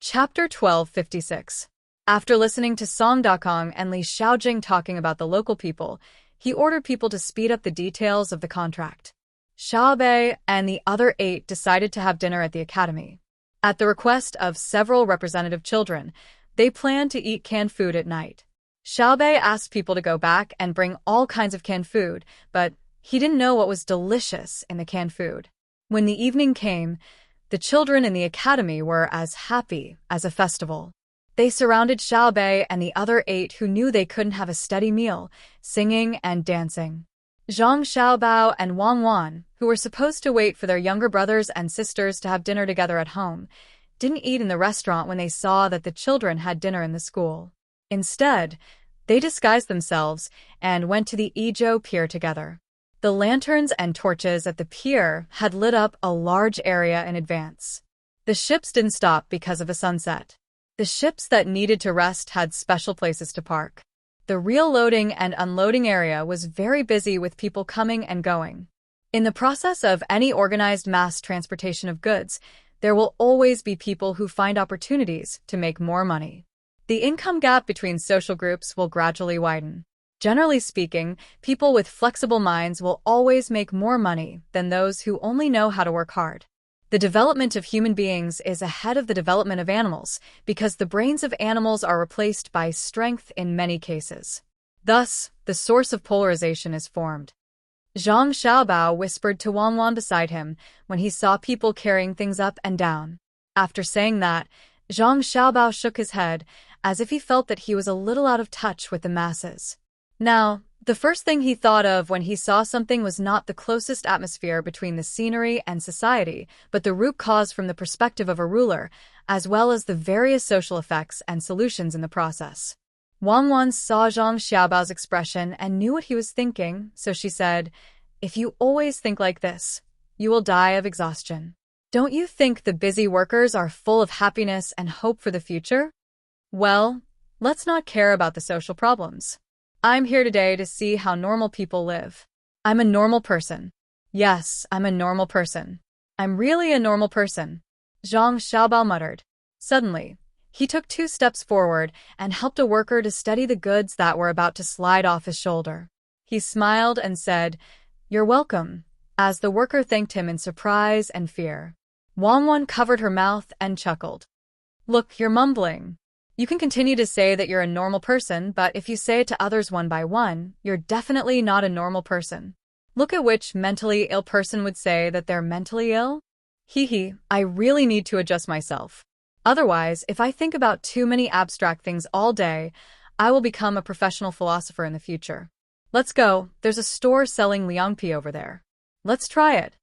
Chapter 1256. After listening to Song Dakong and Li Xiaojing talking about the local people, he ordered people to speed up the details of the contract. Xiaobei and the other 8 decided to have dinner at the academy. At the request of several representative children, they planned to eat canned food at night. Xiaobei asked people to go back and bring all kinds of canned food, but he didn't know what was delicious in the canned food. When the evening came, the children in the academy were as happy as a festival. They surrounded Xiaobei and the other 8 who knew they couldn't have a steady meal, singing and dancing. Zhang Xiaobao and Wang Wan, who were supposed to wait for their younger brothers and sisters to have dinner together at home, didn't eat in the restaurant when they saw that the children had dinner in the school. Instead, they disguised themselves and went to the Idyll pier together. The lanterns and torches at the pier had lit up a large area in advance. The ships didn't stop because of a sunset. The ships that needed to rest had special places to park. The real loading and unloading area was very busy with people coming and going. In the process of any organized mass transportation of goods, there will always be people who find opportunities to make more money. The income gap between social groups will gradually widen. Generally speaking, people with flexible minds will always make more money than those who only know how to work hard. The development of human beings is ahead of the development of animals because the brains of animals are replaced by strength in many cases. Thus, the source of polarization is formed. Zhang Xiaobao whispered to Wang Wan beside him when he saw people carrying things up and down. After saying that, Zhang Xiaobao shook his head as if he felt that he was a little out of touch with the masses. Now, the first thing he thought of when he saw something was not the closest atmosphere between the scenery and society, but the root cause from the perspective of a ruler, as well as the various social effects and solutions in the process. Wang Wan saw Zhang Xiaobao's expression and knew what he was thinking, so she said, "If you always think like this, you will die of exhaustion. Don't you think the busy workers are full of happiness and hope for the future? Well, let's not care about the social problems. I'm here today to see how normal people live. I'm a normal person. Yes, I'm a normal person. I'm really a normal person," Zhang Xiaobao muttered. Suddenly, he took 2 steps forward and helped a worker to steady the goods that were about to slide off his shoulder. He smiled and said, "You're welcome," as the worker thanked him in surprise and fear. Wang Wan covered her mouth and chuckled. "Look, you're mumbling. You can continue to say that you're a normal person, but if you say it to others one by one, you're definitely not a normal person. Look at which mentally ill person would say that they're mentally ill. I really need to adjust myself. Otherwise, if I think about too many abstract things all day, I will become a professional philosopher in the future. Let's go, there's a store selling liangpi over there. Let's try it."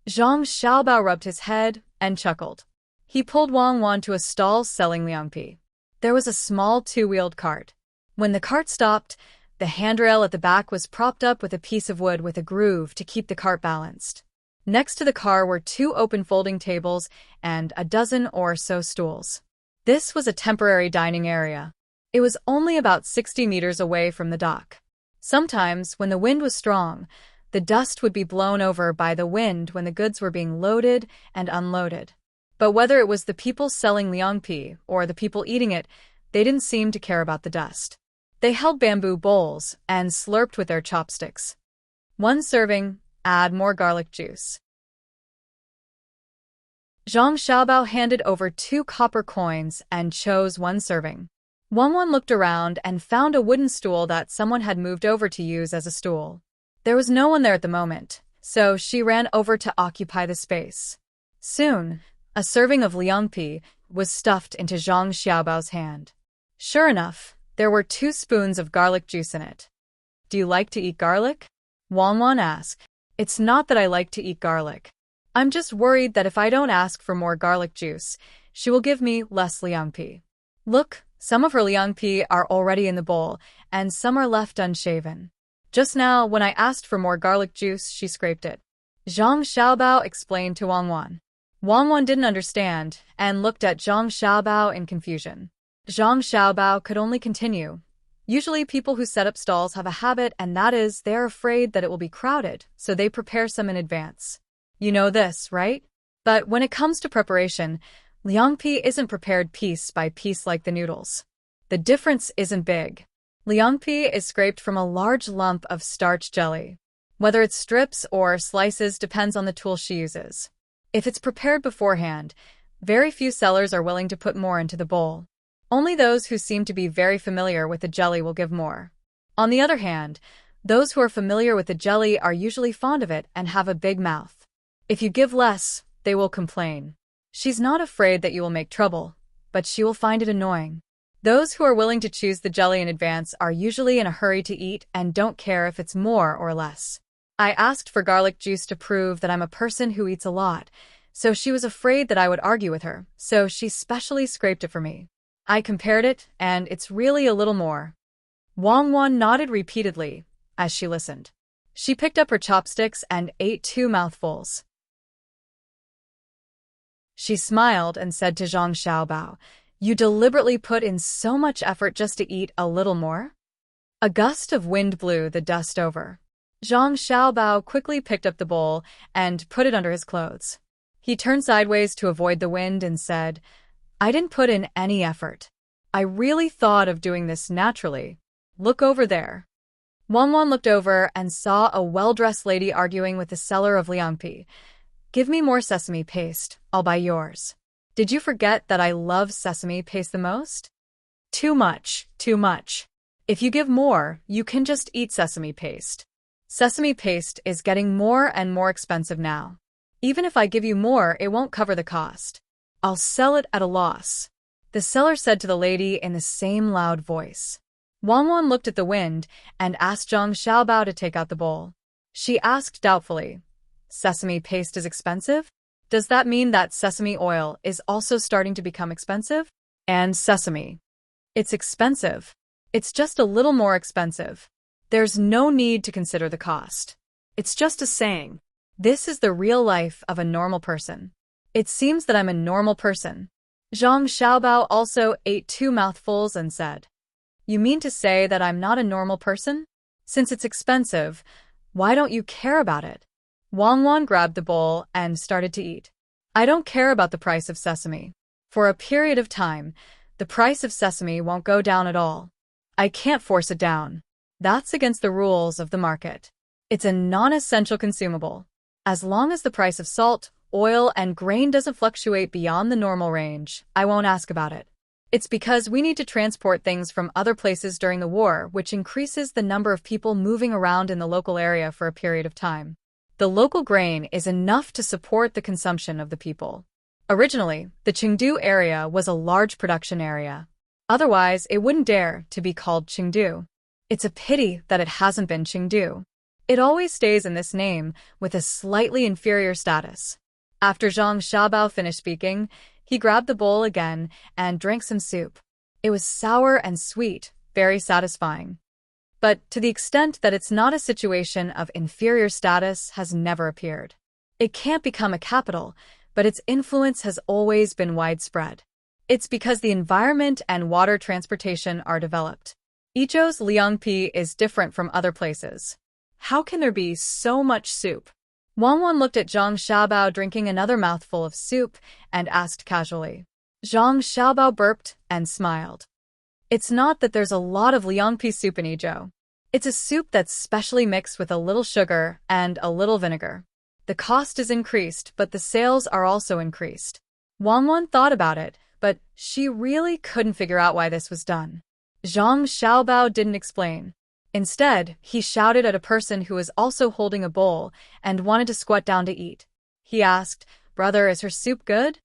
Zhang Xiaobao rubbed his head and chuckled. He pulled Wang Wan to a stall selling liangpi. There was a small 2-wheeled cart. When the cart stopped, the handrail at the back was propped up with a piece of wood with a groove to keep the cart balanced. Next to the car were 2 open folding tables and a dozen or so stools. This was a temporary dining area. It was only about 60 meters away from the dock. Sometimes, when the wind was strong, the dust would be blown over by the wind when the goods were being loaded and unloaded. But whether it was the people selling liangpi or the people eating it, they didn't seem to care about the dust. They held bamboo bowls and slurped with their chopsticks. 1 serving, add more garlic juice. Zhang Xiaobao handed over 2 copper coins and chose 1 serving. Wang Wan looked around and found a wooden stool that someone had moved over to use as a stool. There was no one there at the moment, so she ran over to occupy the space. Soon, a serving of liangpi was stuffed into Zhang Xiaobao's hand. Sure enough, there were 2 spoons of garlic juice in it. "Do you like to eat garlic?" Wang Wan asked. "It's not that I like to eat garlic. I'm just worried that if I don't ask for more garlic juice, she will give me less liangpi. Look, some of her liangpi are already in the bowl, and some are left unshaven. Just now, when I asked for more garlic juice, she scraped it," Zhang Xiaobao explained to Wang Wan. Wang Wan didn't understand and looked at Zhang Xiaobao in confusion. Zhang Xiaobao could only continue. Usually people who set up stalls have a habit, and that is they're afraid that it will be crowded, so they prepare some in advance. You know this, right? But when it comes to preparation, Liangpi isn't prepared piece by piece like the noodles. The difference isn't big. Liangpi is scraped from a large lump of starch jelly. Whether it's strips or slices depends on the tool she uses. If it's prepared beforehand, very few sellers are willing to put more into the bowl. Only those who seem to be very familiar with the jelly will give more. On the other hand, those who are familiar with the jelly are usually fond of it and have a big mouth. If you give less, they will complain. She's not afraid that you will make trouble, but she will find it annoying. Those who are willing to choose the jelly in advance are usually in a hurry to eat and don't care if it's more or less. I asked for garlic juice to prove that I'm a person who eats a lot, so she was afraid that I would argue with her, so she specially scraped it for me. I compared it, and it's really a little more. Wang Wan nodded repeatedly as she listened. She picked up her chopsticks and ate 2 mouthfuls. She smiled and said to Zhang Xiaobao, "You deliberately put in so much effort just to eat a little more?" A gust of wind blew the dust over. Zhang Xiaobao quickly picked up the bowl and put it under his clothes. He turned sideways to avoid the wind and said, "I didn't put in any effort. I really thought of doing this naturally. Look over there." Wang Wan looked over and saw a well-dressed lady arguing with the seller of Liangpi. "Give me more sesame paste, I'll buy yours. Did you forget that I love sesame paste the most?" "Too much, too much. If you give more, you can just eat sesame paste. Sesame paste is getting more and more expensive now. Even if I give you more, it won't cover the cost. I'll sell it at a loss," the seller said to the lady in the same loud voice. Wang Wan looked at the wind and asked Zhang Xiaobao to take out the bowl. She asked doubtfully, "Sesame paste is expensive? Does that mean that sesame oil is also starting to become expensive?" "And sesame. It's expensive. It's just a little more expensive. There's no need to consider the cost. It's just a saying. This is the real life of a normal person. It seems that I'm a normal person." Zhang Xiaobao also ate 2 mouthfuls and said, "You mean to say that I'm not a normal person? Since it's expensive, why don't you care about it?" Wang Wan grabbed the bowl and started to eat. "I don't care about the price of sesame. For a period of time, the price of sesame won't go down at all. I can't force it down. That's against the rules of the market. It's a non-essential consumable. As long as the price of salt, oil, and grain doesn't fluctuate beyond the normal range, I won't ask about it. It's because we need to transport things from other places during the war, which increases the number of people moving around in the local area for a period of time. The local grain is enough to support the consumption of the people. Originally, the Chengdu area was a large production area. Otherwise, it wouldn't dare to be called Chengdu. It's a pity that it hasn't been Chengdu. It always stays in this name with a slightly inferior status." After Zhang Xiaobao finished speaking, he grabbed the bowl again and drank some soup. It was sour and sweet, very satisfying. But to the extent that it's not a situation of inferior status has never appeared. It can't become a capital, but its influence has always been widespread. It's because the environment and water transportation are developed. Izhou's Liangpi is different from other places. How can there be so much soup? Wang Wan looked at Zhang Xiaobao drinking another mouthful of soup and asked casually. Zhang Xiaobao burped and smiled. "It's not that there's a lot of Liangpi soup in Izhou. It's a soup that's specially mixed with a little sugar and a little vinegar. The cost is increased, but the sales are also increased." Wang Wan thought about it, but she really couldn't figure out why this was done. Zhang Xiaobao didn't explain. Instead, he shouted at a person who was also holding a bowl and wanted to squat down to eat. He asked, "Brother, is her soup good?"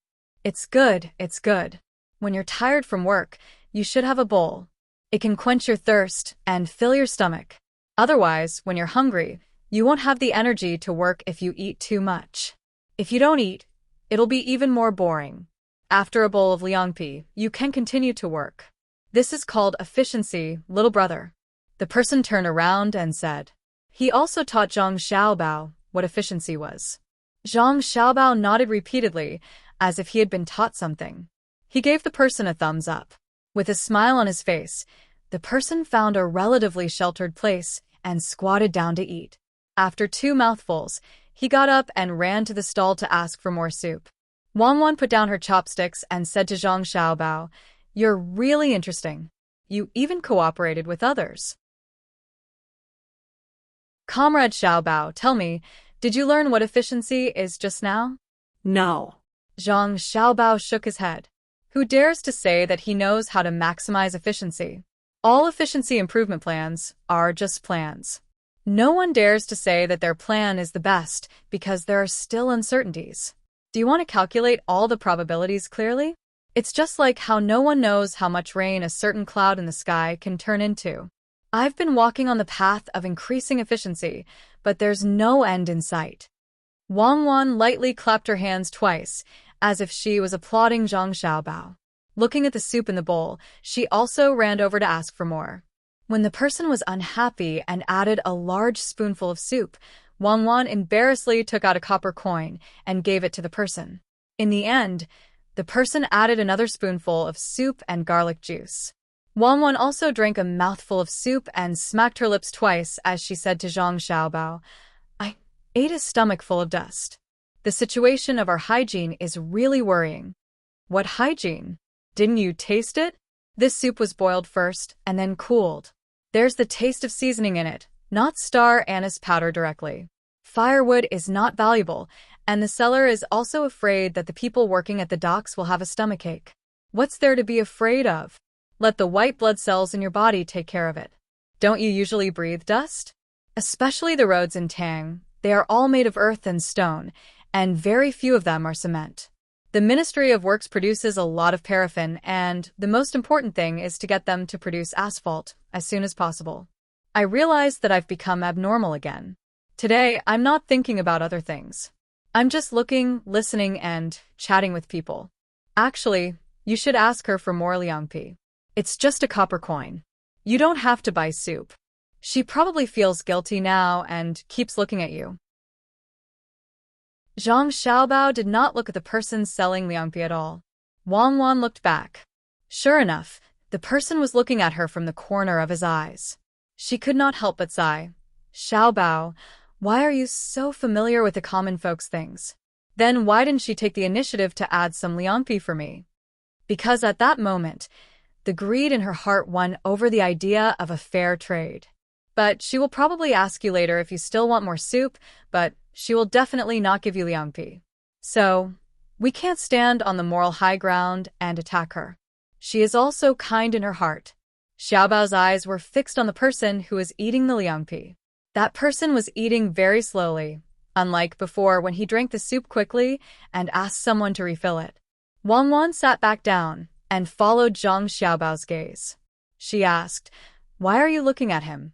"It's good, it's good. When you're tired from work, you should have a bowl. It can quench your thirst and fill your stomach. Otherwise, when you're hungry, you won't have the energy to work if you eat too much. If you don't eat, it'll be even more boring. After a bowl of Liangpi, you can continue to work. This is called efficiency, little brother." The person turned around and said. He also taught Zhang Xiaobao what efficiency was. Zhang Xiaobao nodded repeatedly, as if he had been taught something. He gave the person a thumbs up. With a smile on his face, the person found a relatively sheltered place and squatted down to eat. After 2 mouthfuls, he got up and ran to the stall to ask for more soup. Wang Wan put down her chopsticks and said to Zhang Xiaobao, "You're really interesting. You even cooperated with others." Comrade Xiaobao, tell me, did you learn what efficiency is just now? No. Zhang Xiaobao shook his head. Who dares to say that he knows how to maximize efficiency? All efficiency improvement plans are just plans. No one dares to say that their plan is the best because there are still uncertainties. Do you want to calculate all the probabilities clearly? It's just like how no one knows how much rain a certain cloud in the sky can turn into. I've been walking on the path of increasing efficiency, but there's no end in sight. Wang Wan lightly clapped her hands twice, as if she was applauding Zhang Xiaobao. Looking at the soup in the bowl, she also ran over to ask for more. When the person was unhappy and added a large spoonful of soup, Wang Wan embarrassedly took out a copper coin and gave it to the person. In the end, the person added another spoonful of soup and garlic juice. Wang Wan also drank a mouthful of soup and smacked her lips twice as she said to Zhang Xiaobao, "I ate a stomach full of dust. The situation of our hygiene is really worrying." "What hygiene? Didn't you taste it? This soup was boiled first and then cooled. There's the taste of seasoning in it, not star anise powder directly. Firewood is not valuable, and the seller is also afraid that the people working at the docks will have a stomachache. What's there to be afraid of? Let the white blood cells in your body take care of it. Don't you usually breathe dust? Especially the roads in Tang, they are all made of earth and stone, and very few of them are cement. The Ministry of Works produces a lot of paraffin, and the most important thing is to get them to produce asphalt as soon as possible. I realize that I've become abnormal again. Today, I'm not thinking about other things. I'm just looking, listening, and chatting with people. Actually, you should ask her for more liangpi. It's just a copper coin. You don't have to buy soup. She probably feels guilty now and keeps looking at you." Zhang Xiaobao did not look at the person selling liangpi at all. Wang Wan looked back. Sure enough, the person was looking at her from the corner of his eyes. She could not help but sigh. "Xiaobao, why are you so familiar with the common folks' things? Then why didn't she take the initiative to add some liangpi for me?" Because at that moment, the greed in her heart won over the idea of a fair trade. "But she will probably ask you later if you still want more soup, but she will definitely not give you liangpi. So, we can't stand on the moral high ground and attack her. She is also kind in her heart." Xiaobao's eyes were fixed on the person who was eating the liangpi. That person was eating very slowly, unlike before when he drank the soup quickly and asked someone to refill it. Wang Wan sat back down and followed Zhang Xiaobao's gaze. She asked, "Why are you looking at him?"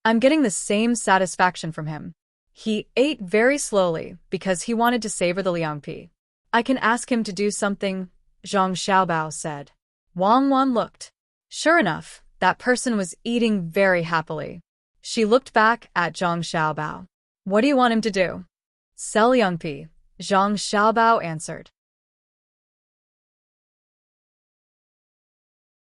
"I'm getting the same satisfaction from him. He ate very slowly because he wanted to savor the liangpi. I can ask him to do something," Zhang Xiaobao said. Wang Wan looked. Sure enough, that person was eating very happily. She looked back at Zhang Xiaobao. "What do you want him to do?" "Sell liangpi," Zhang Xiaobao answered.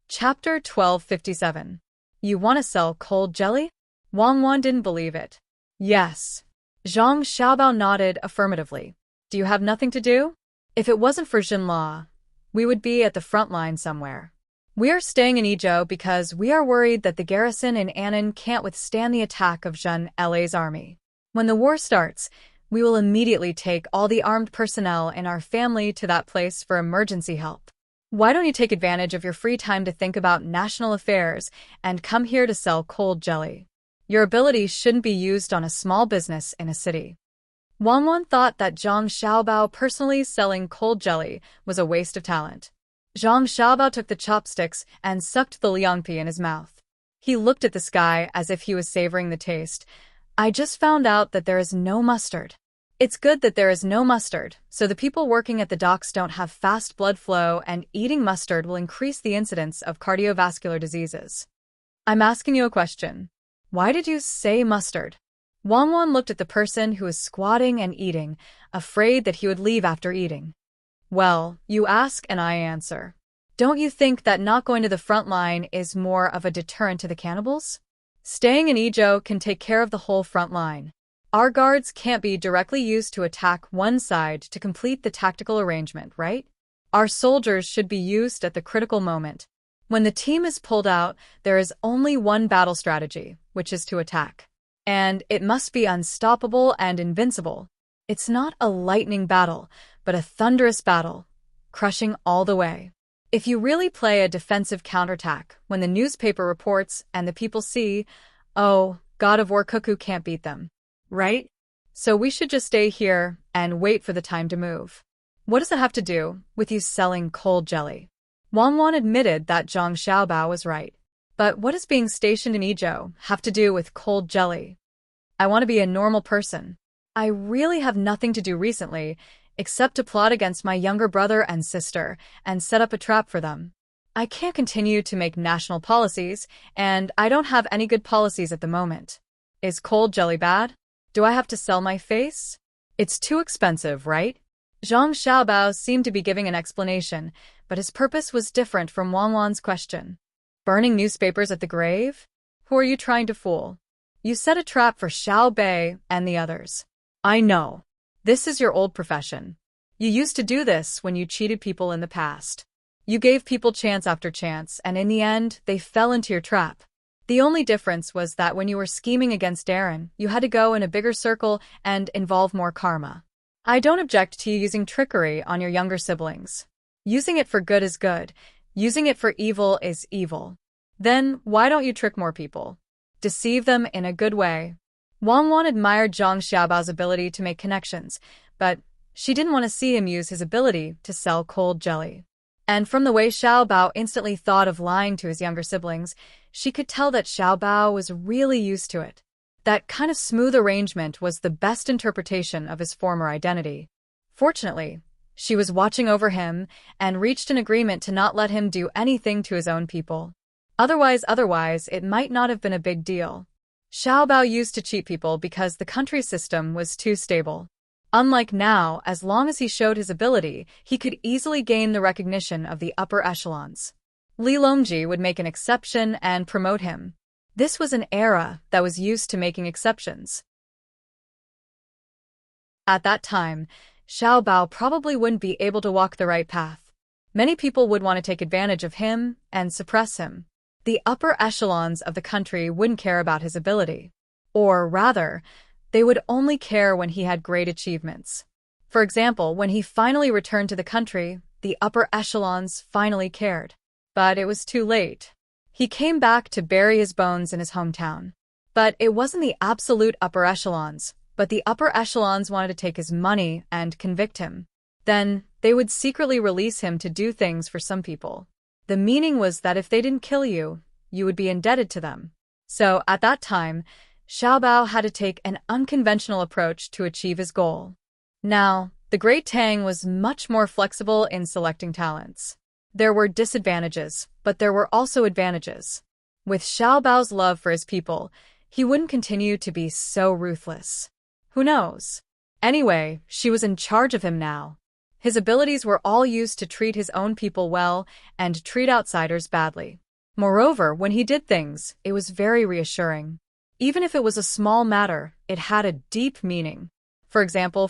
Chapter 1257. You want to sell cold jelly? Wang Wan didn't believe it. Yes. Zhang Xiaobao nodded affirmatively. Do you have nothing to do? If it wasn't for Jinla, we would be at the front line somewhere. We are staying in Idyll because we are worried that the garrison in Annan can't withstand the attack of Zhen La's army. When the war starts, we will immediately take all the armed personnel in our family to that place for emergency help. Why don't you take advantage of your free time to think about national affairs and come here to sell cold jelly? Your ability shouldn't be used on a small business in a city. Wang Wan thought that Zhang Xiaobao personally selling cold jelly was a waste of talent. Zhang Xiaobao took the chopsticks and sucked the liangpi in his mouth. He looked at the sky as if he was savoring the taste. I just found out that there is no mustard. It's good that there is no mustard, so the people working at the docks don't have fast blood flow, and eating mustard will increase the incidence of cardiovascular diseases. I'm asking you a question. Why did you say mustard? Wang Wan looked at the person who was squatting and eating, afraid that he would leave after eating. Well, you ask and I answer. Don't you think that not going to the front line is more of a deterrent to the cannibals? Staying in Idyll can take care of the whole front line. Our guards can't be directly used to attack one side to complete the tactical arrangement, right? Our soldiers should be used at the critical moment. When the team is pulled out, there is only one battle strategy, which is to attack. And it must be unstoppable and invincible. It's not a lightning battle, but a thunderous battle, crushing all the way. If you really play a defensive counterattack, when the newspaper reports and the people see, oh, God of War Cuckoo can't beat them, right? So we should just stay here and wait for the time to move. What does it have to do with you selling cold jelly? Wang Wan admitted that Zhang Xiaobao was right. But what does being stationed in Idyll have to do with cold jelly? I want to be a normal person. I really have nothing to do recently, except to plot against my younger brother and sister and set up a trap for them. I can't continue to make national policies, and I don't have any good policies at the moment. Is cold jelly bad? Do I have to sell my face? It's too expensive, right? Zhang Xiaobao seemed to be giving an explanation, but his purpose was different from Wang Wan's question. Burning newspapers at the grave? Who are you trying to fool? You set a trap for Xiao Bei and the others. I know. This is your old profession. You used to do this when you cheated people in the past. You gave people chance after chance, and in the end, they fell into your trap. The only difference was that when you were scheming against Aaron, you had to go in a bigger circle and involve more karma. I don't object to you using trickery on your younger siblings. Using it for good is good. Using it for evil is evil. Then, why don't you trick more people? Deceive them in a good way. Wang Wan admired Zhang Xiaobao's ability to make connections, but she didn't want to see him use his ability to sell cold jelly. And from the way Xiaobao instantly thought of lying to his younger siblings, she could tell that Xiaobao was really used to it. That kind of smooth arrangement was the best interpretation of his former identity. Fortunately, she was watching over him and reached an agreement to not let him do anything to his own people. Otherwise, it might not have been a big deal. Xiaobao used to cheat people because the country system was too stable. Unlike now, as long as he showed his ability, he could easily gain the recognition of the upper echelons. Li Longji would make an exception and promote him. This was an era that was used to making exceptions. At that time, Xiaobao probably wouldn't be able to walk the right path. Many people would want to take advantage of him and suppress him. The upper echelons of the country wouldn't care about his ability. Or rather, they would only care when he had great achievements. For example, when he finally returned to the country, the upper echelons finally cared. But it was too late. He came back to bury his bones in his hometown. But it wasn't the absolute upper echelons, but the upper echelons wanted to take his money and convict him. Then, they would secretly release him to do things for some people. The meaning was that if they didn't kill you, you would be indebted to them. So, at that time, Xiaobao had to take an unconventional approach to achieve his goal. Now, the great Tang was much more flexible in selecting talents. There were disadvantages, but there were also advantages. With Xiaobao's love for his people, he wouldn't continue to be so ruthless. Who knows? Anyway, she was in charge of him now. His abilities were all used to treat his own people well and treat outsiders badly. Moreover, when he did things, it was very reassuring. Even if it was a small matter, it had a deep meaning. For example,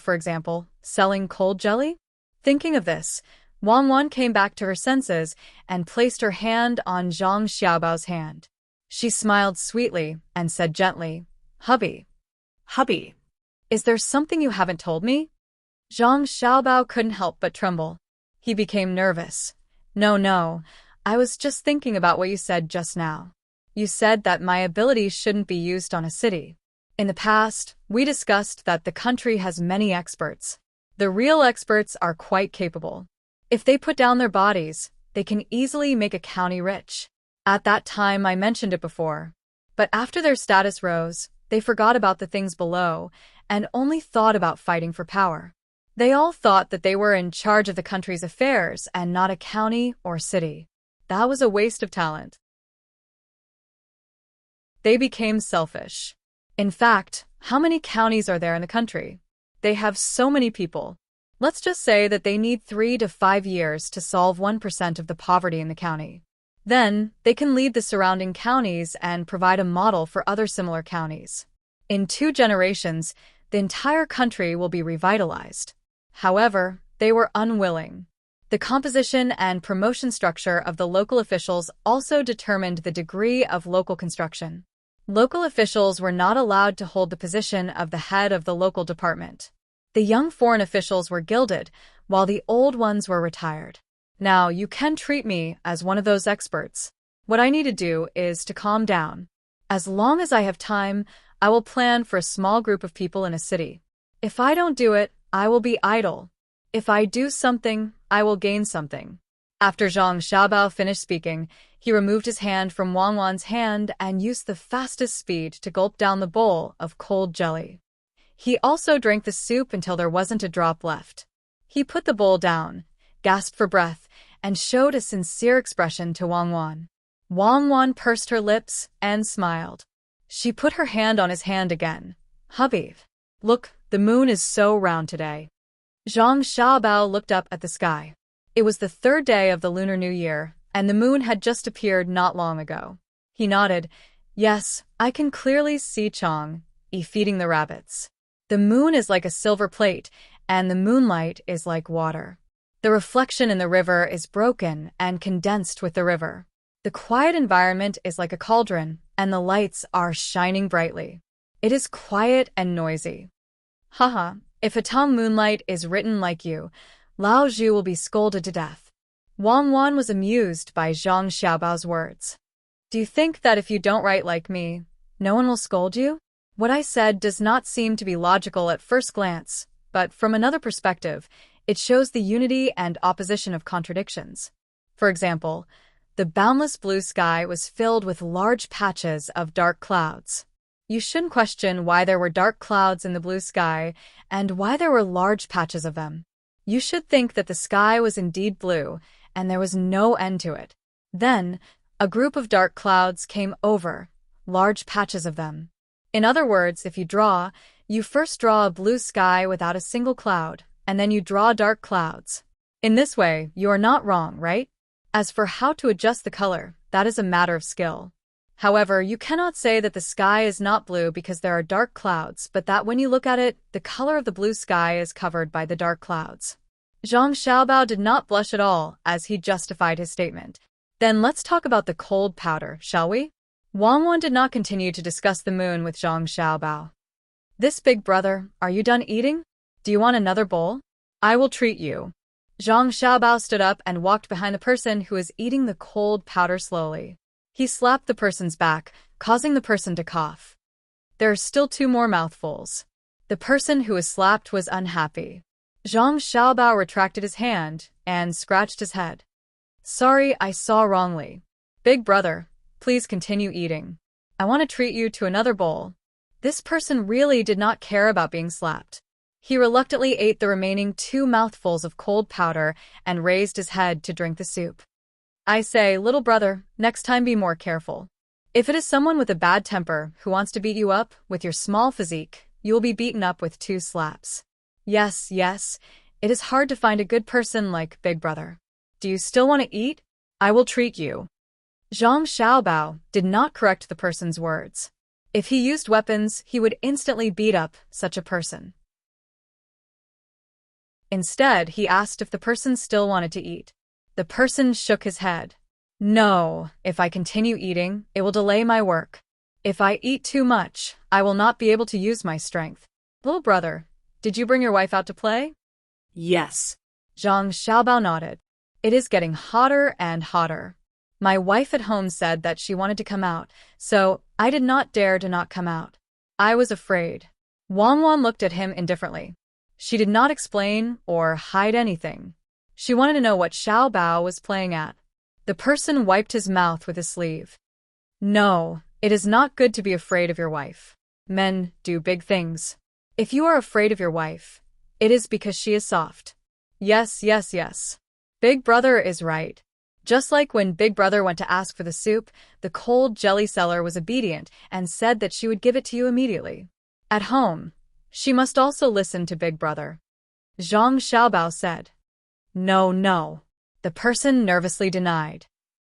selling cold jelly? Thinking of this, Wang Wan came back to her senses and placed her hand on Zhang Xiaobao's hand. She smiled sweetly and said gently, Hubby, is there something you haven't told me? Zhang Xiaobao couldn't help but tremble. He became nervous. No, I was just thinking about what you said just now. You said that my abilities shouldn't be used on a city. In the past, we discussed that the country has many experts. The real experts are quite capable. If they put down their bodies, they can easily make a county rich. At that time, I mentioned it before. But after their status rose, they forgot about the things below and only thought about fighting for power. They all thought that they were in charge of the country's affairs and not a county or city. That was a waste of talent. They became selfish. In fact, how many counties are there in the country? They have so many people. Let's just say that they need 3 to 5 years to solve 1% of the poverty in the county. Then, they can lead the surrounding counties and provide a model for other similar counties. In 2 generations, The entire country will be revitalized. However, they were unwilling. The composition and promotion structure of the local officials also determined the degree of local construction. Local officials were not allowed to hold the position of the head of the local department. The young foreign officials were gilded, while the old ones were retired. Now, you can treat me as one of those experts. What I need to do is to calm down. As long as I have time, I will plan for a small group of people in a city. If I don't do it, I will be idle. If I do something, I will gain something. After Zhang Xiaobao finished speaking, he removed his hand from Wang Wan's hand and used the fastest speed to gulp down the bowl of cold jelly. He also drank the soup until there wasn't a drop left. He put the bowl down, gasped for breath, and showed a sincere expression to Wang Wan. Wang Wan pursed her lips and smiled. She put her hand on his hand again. Hubby, look, the moon is so round today. Zhang Xiaobao looked up at the sky. It was the third day of the Lunar New Year, and the moon had just appeared not long ago. He nodded. Yes, I can clearly see Chang feeding the rabbits. The moon is like a silver plate, and the moonlight is like water. The reflection in the river is broken and condensed with the river. The quiet environment is like a cauldron, and the lights are shining brightly. It is quiet and noisy. Haha, if a Tang moonlight is written like you, Lao Zhu will be scolded to death. Wang Wan was amused by Zhang Xiaobao's words. Do you think that if you don't write like me, no one will scold you? What I said does not seem to be logical at first glance, but from another perspective, it shows the unity and opposition of contradictions. For example, the boundless blue sky was filled with large patches of dark clouds. You shouldn't question why there were dark clouds in the blue sky and why there were large patches of them. You should think that the sky was indeed blue and there was no end to it. Then, a group of dark clouds came over, large patches of them. In other words, if you first draw a blue sky without a single cloud, and then you draw dark clouds. In this way, you are not wrong, right? As for how to adjust the color, that is a matter of skill. However, you cannot say that the sky is not blue because there are dark clouds, but that when you look at it, the color of the blue sky is covered by the dark clouds. Zhang Xiaobao did not blush at all as he justified his statement. Then let's talk about the cold powder, shall we? Wang Wan did not continue to discuss the moon with Zhang Xiaobao. This big brother, are you done eating? Do you want another bowl? I will treat you. Zhang Xiaobao stood up and walked behind the person who was eating the cold powder slowly. He slapped the person's back, causing the person to cough. There are still 2 more mouthfuls. The person who was slapped was unhappy. Zhang Xiaobao retracted his hand and scratched his head. Sorry, I saw wrongly. Big brother, please continue eating. I want to treat you to another bowl. This person really did not care about being slapped. He reluctantly ate the remaining 2 mouthfuls of cold powder and raised his head to drink the soup. I say, little brother, next time be more careful. If it is someone with a bad temper who wants to beat you up with your small physique, you will be beaten up with 2 slaps. Yes, it is hard to find a good person like Big Brother. Do you still want to eat? I will treat you. Zhang Xiaobao did not correct the person's words. If he used weapons, he would instantly beat up such a person. Instead, he asked if the person still wanted to eat. The person shook his head. No, if I continue eating, it will delay my work. If I eat too much, I will not be able to use my strength. Little brother, did you bring your wife out to play? Yes. Zhang Xiaobao nodded. It is getting hotter and hotter. My wife at home said that she wanted to come out, so I did not dare to not come out. I was afraid. Wang Wan looked at him indifferently. She did not explain or hide anything. She wanted to know what Xiaobao was playing at. The person wiped his mouth with his sleeve. No, it is not good to be afraid of your wife. Men do big things. If you are afraid of your wife, it is because she is soft. Yes. Big brother is right. Just like when Big Brother went to ask for the soup, the cold jelly seller was obedient and said that she would give it to you immediately. At home, she must also listen to Big Brother. Zhang Xiaobao said. No. The person nervously denied.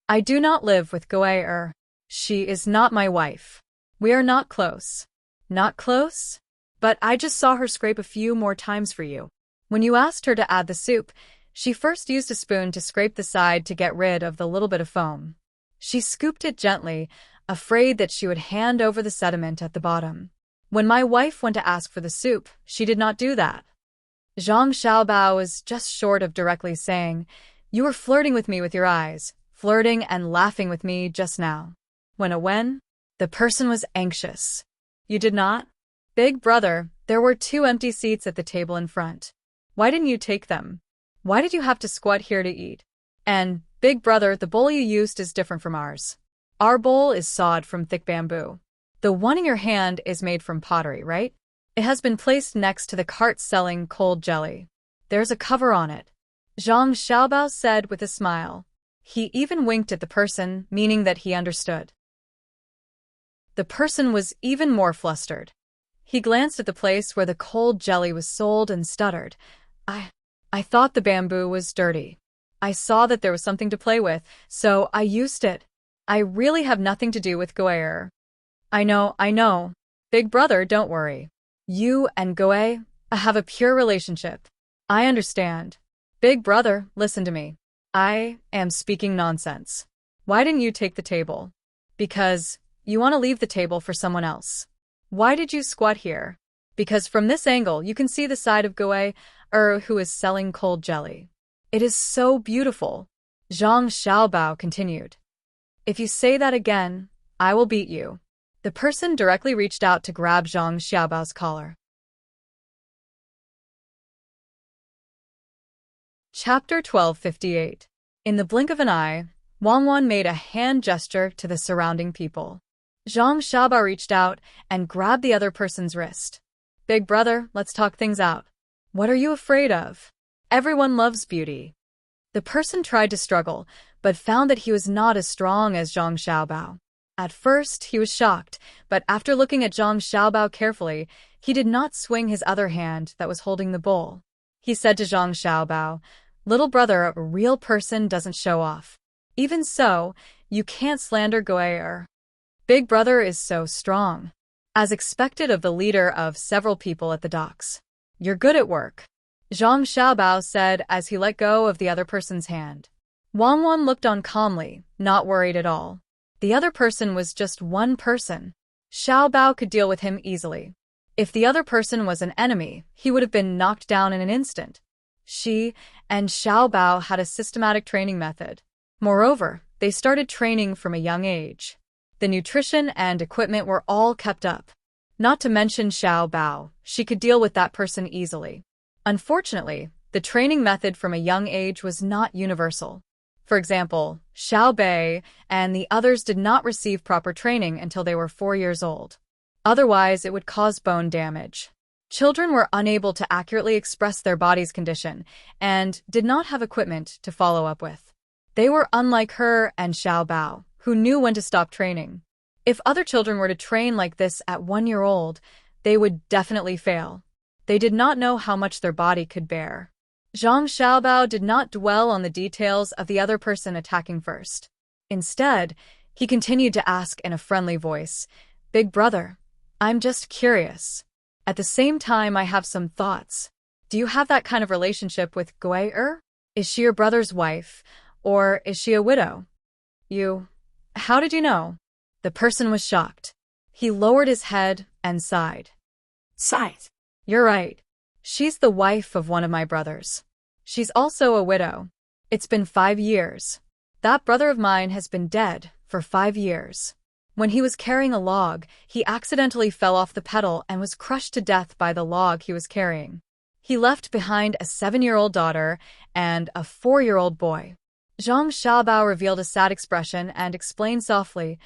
I do not live with Goei. She is not my wife. We are not close. Not close? but I just saw her scrape a few more times for you. When you asked her to add the soup, she first used a spoon to scrape the side to get rid of the little bit of foam. She scooped it gently, afraid that she would hand over the sediment at the bottom. When my wife went to ask for the soup, she did not do that. Zhang Xiaobao was just short of directly saying, "You were flirting with me with your eyes, flirting and laughing with me just now." When? The person was anxious. "You did not?" "Big brother, there were 2 empty seats at the table in front. Why didn't you take them? Why did you have to squat here to eat? And, big brother, the bowl you used is different from ours. Our bowl is sawed from thick bamboo. The one in your hand is made from pottery, right? It has been placed next to the cart selling cold jelly. There's a cover on it," Zhang Xiaobao said with a smile. He even winked at the person, meaning that he understood. The person was even more flustered. He glanced at the place where the cold jelly was sold and stuttered. I thought the bamboo was dirty. I saw that there was something to play with, so I used it. I really have nothing to do with Goer." I know. Big brother, don't worry. You and Goe have a pure relationship. I understand. Big brother, listen to me. I am speaking nonsense. Why didn't you take the table? Because you want to leave the table for someone else. Why did you squat here? Because from this angle you can see the side of Goe, who is selling cold jelly. It is so beautiful, Zhang Xiaobao continued. If you say that again, I will beat you. The person directly reached out to grab Zhang Xiaobao's collar. Chapter 1258. In the blink of an eye, Wang made a hand gesture to the surrounding people. Zhang Xiaobao reached out and grabbed the other person's wrist. Big brother, let's talk things out. What are you afraid of? Everyone loves beauty. The person tried to struggle, but found that he was not as strong as Zhang Xiaobao. At first, he was shocked, but after looking at Zhang Xiaobao carefully, he did not swing his other hand that was holding the bowl. He said to Zhang Xiaobao, "Little brother, a real person doesn't show off. Even so, you can't slander Goer. Big brother is so strong." As expected of the leader of several people at the docks. "You're good at work," Zhang Xiaobao said as he let go of the other person's hand. Wang looked on calmly, not worried at all. The other person was just one person. Xiaobao could deal with him easily. If the other person was an enemy, he would have been knocked down in an instant. She and Xiaobao had a systematic training method. Moreover, they started training from a young age. The nutrition and equipment were all kept up. Not to mention Xiaobao, she could deal with that person easily. Unfortunately, the training method from a young age was not universal. For example, Xiao Bei and the others did not receive proper training until they were 4 years old. Otherwise, it would cause bone damage. Children were unable to accurately express their body's condition and did not have equipment to follow up with. They were unlike her and Xiaobao, who knew when to stop training. If other children were to train like this at 1 year old, they would definitely fail. They did not know how much their body could bear. Zhang Xiaobao did not dwell on the details of the other person attacking first. Instead, he continued to ask in a friendly voice, "Big brother, I'm just curious. At the same time, I have some thoughts. Do you have that kind of relationship with Goer? Is she your brother's wife, or is she a widow?" How did you know?" The person was shocked. He lowered his head and sighed. "You're right. She's the wife of one of my brothers. She's also a widow. It's been 5 years. That brother of mine has been dead for 5 years. When he was carrying a log, he accidentally fell off the pedal and was crushed to death by the log he was carrying. He left behind a 7-year-old daughter and a 4-year-old boy." Zhang Xiaobao revealed a sad expression and explained softly,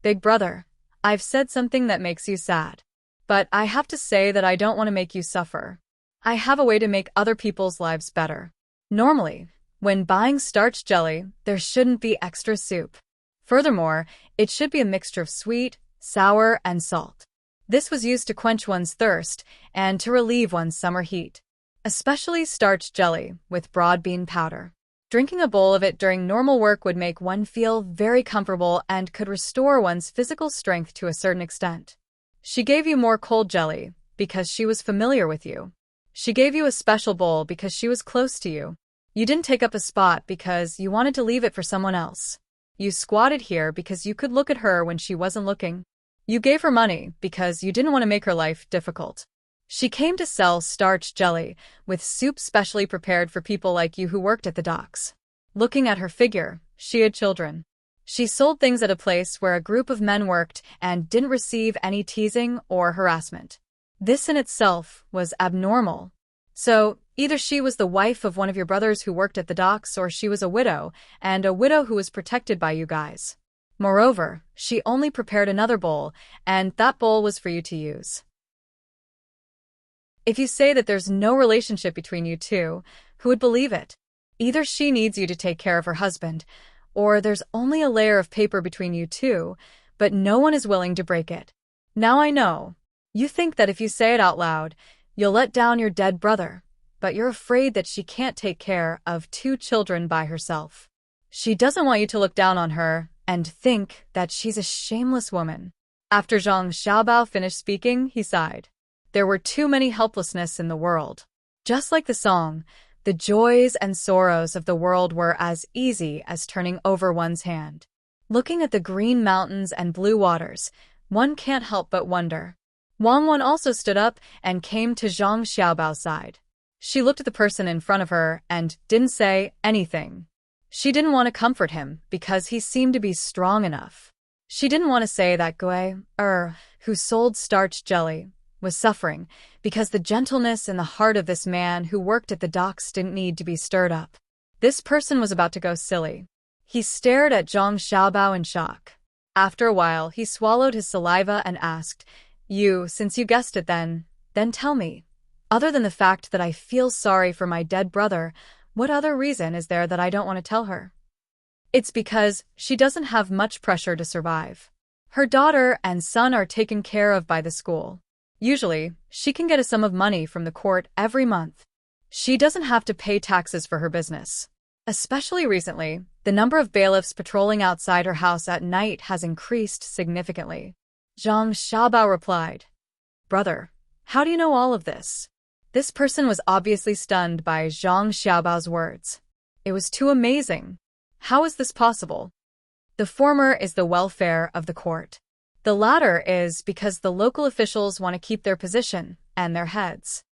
"Big brother, I've said something that makes you sad. But I have to say that I don't want to make you suffer. I have a way to make other people's lives better. Normally, when buying starch jelly, there shouldn't be extra soup. Furthermore, it should be a mixture of sweet, sour, and salt. This was used to quench one's thirst and to relieve one's summer heat. Especially starch jelly with broad bean powder. Drinking a bowl of it during normal work would make one feel very comfortable and could restore one's physical strength to a certain extent. She gave you more cold jelly, because she was familiar with you. She gave you a special bowl because she was close to you. You didn't take up a spot because you wanted to leave it for someone else. You squatted here because you could look at her when she wasn't looking. You gave her money because you didn't want to make her life difficult. She came to sell starch jelly with soup specially prepared for people like you who worked at the docks. Looking at her figure, she had children. She sold things at a place where a group of men worked and didn't receive any teasing or harassment. This in itself was abnormal. So, either she was the wife of one of your brothers who worked at the docks, or she was a widow, and a widow who was protected by you guys. Moreover, she only prepared another bowl, and that bowl was for you to use. If you say that there's no relationship between you two, who would believe it? Either she needs you to take care of her husband, or there's only a layer of paper between you two, but no one is willing to break it. Now I know. You think that if you say it out loud, you'll let down your dead brother, but you're afraid that she can't take care of 2 children by herself. She doesn't want you to look down on her and think that she's a shameless woman. After Zhang Xiaobao finished speaking, he sighed. There were too many helplessness in the world. Just like the song, the joys and sorrows of the world were as easy as turning over one's hand. Looking at the green mountains and blue waters, one can't help but wonder. Wang Wan also stood up and came to Zhang Xiaobao's side. She looked at the person in front of her and didn't say anything. She didn't want to comfort him because he seemed to be strong enough. She didn't want to say that Gui, who sold starch jelly, was suffering because the gentleness in the heart of this man who worked at the docks didn't need to be stirred up. This person was about to go silly. He stared at Zhang Xiaobao in shock. After a while, he swallowed his saliva and asked, since you guessed it then tell me. Other than the fact that I feel sorry for my dead brother, what other reason is there that I don't want to tell her? It's because she doesn't have much pressure to survive. Her daughter and son are taken care of by the school. Usually, she can get a sum of money from the court every month. She doesn't have to pay taxes for her business. Especially recently, the number of bailiffs patrolling outside her house at night has increased significantly. Zhang Xiaobao replied, Brother, how do you know all of this? This person was obviously stunned by Zhang Xiaobao's words. It was too amazing. How is this possible? The former is the welfare of the court. The latter is because the local officials want to keep their position and their heads.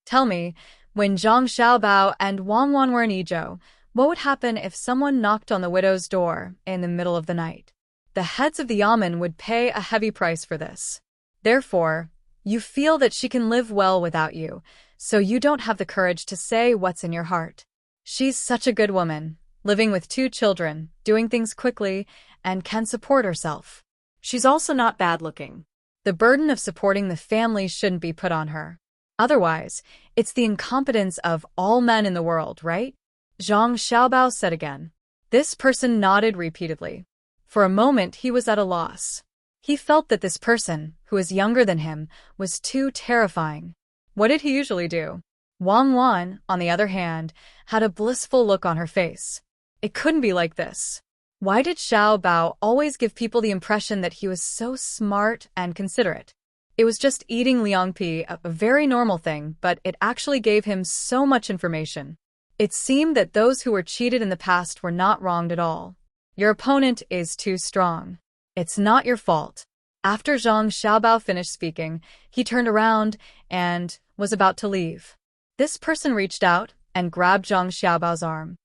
Tell me, when Zhang Xiaobao and Wang Wan were in Idyll, what would happen if someone knocked on the widow's door in the middle of the night? The heads of the yamen would pay a heavy price for this. Therefore, you feel that she can live well without you, so you don't have the courage to say what's in your heart. She's such a good woman, living with 2 children, doing things quickly, and can support herself. She's also not bad-looking. The burden of supporting the family shouldn't be put on her. Otherwise, it's the incompetence of all men in the world, right? Zhang Xiaobao said again. This person nodded repeatedly. For a moment, he was at a loss. He felt that this person, who was younger than him, was too terrifying. What did he usually do? Wang Wan, on the other hand, had a blissful look on her face. It couldn't be like this. Why did Xiao Bao always give people the impression that he was so smart and considerate? It was just eating liangpi, a very normal thing, but it actually gave him so much information. It seemed that those who were cheated in the past were not wronged at all. Your opponent is too strong. It's not your fault. After Zhang Xiaobao finished speaking, he turned around and was about to leave. This person reached out and grabbed Zhang Xiaobao's arm.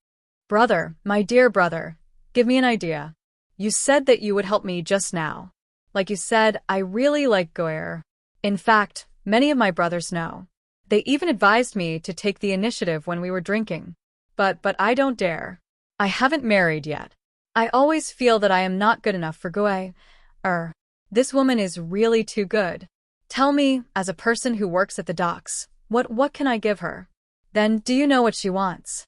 Brother, my dear brother, give me an idea. You said that you would help me just now. Like you said, I really like Goer. In fact, many of my brothers know. They even advised me to take the initiative when we were drinking. But I don't dare. I haven't married yet. I always feel that I am not good enough for Gui. This woman is really too good. Tell me, as a person who works at the docks, what can I give her? Then do you know what she wants?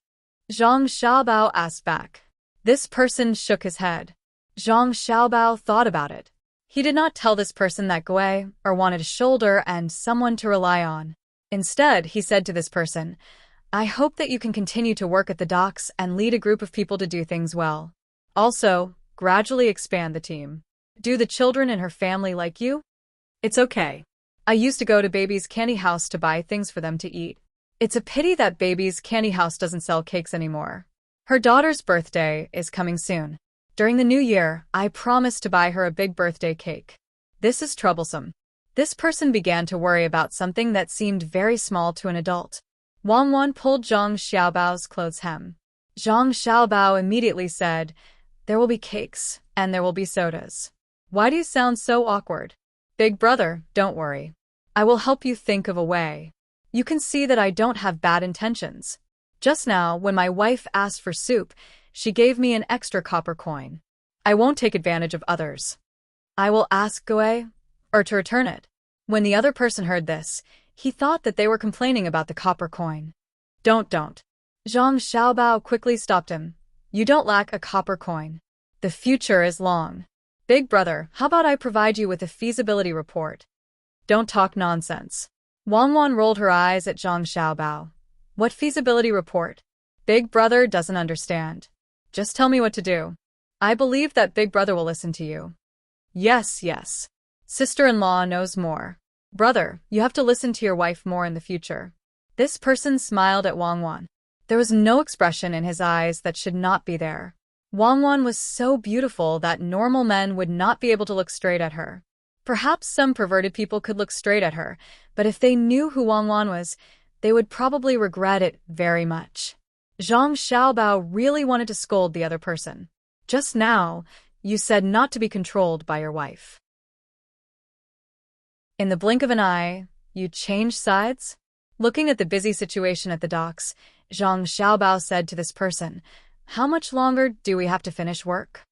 Zhang Xiaobao asked back. This person shook his head. Zhang Xiaobao thought about it. He did not tell this person that Gui wanted a shoulder and someone to rely on. Instead, he said to this person, I hope that you can continue to work at the docks and lead a group of people to do things well. Also, gradually expand the team. Do the children in her family like you? It's okay. I used to go to Baby's Candy House to buy things for them to eat. It's a pity that Baby's Candy House doesn't sell cakes anymore. Her daughter's birthday is coming soon. During the new year, I promised to buy her a big birthday cake. This is troublesome. This person began to worry about something that seemed very small to an adult. Wang Wan pulled Zhang Xiaobao's clothes hem. Zhang Xiaobao immediately said, "There will be cakes, and there will be sodas. Why do you sound so awkward?" "Big brother, don't worry. I will help you think of a way. You can see that I don't have bad intentions. Just now, when my wife asked for soup, she gave me an extra copper coin. I won't take advantage of others. I will ask Goe, or to return it." When the other person heard this, he thought that they were complaining about the copper coin. Don't. Zhang Xiaobao quickly stopped him. "You don't lack a copper coin. The future is long. Big brother, how about I provide you with a feasibility report?" "Don't talk nonsense." Wang Wan rolled her eyes at Zhang Xiaobao. "What feasibility report? Big brother doesn't understand. Just tell me what to do. I believe that Big brother will listen to you." Yes. Sister-in-law knows more. Brother, you have to listen to your wife more in the future." This person smiled at Wang Wan. There was no expression in his eyes that should not be there. Wang Wan was so beautiful that normal men would not be able to look straight at her. Perhaps some perverted people could look straight at her, but if they knew who Wang Wan was, they would probably regret it very much. Zhang Xiaobao really wanted to scold the other person. "Just now, you said not to be controlled by your wife. In the blink of an eye, you changed sides?" Looking at the busy situation at the docks, Zhang Xiaobao said to this person, "How much longer do we have to finish work?"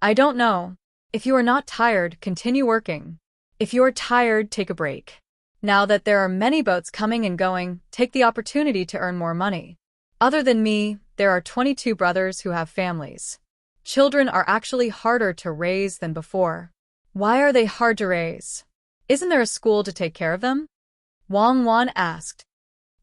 "I don't know. If you are not tired, continue working. If you are tired, take a break. Now that there are many boats coming and going, take the opportunity to earn more money. Other than me, there are 22 brothers who have families. Children are actually harder to raise than before." "Why are they hard to raise? Isn't there a school to take care of them?" Wang Wan asked.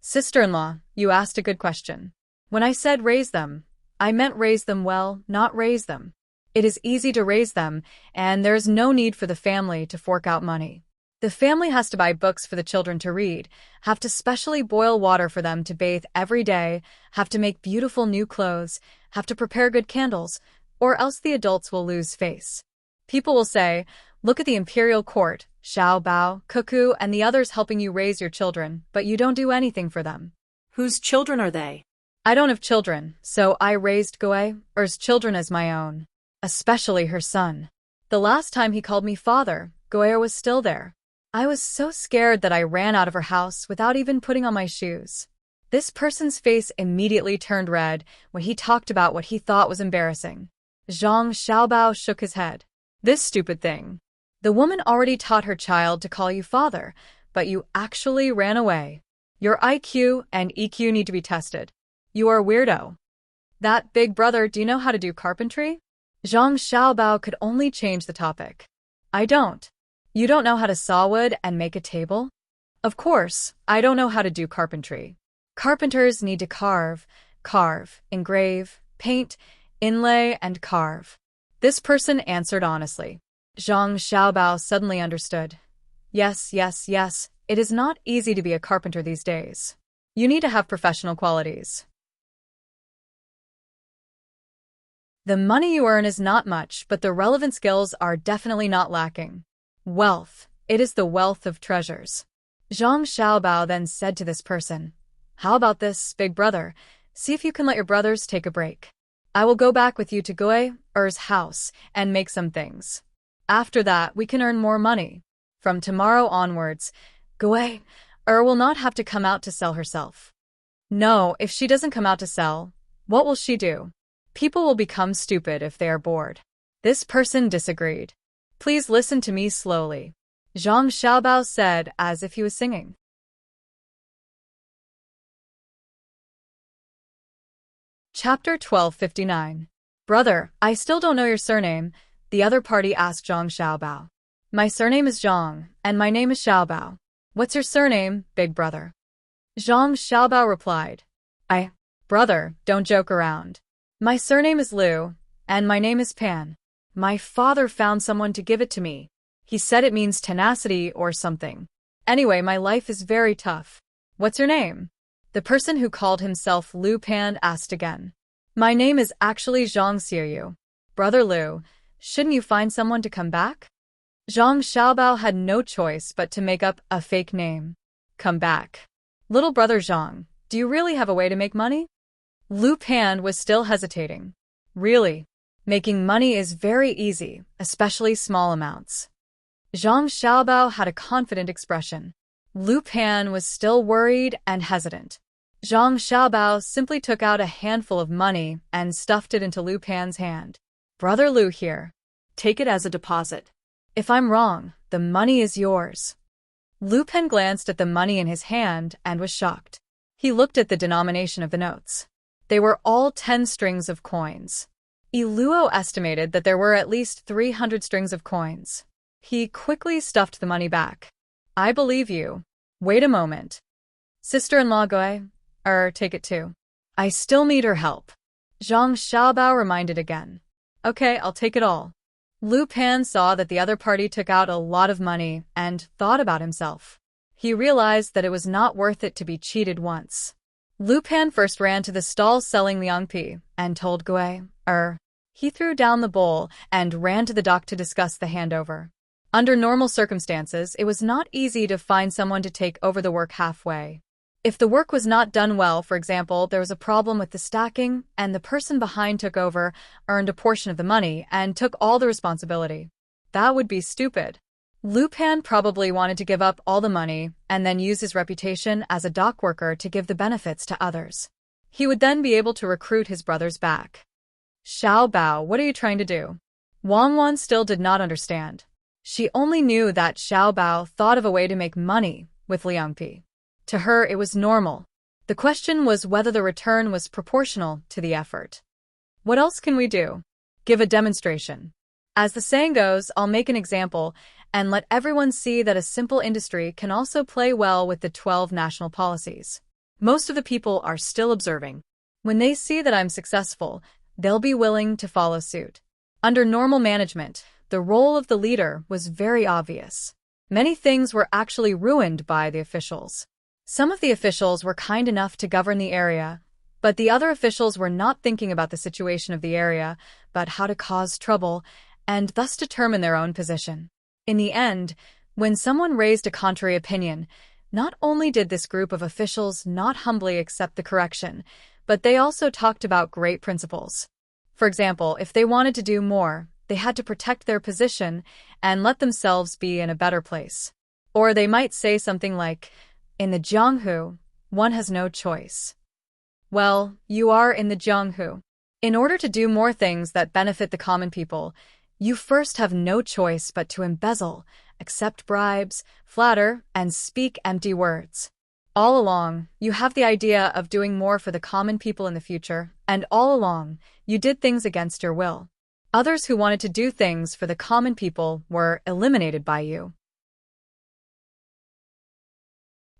"Sister-in-law, you asked a good question. When I said raise them, I meant raise them well, not raise them. It is easy to raise them, and there is no need for the family to fork out money. The family has to buy books for the children to read, have to specially boil water for them to bathe every day, have to make beautiful new clothes, have to prepare good candles, or else the adults will lose face. People will say, 'Look at the imperial court, Xiao Bao, Cuckoo, and the others helping you raise your children, but you don't do anything for them.'" Whose children are they? "I don't have children, so I raised Goe's children as my own, especially her son. The last time he called me father, Goer was still there. I was so scared that I ran out of her house without even putting on my shoes." This person's face immediately turned red when he talked about what he thought was embarrassing. Zhang Xiaobao shook his head. "This stupid thing. The woman already taught her child to call you father, but you actually ran away. Your IQ and EQ need to be tested. You are a weirdo." "That big brother, do you know how to do carpentry?" Zhang Xiaobao could only change the topic. "I don't." "You don't know how to saw wood and make a table?" "Of course, I don't know how to do carpentry. Carpenters need to carve, engrave, paint, inlay, and carve." This person answered honestly. Zhang Xiaobao suddenly understood. Yes, it is not easy to be a carpenter these days. You need to have professional qualities. The money you earn is not much, but the relevant skills are definitely not lacking. Wealth. It is the wealth of treasures. Zhang Xiaobao then said to this person, "How about this, big brother? See if you can let your brothers take a break. I will go back with you to Goe's house and make some things. After that, we can earn more money. From tomorrow onwards, Goe will not have to come out to sell herself." "No, if she doesn't come out to sell, what will she do? People will become stupid if they are bored." This person disagreed. "Please listen to me slowly," Zhang Xiaobao said as if he was singing. Chapter 1259. "Brother, I still don't know your surname," the other party asked Zhang Xiaobao. "My surname is Zhang, and my name is Xiaobao. What's your surname, big brother?" Zhang Xiaobao replied. Brother, don't joke around. My surname is Liu, and my name is Pan. My father found someone to give it to me. He said it means tenacity or something. Anyway, my life is very tough. What's your name? The person who called himself Lu Pan asked again. My name is actually Zhang Xiaoyu. Brother Lu, shouldn't you find someone to come back? Zhang Xiaobao had no choice but to make up a fake name. Come back. Little brother Zhang, do you really have a way to make money? Lu Pan was still hesitating. Really? Making money is very easy, especially small amounts. Zhang Xiaobao had a confident expression. Lu Pan was still worried and hesitant. Zhang Xiaobao simply took out a handful of money and stuffed it into Lu Pan's hand. Brother Lu here. Take it as a deposit. If I'm wrong, the money is yours. Lu Pan glanced at the money in his hand and was shocked. He looked at the denomination of the notes. They were all 10 strings of coins. Iluo estimated that there were at least 300 strings of coins. He quickly stuffed the money back. I believe you. Wait a moment. Sister-in-law Gui, take it too. I still need her help. Zhang Xiaobao reminded again. Okay, I'll take it all. Lu Pan saw that the other party took out a lot of money and thought about himself. He realized that it was not worth it to be cheated once. Lu Pan first ran to the stall selling liangpi and told Gui, He threw down the bowl and ran to the dock to discuss the handover. Under normal circumstances, it was not easy to find someone to take over the work halfway. If the work was not done well, for example, there was a problem with the stacking, and the person behind took over, earned a portion of the money, and took all the responsibility. That would be stupid. Lu Pan probably wanted to give up all the money and then use his reputation as a dock worker to give the benefits to others. He would then be able to recruit his brothers back. Xiao Bao, what are you trying to do? Wang Wan still did not understand. She only knew that Xiao Bao thought of a way to make money with liangpi. To her, it was normal. The question was whether the return was proportional to the effort. What else can we do? Give a demonstration. As the saying goes, I'll make an example and let everyone see that a simple industry can also play well with the 12 national policies. Most of the people are still observing. When they see that I'm successful, they'll be willing to follow suit. Under normal management, the role of the leader was very obvious. Many things were actually ruined by the officials. Some of the officials were kind enough to govern the area, but the other officials were not thinking about the situation of the area, but how to cause trouble, and thus determine their own position. In the end, when someone raised a contrary opinion, not only did this group of officials not humbly accept the correction, but they also talked about great principles. For example, if they wanted to do more, they had to protect their position and let themselves be in a better place. Or they might say something like, in the Jianghu, one has no choice. Well, you are in the Jianghu. In order to do more things that benefit the common people, you first have no choice but to embezzle, accept bribes, flatter, and speak empty words. All along, you have the idea of doing more for the common people in the future, and all along, you did things against your will. Others who wanted to do things for the common people were eliminated by you.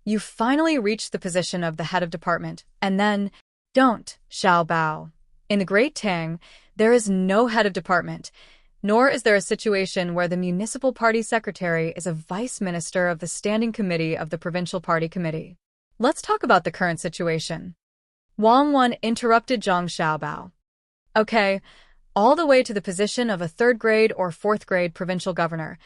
You finally reached the position of the head of department, and then, don't, Xiao Bao. In the Great Tang, there is no head of department, nor is there a situation where the municipal party secretary is a vice minister of the standing committee of the provincial party committee. Let's talk about the current situation. Wang Wan interrupted Zhang Xiaobao. Okay, all the way to the position of a 3rd grade or 4th grade provincial governor.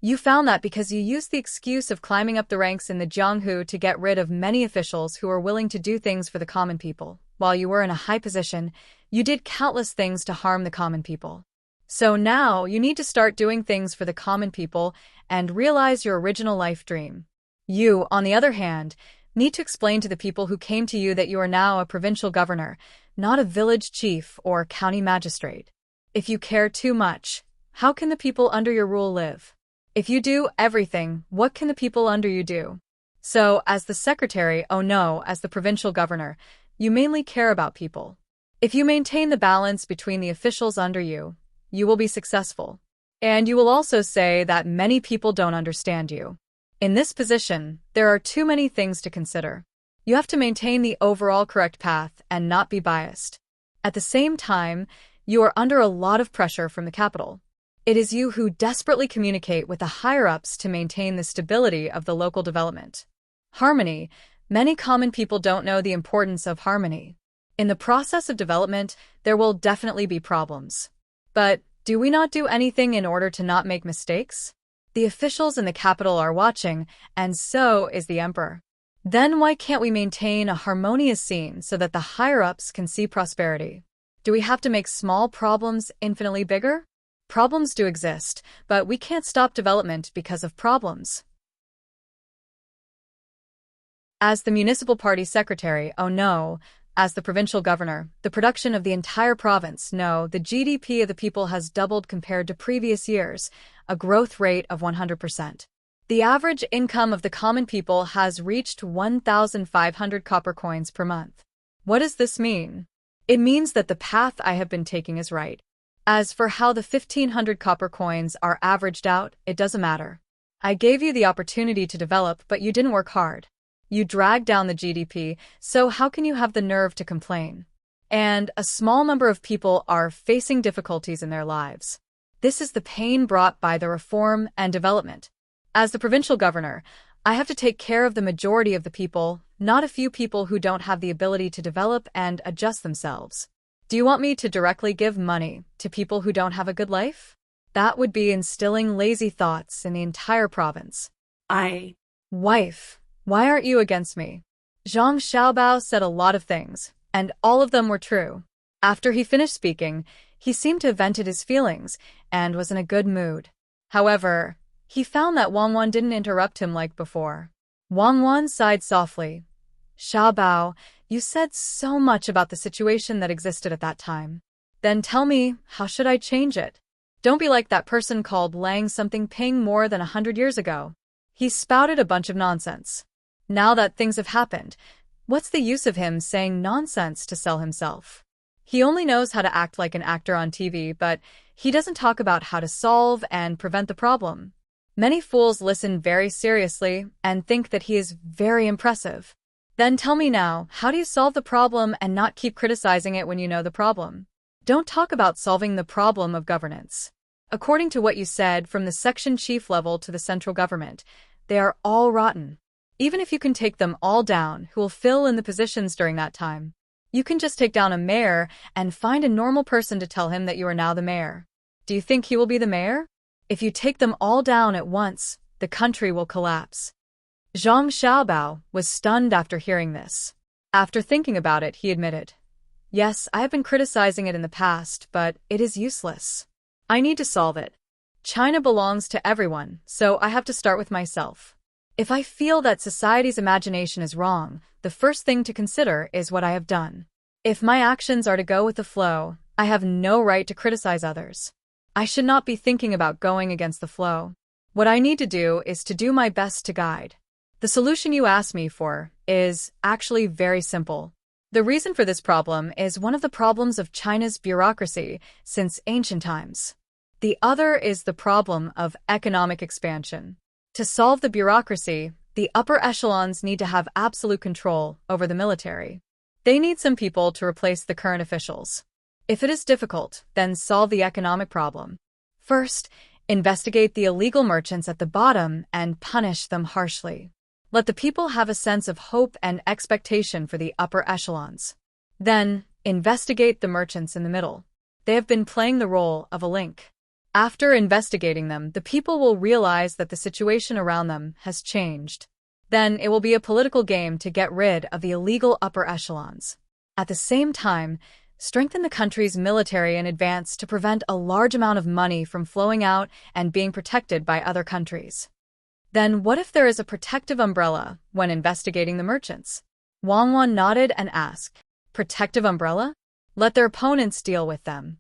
You found that because you used the excuse of climbing up the ranks in the Jianghu to get rid of many officials who were willing to do things for the common people. While you were in a high position, you did countless things to harm the common people. So now you need to start doing things for the common people and realize your original life dream. You, on the other hand, need to explain to the people who came to you that you are now a provincial governor, not a village chief or county magistrate. If you care too much, how can the people under your rule live? If you do everything, what can the people under you do? So, as the secretary, as the provincial governor, you mainly care about people. If you maintain the balance between the officials under you, you will be successful. And you will also say that many people don't understand you. In this position, there are too many things to consider. You have to maintain the overall correct path and not be biased. At the same time, you are under a lot of pressure from the capital. It is you who desperately communicate with the higher-ups to maintain the stability of the local development. Harmony. Many common people don't know the importance of harmony. In the process of development, there will definitely be problems. But do we not do anything in order to not make mistakes? The officials in the capital are watching, and so is the emperor. Then why can't we maintain a harmonious scene so that the higher-ups can see prosperity? Do we have to make small problems infinitely bigger? Problems do exist, but we can't stop development because of problems. As the municipal party secretary, oh no. As the provincial governor, the production of the entire province, no, the GDP of the people has doubled compared to previous years, a growth rate of 100%. The average income of the common people has reached 1,500 copper coins per month. What does this mean? It means that the path I have been taking is right. As for how the 1,500 copper coins are averaged out, it doesn't matter. I gave you the opportunity to develop, but you didn't work hard. You dragged down the GDP, so how can you have the nerve to complain? And a small number of people are facing difficulties in their lives. This is the pain brought by the reform and development. As the provincial governor, I have to take care of the majority of the people, not a few people who don't have the ability to develop and adjust themselves. Do you want me to directly give money to people who don't have a good life? That would be instilling lazy thoughts in the entire province. Wife, why aren't you against me? Zhang Xiaobao said a lot of things, and all of them were true. After he finished speaking, he seemed to have vented his feelings and was in a good mood. However, he found that Wang Wan didn't interrupt him like before. Wang Wan sighed softly. Xiaobao, you said so much about the situation that existed at that time. Then tell me, how should I change it? Don't be like that person called Lang something Ping more than 100 years ago. He spouted a bunch of nonsense. Now that things have happened, what's the use of him saying nonsense to sell himself? He only knows how to act like an actor on TV, but he doesn't talk about how to solve and prevent the problem. Many fools listen very seriously and think that he is very impressive. Then tell me now, how do you solve the problem and not keep criticizing it when you know the problem? Don't talk about solving the problem of governance. According to what you said, from the section chief level to the central government, they are all rotten. Even if you can take them all down, who will fill in the positions during that time? You can just take down a mayor and find a normal person to tell him that you are now the mayor. Do you think he will be the mayor? If you take them all down at once, the country will collapse. Zhang Xiaobao was stunned after hearing this. After thinking about it, he admitted, yes, I have been criticizing it in the past, but it is useless. I need to solve it. China belongs to everyone, so I have to start with myself. If I feel that society's imagination is wrong, the first thing to consider is what I have done. If my actions are to go with the flow, I have no right to criticize others. I should not be thinking about going against the flow. What I need to do is to do my best to guide. The solution you asked me for is actually very simple. The reason for this problem is one of the problems of China's bureaucracy since ancient times. The other is the problem of economic expansion. To solve the bureaucracy, the upper echelons need to have absolute control over the military. They need some people to replace the current officials. If it is difficult, then solve the economic problem. First, investigate the illegal merchants at the bottom and punish them harshly. Let the people have a sense of hope and expectation for the upper echelons. Then, investigate the merchants in the middle. They have been playing the role of a link. After investigating them, the people will realize that the situation around them has changed. Then it will be a political game to get rid of the illegal upper echelons. At the same time, strengthen the country's military in advance to prevent a large amount of money from flowing out and being protected by other countries. Then what if there is a protective umbrella when investigating the merchants? Wang Wan nodded and asked, protective umbrella? Let their opponents deal with them.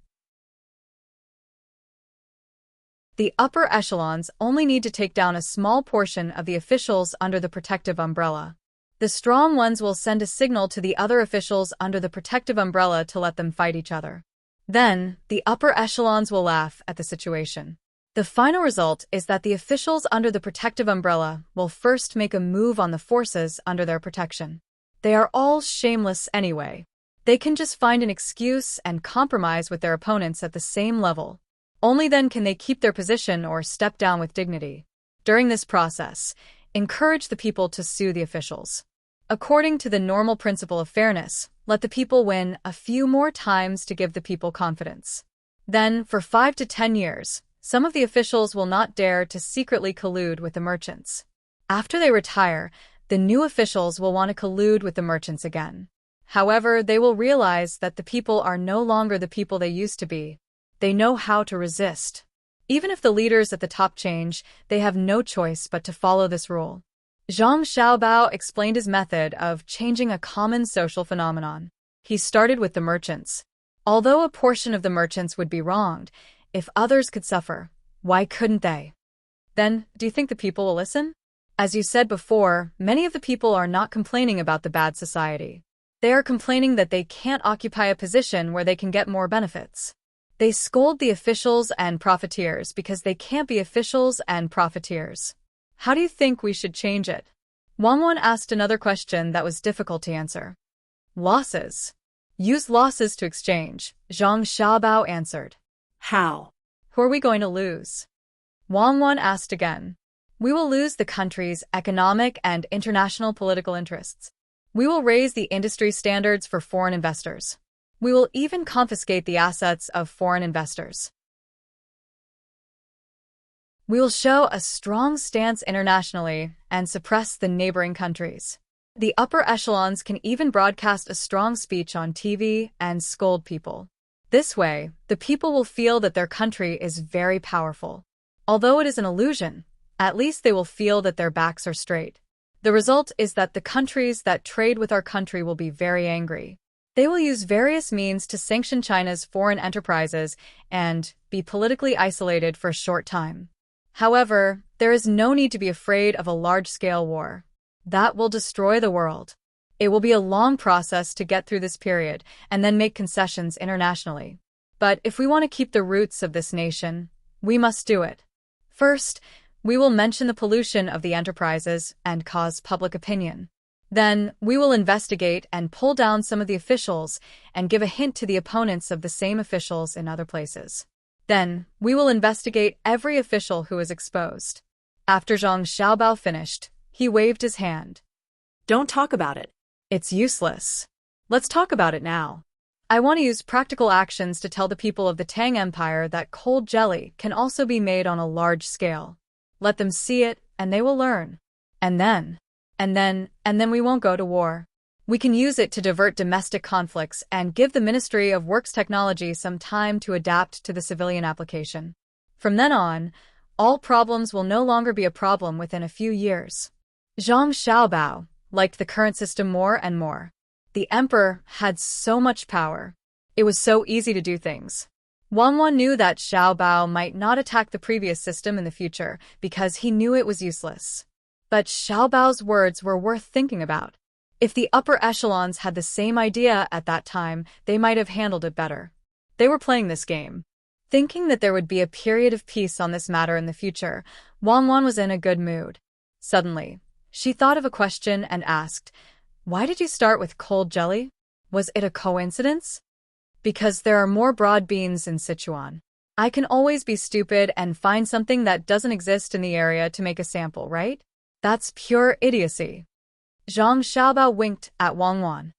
The upper echelons only need to take down a small portion of the officials under the protective umbrella. The strong ones will send a signal to the other officials under the protective umbrella to let them fight each other. Then, the upper echelons will laugh at the situation. The final result is that the officials under the protective umbrella will first make a move on the forces under their protection. They are all shameless anyway. They can just find an excuse and compromise with their opponents at the same level. Only then can they keep their position or step down with dignity. During this process, encourage the people to sue the officials. According to the normal principle of fairness, let the people win a few more times to give the people confidence. Then, for 5 to 10 years, some of the officials will not dare to secretly collude with the merchants. After they retire, the new officials will want to collude with the merchants again. However, they will realize that the people are no longer the people they used to be. They know how to resist. Even if the leaders at the top change, they have no choice but to follow this rule. Zhang Xiaobao explained his method of changing a common social phenomenon. He started with the merchants. Although a portion of the merchants would be wronged, if others could suffer, why couldn't they? Then, do you think the people will listen? As you said before, many of the people are not complaining about the bad society. They are complaining that they can't occupy a position where they can get more benefits. They scold the officials and profiteers because they can't be officials and profiteers. How do you think we should change it? Wang Wan asked another question that was difficult to answer. Losses. Use losses to exchange, Zhang Xiaobao answered. How? Who are we going to lose? Wang Wan asked again. We will lose the country's economic and international political interests. We will raise the industry standards for foreign investors. We will even confiscate the assets of foreign investors. We will show a strong stance internationally and suppress the neighboring countries. The upper echelons can even broadcast a strong speech on TV and scold people. This way, the people will feel that their country is very powerful. Although it is an illusion, at least they will feel that their backs are straight. The result is that the countries that trade with our country will be very angry. They will use various means to sanction China's foreign enterprises and be politically isolated for a short time. However, there is no need to be afraid of a large-scale war. That will destroy the world. It will be a long process to get through this period and then make concessions internationally. But if we want to keep the roots of this nation, we must do it. First, we will mention the pollution of the enterprises and cause public opinion. Then, we will investigate and pull down some of the officials and give a hint to the opponents of the same officials in other places. Then, we will investigate every official who is exposed. After Zhang Xiaobao finished, he waved his hand. Don't talk about it. It's useless. Let's talk about it now. I want to use practical actions to tell the people of the Tang Empire that cold jelly can also be made on a large scale. Let them see it, and they will learn. And then we won't go to war. We can use it to divert domestic conflicts and give the Ministry of Works Technology some time to adapt to the civilian application. From then on, all problems will no longer be a problem within a few years. Zhang Xiaobao liked the current system more and more. The emperor had so much power. It was so easy to do things. Wang Wan knew that Xiaobao might not attack the previous system in the future because he knew it was useless. But Xiaobao's words were worth thinking about. If the upper echelons had the same idea at that time, they might have handled it better. They were playing this game. Thinking that there would be a period of peace on this matter in the future, Wang Wan was in a good mood. Suddenly, she thought of a question and asked, "Why did you start with cold jelly? Was it a coincidence?" Because there are more broad beans in Sichuan. I can always be stupid and find something that doesn't exist in the area to make a sample, right? That's pure idiocy. Zhang Xiaobao winked at Wang Wan.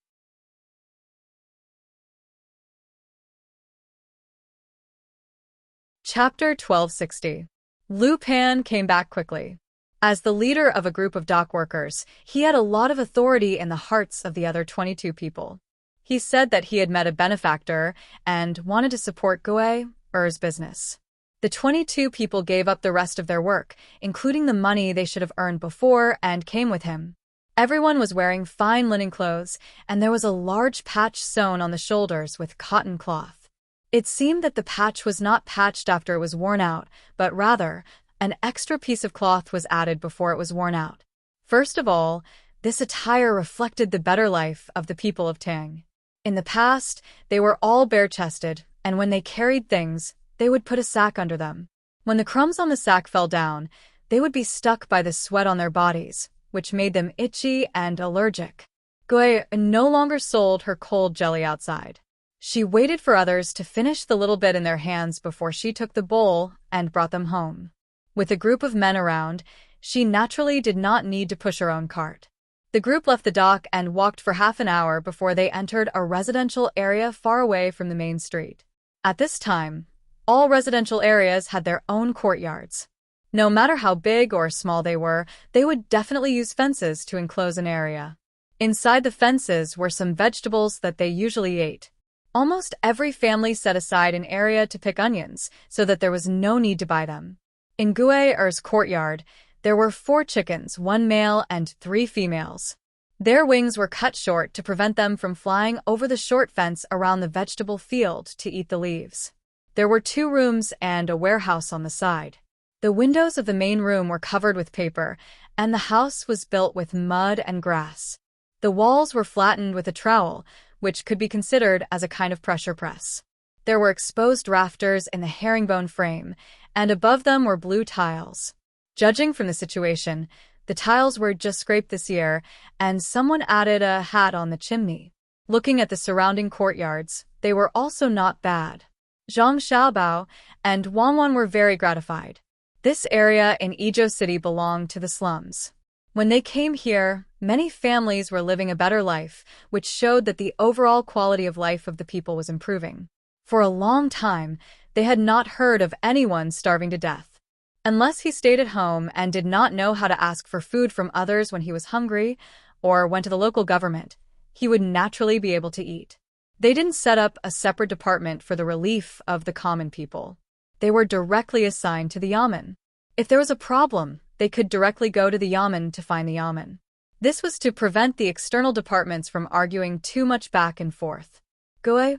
Chapter 1260. Lu Pan came back quickly. As the leader of a group of dock workers, he had a lot of authority in the hearts of the other 22 people. He said that he had met a benefactor and wanted to support Gui's business. The 22 people gave up the rest of their work, including the money they should have earned before, and came with him. Everyone was wearing fine linen clothes, and there was a large patch sewn on the shoulders with cotton cloth. It seemed that the patch was not patched after it was worn out, but rather, an extra piece of cloth was added before it was worn out. First of all, this attire reflected the better life of the people of Tang. In the past, they were all bare-chested, and when they carried things, they would put a sack under them. When the crumbs on the sack fell down, they would be stuck by the sweat on their bodies, which made them itchy and allergic. Gui no longer sold her cold jelly outside. She waited for others to finish the little bit in their hands before she took the bowl and brought them home. With a group of men around, she naturally did not need to push her own cart. The group left the dock and walked for half an hour before they entered a residential area far away from the main street. At this time, all residential areas had their own courtyards. No matter how big or small they were, they would definitely use fences to enclose an area. Inside the fences were some vegetables that they usually ate. Almost every family set aside an area to pick onions so that there was no need to buy them. In Guer's courtyard, there were 4 chickens, 1 male and 3 females. Their wings were cut short to prevent them from flying over the short fence around the vegetable field to eat the leaves. There were 2 rooms and a warehouse on the side. The windows of the main room were covered with paper, and the house was built with mud and grass. The walls were flattened with a trowel, which could be considered as a kind of pressure press. There were exposed rafters in the herringbone frame, and above them were blue tiles. Judging from the situation, the tiles were just scraped this year, and someone added a hat on the chimney. Looking at the surrounding courtyards, they were also not bad. Zhang Xiaobao and Wanwan were very gratified. This area in Idyll City belonged to the slums. When they came here, many families were living a better life, which showed that the overall quality of life of the people was improving. For a long time, they had not heard of anyone starving to death. Unless he stayed at home and did not know how to ask for food from others when he was hungry, or went to the local government, he would naturally be able to eat. They didn't set up a separate department for the relief of the common people. They were directly assigned to the yamen. If there was a problem, they could directly go to the yamen to find the yamen. This was to prevent the external departments from arguing too much back and forth. Guo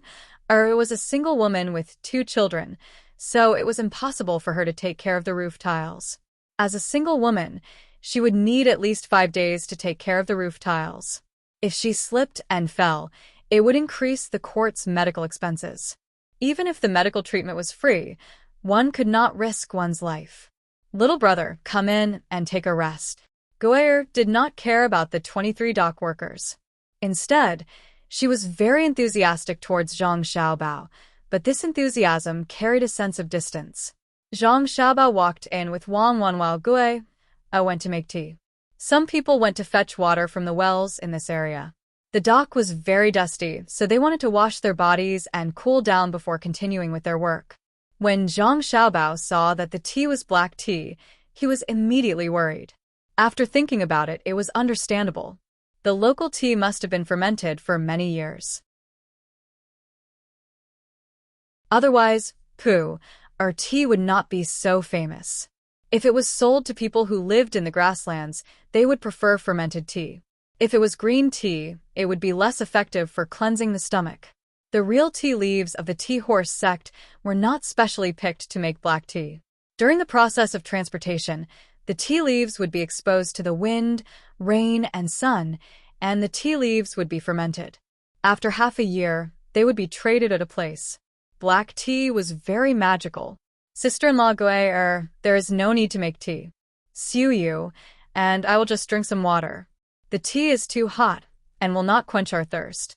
was a single woman with 2 children, so it was impossible for her to take care of the roof tiles. As a single woman, she would need at least 5 days to take care of the roof tiles. If she slipped and fell, it would increase the court's medical expenses. Even if the medical treatment was free, one could not risk one's life. Little brother, come in and take a rest. Guo did not care about the 23 dock workers. Instead, she was very enthusiastic towards Zhang Xiaobao, but this enthusiasm carried a sense of distance. Zhang Xiaobao walked in with Wang Wan while Guo went to make tea. Some people went to fetch water from the wells in this area. The dock was very dusty, so they wanted to wash their bodies and cool down before continuing with their work. When Zhang Xiaobao saw that the tea was black tea, he was immediately worried. After thinking about it, it was understandable. The local tea must have been fermented for many years. Otherwise, our tea would not be so famous. If it was sold to people who lived in the grasslands, they would prefer fermented tea. If it was green tea, it would be less effective for cleansing the stomach. The real tea leaves of the tea horse sect were not specially picked to make black tea. During the process of transportation, the tea leaves would be exposed to the wind, rain, and sun, and the tea leaves would be fermented. After half a year, they would be traded at a place. Black tea was very magical. Sister-in-law Guo, there is no need to make tea. Sue you, and I will just drink some water. The tea is too hot, and will not quench our thirst.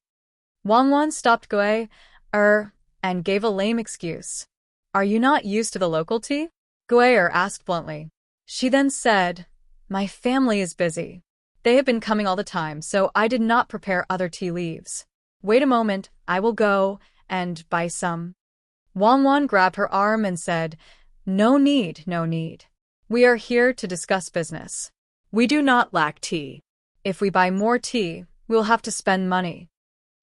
Wang Wan stopped Guo, and gave a lame excuse. Are you not used to the local tea? Guo asked bluntly. She then said, my family is busy. They have been coming all the time, so I did not prepare other tea leaves. Wait a moment, I will go and buy some. Wang Wan grabbed her arm and said, no need, no need. We are here to discuss business. We do not lack tea. If we buy more tea, we will have to spend money.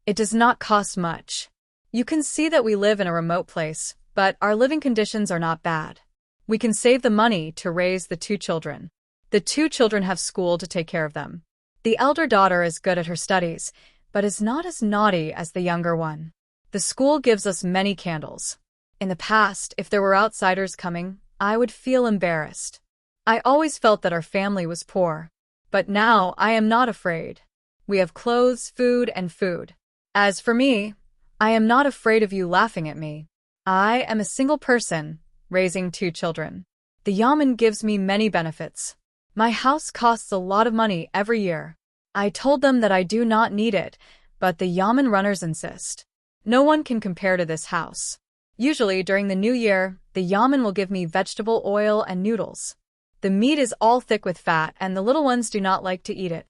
It does not cost much. You can see that we live in a remote place, but our living conditions are not bad. We can save the money to raise the 2 children. The 2 children have school to take care of them. The elder daughter is good at her studies, but is not as naughty as the younger one. The school gives us many candles. In the past, if there were outsiders coming, I would feel embarrassed. I always felt that our family was poor. But now I am not afraid. We have clothes, food, and food. As for me, I am not afraid of you laughing at me. I am a single person, raising 2 children. The yamen gives me many benefits. My house costs a lot of money every year. I told them that I do not need it, but the yamen runners insist. No one can compare to this house. Usually, during the new year, the yamen will give me vegetable oil and noodles. The meat is all thick with fat, and the little ones do not like to eat it.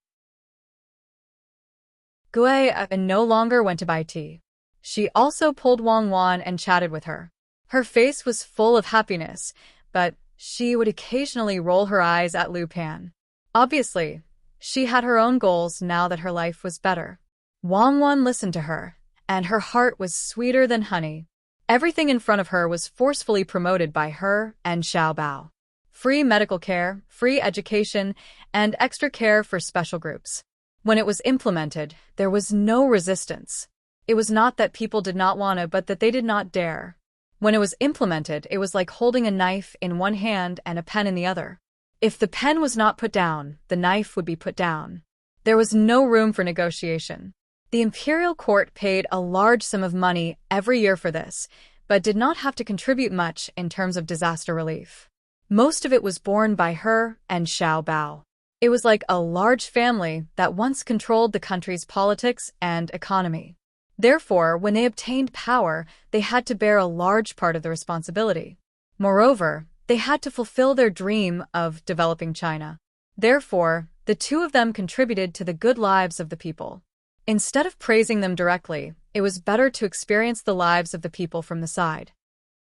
Gui no longer went to buy tea. She also pulled Wang Wan and chatted with her. Her face was full of happiness, but she would occasionally roll her eyes at Lu Pan. Obviously, she had her own goals now that her life was better. Wang Wan listened to her, and her heart was sweeter than honey. Everything in front of her was forcefully promoted by her and Xiao Bao. Free medical care, free education, and extra care for special groups. When it was implemented, there was no resistance. It was not that people did not want to, but that they did not dare. When it was implemented, it was like holding a knife in one hand and a pen in the other. If the pen was not put down, the knife would be put down. There was no room for negotiation. The imperial court paid a large sum of money every year for this, but did not have to contribute much in terms of disaster relief. Most of it was borne by her and Xiao Bao. It was like a large family that once controlled the country's politics and economy. Therefore, when they obtained power, they had to bear a large part of the responsibility. Moreover, they had to fulfill their dream of developing China. Therefore, the two of them contributed to the good lives of the people. Instead of praising them directly, it was better to experience the lives of the people from the side.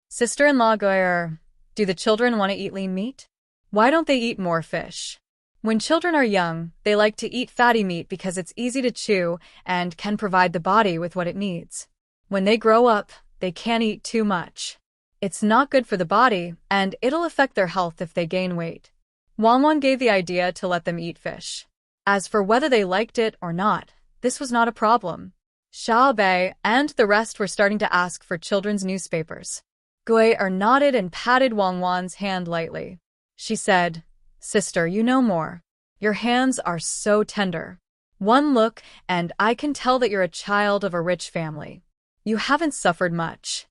Sister-in-law Goyer, do the children want to eat lean meat? Why don't they eat more fish? When children are young, they like to eat fatty meat because it's easy to chew and can provide the body with what it needs. When they grow up, they can't eat too much. It's not good for the body, and it'll affect their health if they gain weight. Wang Wan gave the idea to let them eat fish. As for whether they liked it or not, this was not a problem. Xiao Bei and the rest were starting to ask for children's newspapers. Gui nodded and patted Wang Wan's hand lightly. She said, "Sister, you know more. Your hands are so tender. One look, and I can tell that you're a child of a rich family. You haven't suffered much."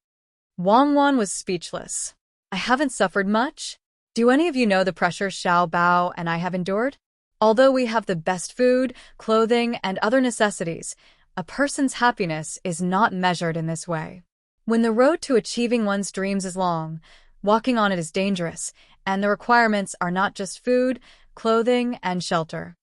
Wang Wan was speechless. "I haven't suffered much? Do any of you know the pressure Xiao Bao and I have endured? Although we have the best food, clothing, and other necessities, a person's happiness is not measured in this way. When the road to achieving one's dreams is long, walking on it is dangerous, and the requirements are not just food, clothing, and shelter.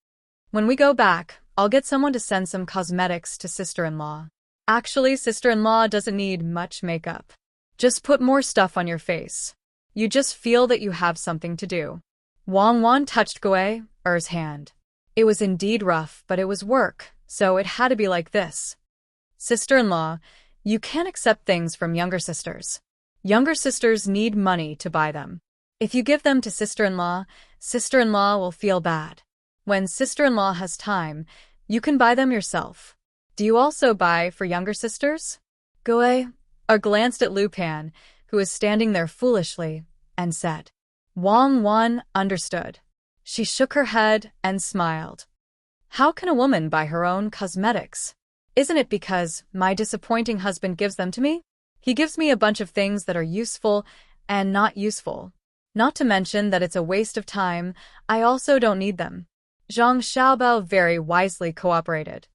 When we go back, I'll get someone to send some cosmetics to sister-in-law. Actually, sister-in-law doesn't need much makeup. Just put more stuff on your face. You just feel that you have something to do." Wang Wan touched Gui's hand. It was indeed rough, but it was work, so it had to be like this. "Sister-in-law, you can't accept things from younger sisters. Younger sisters need money to buy them. If you give them to sister-in-law, sister-in-law will feel bad. When sister-in-law has time, you can buy them yourself. Do you also buy for younger sisters?" Gui glanced at Lu Pan, who was standing there foolishly, and said. Wang Wan understood. She shook her head and smiled. "How can a woman buy her own cosmetics? Isn't it because my disappointing husband gives them to me? He gives me a bunch of things that are useful and not useful. Not to mention that it's a waste of time, I also don't need them." Zhang Xiaobao very wisely cooperated.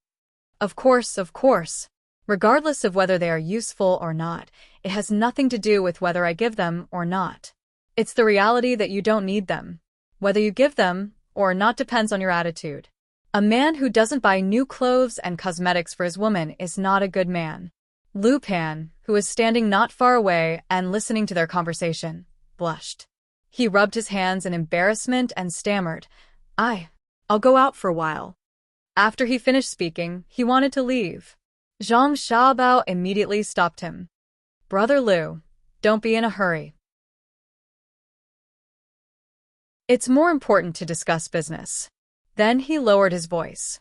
Of course. Regardless of whether they are useful or not, it has nothing to do with whether I give them or not. It's the reality that you don't need them. Whether you give them or not depends on your attitude. A man who doesn't buy new clothes and cosmetics for his woman is not a good man. Lu Pan, who was standing not far away and listening to their conversation, blushed. He rubbed his hands in embarrassment and stammered, I'll go out for a while." After he finished speaking, he wanted to leave. Zhang Xiaobao immediately stopped him. "Brother Lu, don't be in a hurry. It's more important to discuss business." Then he lowered his voice.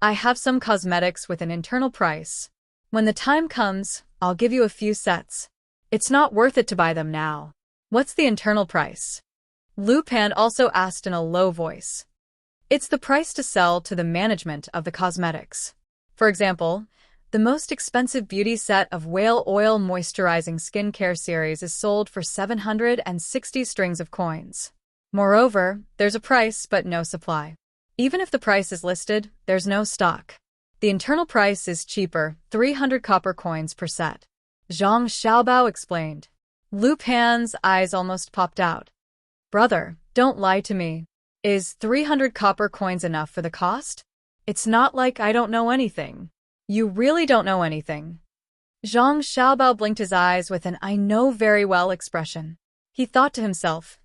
"I have some cosmetics with an internal price. When the time comes, I'll give you a few sets. It's not worth it to buy them now." "What's the internal price?" Lu Pan also asked in a low voice. "It's the price to sell to the management of the cosmetics. For example, the most expensive beauty set of whale oil moisturizing skincare series is sold for 760 strings of coins. Moreover, there's a price but no supply. Even if the price is listed, there's no stock. The internal price is cheaper, 300 copper coins per set. Zhang Xiaobao explained. Lu Pan's eyes almost popped out. Brother, don't lie to me. Is 300 copper coins enough for the cost? It's not like I don't know anything. You really don't know anything. Zhang Xiaobao blinked his eyes with an I know very well expression. He thought to himself,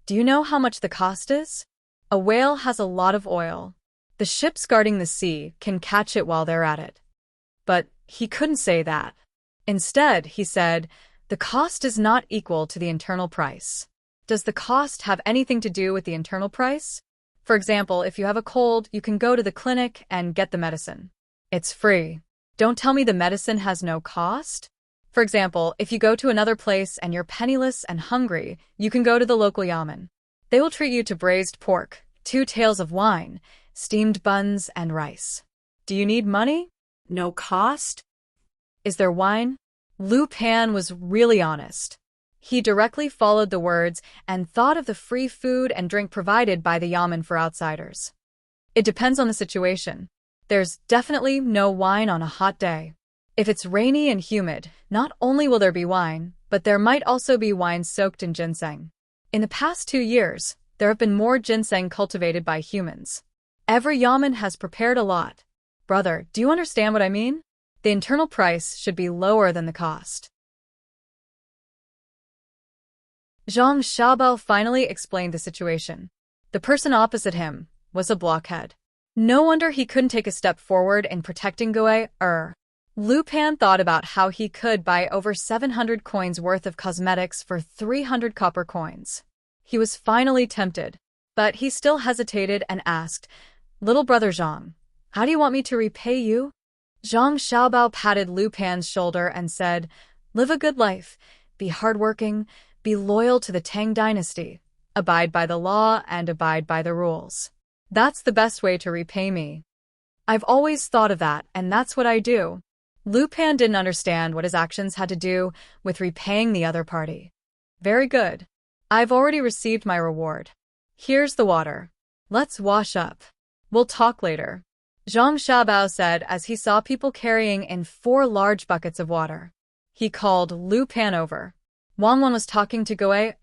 do you know how much the cost is? A whale has a lot of oil. The ships guarding the sea can catch it while they're at it. But he couldn't say that. Instead, he said, the cost is not equal to the internal price. Does the cost have anything to do with the internal price? For example, if you have a cold, you can go to the clinic and get the medicine. It's free. Don't tell me the medicine has no cost. For example, if you go to another place and you're penniless and hungry, you can go to the local yamen. They will treat you to braised pork, 2 tails of wine, steamed buns, and rice. Do you need money? No cost? Is there wine? Lu Pan was really honest. He directly followed the words and thought of the free food and drink provided by the yamen for outsiders. It depends on the situation. There's definitely no wine on a hot day. If it's rainy and humid, not only will there be wine, but there might also be wine soaked in ginseng. In the past 2 years, there have been more ginseng cultivated by humans. Every yamen has prepared a lot. Brother, do you understand what I mean? The internal price should be lower than the cost. Zhang Xiaobao finally explained the situation. The person opposite him was a blockhead. No wonder he couldn't take a step forward in protecting Goe. Lu Pan thought about how he could buy over 700 coins worth of cosmetics for 300 copper coins. He was finally tempted, but he still hesitated and asked, Little brother Zhang, how do you want me to repay you? Zhang Xiaobao patted Lu Pan's shoulder and said, live a good life, be hardworking, be loyal to the Tang dynasty, abide by the law and abide by the rules. That's the best way to repay me. I've always thought of that, and that's what I do. Lu Pan didn't understand what his actions had to do with repaying the other party. Very good. I've already received my reward. Here's the water. Let's wash up. We'll talk later. Zhang Xiaobao said as he saw people carrying in 4 large buckets of water. He called Lu Pan over. Wang was talking to Goe,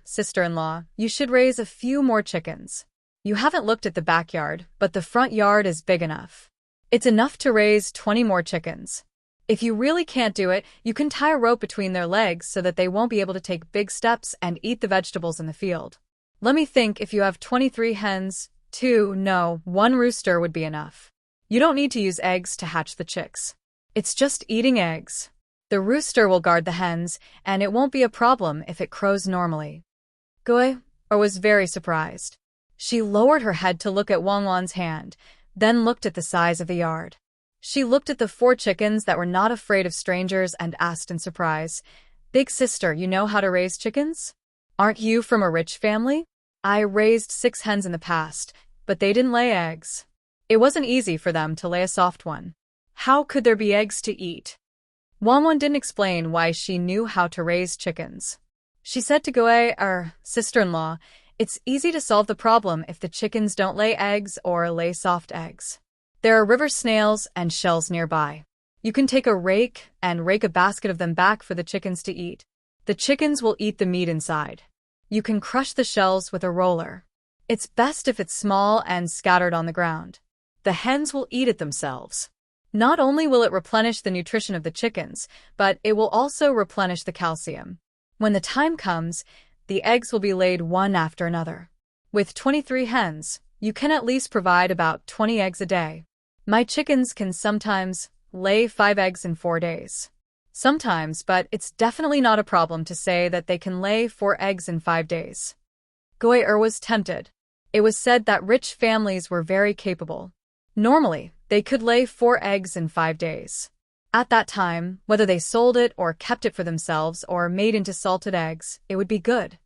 sister-in-law, you should raise a few more chickens. You haven't looked at the backyard, but the front yard is big enough. It's enough to raise 20 more chickens. If you really can't do it, you can tie a rope between their legs so that they won't be able to take big steps and eat the vegetables in the field. Let me think, if you have 23 hens, 1 rooster would be enough. You don't need to use eggs to hatch the chicks. It's just eating eggs. The rooster will guard the hens, and it won't be a problem if it crows normally. Goe was very surprised. She lowered her head to look at Wang Wan's hand, then looked at the size of the yard. She looked at the 4 chickens that were not afraid of strangers and asked in surprise, Big sister, you know how to raise chickens? Aren't you from a rich family? I raised 6 hens in the past, but they didn't lay eggs. It wasn't easy for them to lay a soft one. How could there be eggs to eat? Wang Wan didn't explain why she knew how to raise chickens. She said to Goe, sister-in-law, it's easy to solve the problem if the chickens don't lay eggs or lay soft eggs. There are river snails and shells nearby. You can take a rake and rake a basket of them back for the chickens to eat. The chickens will eat the meat inside. You can crush the shells with a roller. It's best if it's small and scattered on the ground. The hens will eat it themselves. Not only will it replenish the nutrition of the chickens, but it will also replenish the calcium. When the time comes, the eggs will be laid one after another. With 23 hens, you can at least provide about 20 eggs a day. My chickens can sometimes lay 5 eggs in 4 days. Sometimes, but it's definitely not a problem to say that they can lay 4 eggs in 5 days. Goe was tempted. It was said that rich families were very capable. Normally, they could lay 4 eggs in 5 days. At that time, whether they sold it or kept it for themselves or made into salted eggs, it would be good.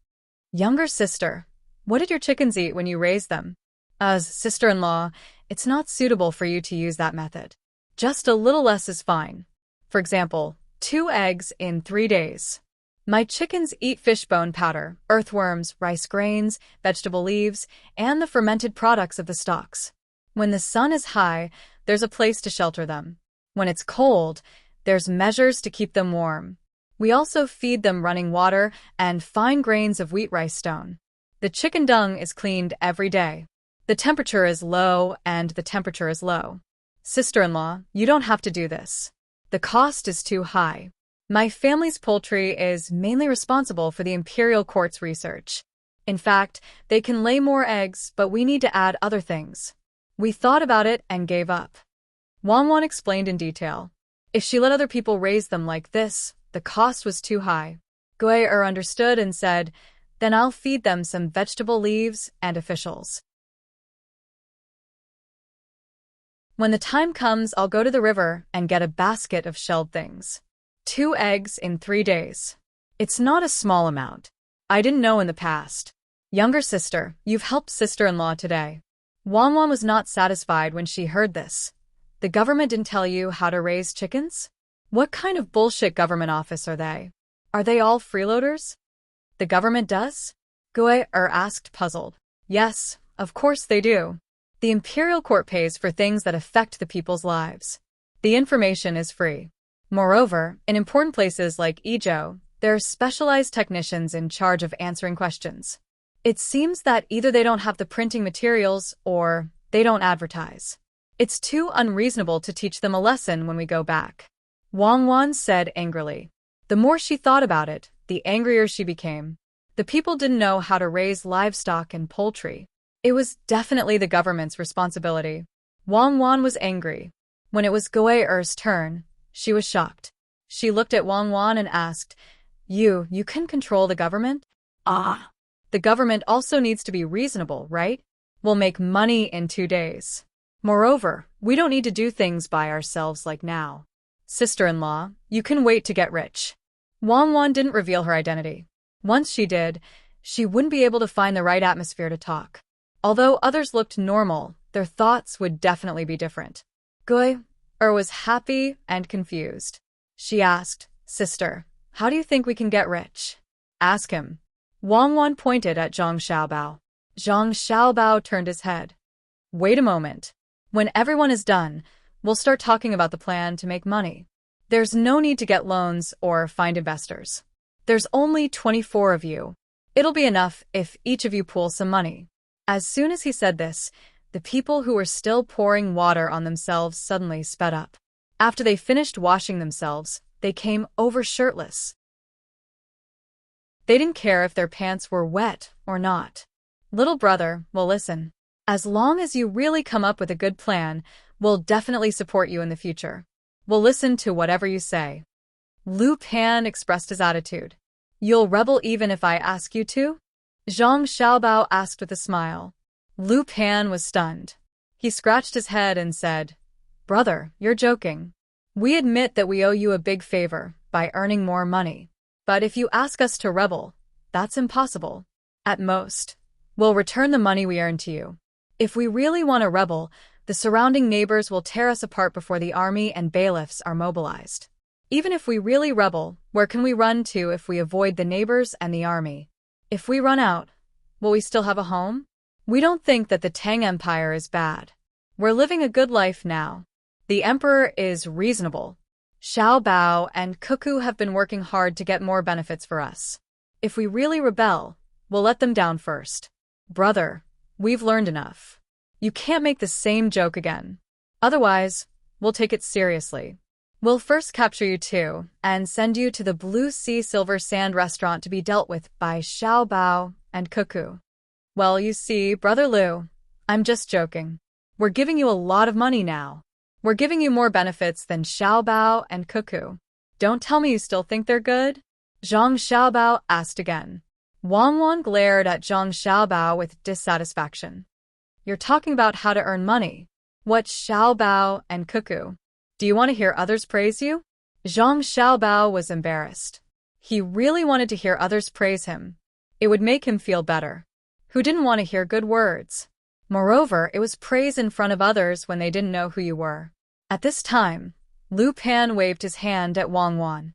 Younger sister, what did your chickens eat when you raised them? As sister-in-law, it's not suitable for you to use that method. Just a little less is fine. For example, 2 eggs in 3 days. My chickens eat fish bone powder, earthworms, rice grains, vegetable leaves, and the fermented products of the stalks. When the sun is high, there's a place to shelter them. When it's cold, there's measures to keep them warm. We also feed them running water and fine grains of wheat rice stone. The chicken dung is cleaned every day. The temperature is low and the temperature is low. Sister-in-law, you don't have to do this. The cost is too high. My family's poultry is mainly responsible for the imperial court's research. In fact, they can lay more eggs, but we need to add other things. We thought about it and gave up. Wang explained in detail. If she let other people raise them like this, the cost was too high. Gui understood and said, then I'll feed them some vegetable leaves and officials. When the time comes, I'll go to the river and get a basket of shelled things. 2 eggs in 3 days. It's not a small amount. I didn't know in the past. Younger sister, you've helped sister-in-law today. Wang was not satisfied when she heard this. The government didn't tell you how to raise chickens? What kind of bullshit government office are they? Are they all freeloaders? The government does? Gui asked, puzzled. Yes, of course they do. The imperial court pays for things that affect the people's lives. The information is free. Moreover, in important places like Idyll, there are specialized technicians in charge of answering questions. It seems that either they don't have the printing materials or they don't advertise. It's too unreasonable to teach them a lesson when we go back. Wang said angrily. The more she thought about it, the angrier she became. The people didn't know how to raise livestock and poultry. It was definitely the government's responsibility. Wang was angry. When it was Gui's turn, she was shocked. She looked at Wang and asked, You can control the government? Ah. The government also needs to be reasonable, right? We'll make money in 2 days. Moreover, we don't need to do things by ourselves like now. Sister-in-law, you can wait to get rich. Wang didn't reveal her identity. Once she did, she wouldn't be able to find the right atmosphere to talk. Although others looked normal, their thoughts would definitely be different. Gui was happy and confused. She asked, Sister, how do you think we can get rich? Ask him. Wang pointed at Zhang Xiaobao. Zhang Xiaobao turned his head. Wait a moment. When everyone is done, we'll start talking about the plan to make money. There's no need to get loans or find investors. There's only 24 of you. It'll be enough if each of you pool some money. As soon as he said this, the people who were still pouring water on themselves suddenly sped up. After they finished washing themselves, they came over shirtless. They didn't care if their pants were wet or not. Little brother, well listen. As long as you really come up with a good plan, we'll definitely support you in the future. We'll listen to whatever you say. Lu Pan expressed his attitude. You'll rebel even if I ask you to? Zhang Xiaobao asked with a smile. Lu Pan was stunned. He scratched his head and said, Brother, you're joking. We admit that we owe you a big favor by earning more money. But if you ask us to rebel, that's impossible. At most, we'll return the money we earned to you. If we really want to rebel, the surrounding neighbors will tear us apart before the army and bailiffs are mobilized. Even if we really rebel, where can we run to if we avoid the neighbors and the army? If we run out, will we still have a home? We don't think that the Tang Empire is bad. We're living a good life now. The emperor is reasonable. Xiao Bao and Cuckoo have been working hard to get more benefits for us. If we really rebel, we'll let them down first. Brother, we've learned enough. You can't make the same joke again. Otherwise, we'll take it seriously. We'll first capture you two and send you to the Blue Sea Silver Sand restaurant to be dealt with by Xiao Bao and Cuckoo. Well, you see, Brother Lu, I'm just joking. We're giving you a lot of money now. We're giving you more benefits than Xiao Bao and Cuckoo. Don't tell me you still think they're good? Zhang Xiaobao asked again. Wang glared at Zhang Xiaobao with dissatisfaction. You're talking about how to earn money. What's Xiao Bao and Cuckoo? Do you want to hear others praise you? Zhang Xiaobao was embarrassed. He really wanted to hear others praise him. It would make him feel better. Who didn't want to hear good words? Moreover, it was praise in front of others when they didn't know who you were. At this time, Lu Pan waved his hand at Wang.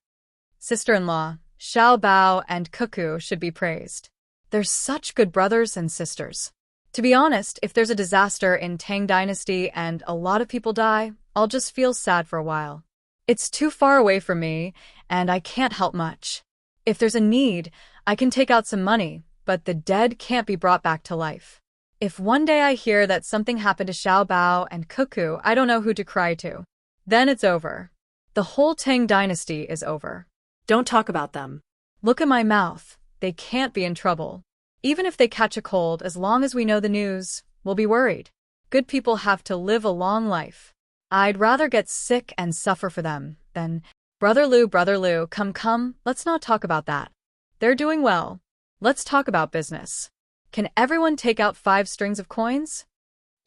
Sister-in-law, Xiao Bao and Cuckoo should be praised. They're such good brothers and sisters. To be honest, if there's a disaster in Tang Dynasty and a lot of people die, I'll just feel sad for a while. It's too far away from me, and I can't help much. If there's a need, I can take out some money, but the dead can't be brought back to life. If one day I hear that something happened to Xiao Bao and Cuckoo, I don't know who to cry to. Then it's over. The whole Tang Dynasty is over. Don't talk about them. Look at my mouth. They can't be in trouble. Even if they catch a cold, as long as we know the news, we'll be worried. Good people have to live a long life. I'd rather get sick and suffer for them than… Brother Lu, come, let's not talk about that. They're doing well. Let's talk about business. Can everyone take out 5 strings of coins?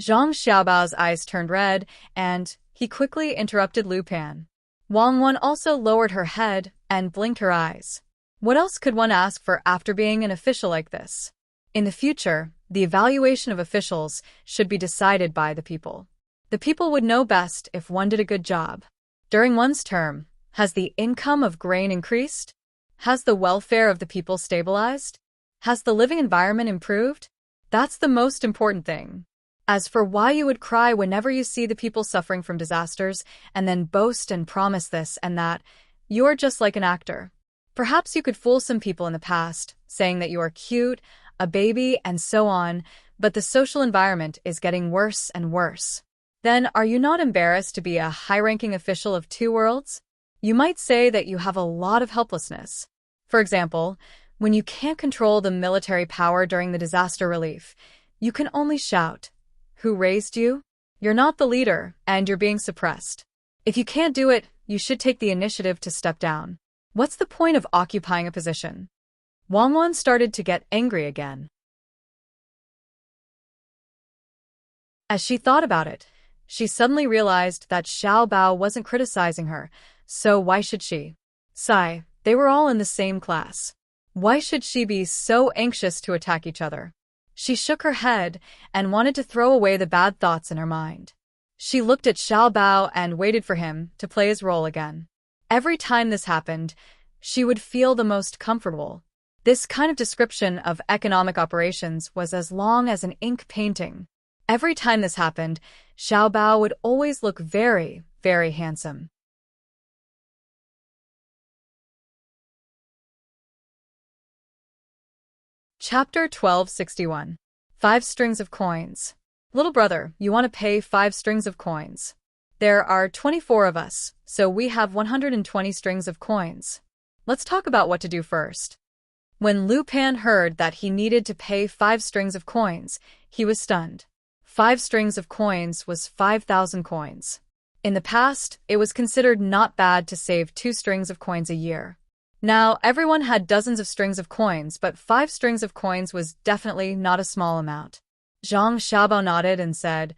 Zhang Xiaobao's eyes turned red, and he quickly interrupted Lu Pan. Wang Wen also lowered her head and blinked her eyes. What else could one ask for after being an official like this? In the future, the evaluation of officials should be decided by the people. The people would know best if one did a good job. During one's term, has the income of grain increased? Has the welfare of the people stabilized? Has the living environment improved? That's the most important thing. As for why you would cry whenever you see the people suffering from disasters and then boast and promise this and that, you're just like an actor. Perhaps you could fool some people in the past, saying that you are cute, a baby, and so on, but the social environment is getting worse and worse. Then are you not embarrassed to be a high-ranking official of 2 worlds? You might say that you have a lot of helplessness. For example, when you can't control the military power during the disaster relief, you can only shout, "Who raised you?" You're not the leader, and you're being suppressed. If you can't do it, you should take the initiative to step down. What's the point of occupying a position? Wang Wen started to get angry again. As she thought about it, she suddenly realized that Xiao Bao wasn't criticizing her, so why should she? Sigh, they were all in the same class. Why should she be so anxious to attack each other? She shook her head and wanted to throw away the bad thoughts in her mind. She looked at Xiao Bao and waited for him to play his role again. Every time this happened, she would feel the most comfortable. This kind of description of economic operations was as long as an ink painting. Every time this happened, Xiao Bao would always look very, very handsome. Chapter 1261. 5 strings of coins. Little brother, you want to pay 5 strings of coins. There are 24 of us, so we have 120 strings of coins. Let's talk about what to do first. When Lu Pan heard that he needed to pay 5 strings of coins, he was stunned. 5 strings of coins was 5,000 coins. In the past, it was considered not bad to save 2 strings of coins a year. Now, everyone had dozens of strings of coins, but 5 strings of coins was definitely not a small amount. Zhang Xiaobao nodded and said,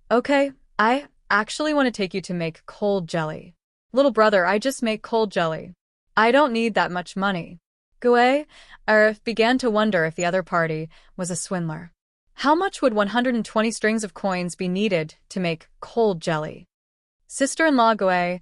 "Okay, I actually want to take you to make cold jelly." Little brother, I just make cold jelly. I don't need that much money. Gue began to wonder if the other party was a swindler. How much would 120 strings of coins be needed to make cold jelly? Sister-in-law Gue,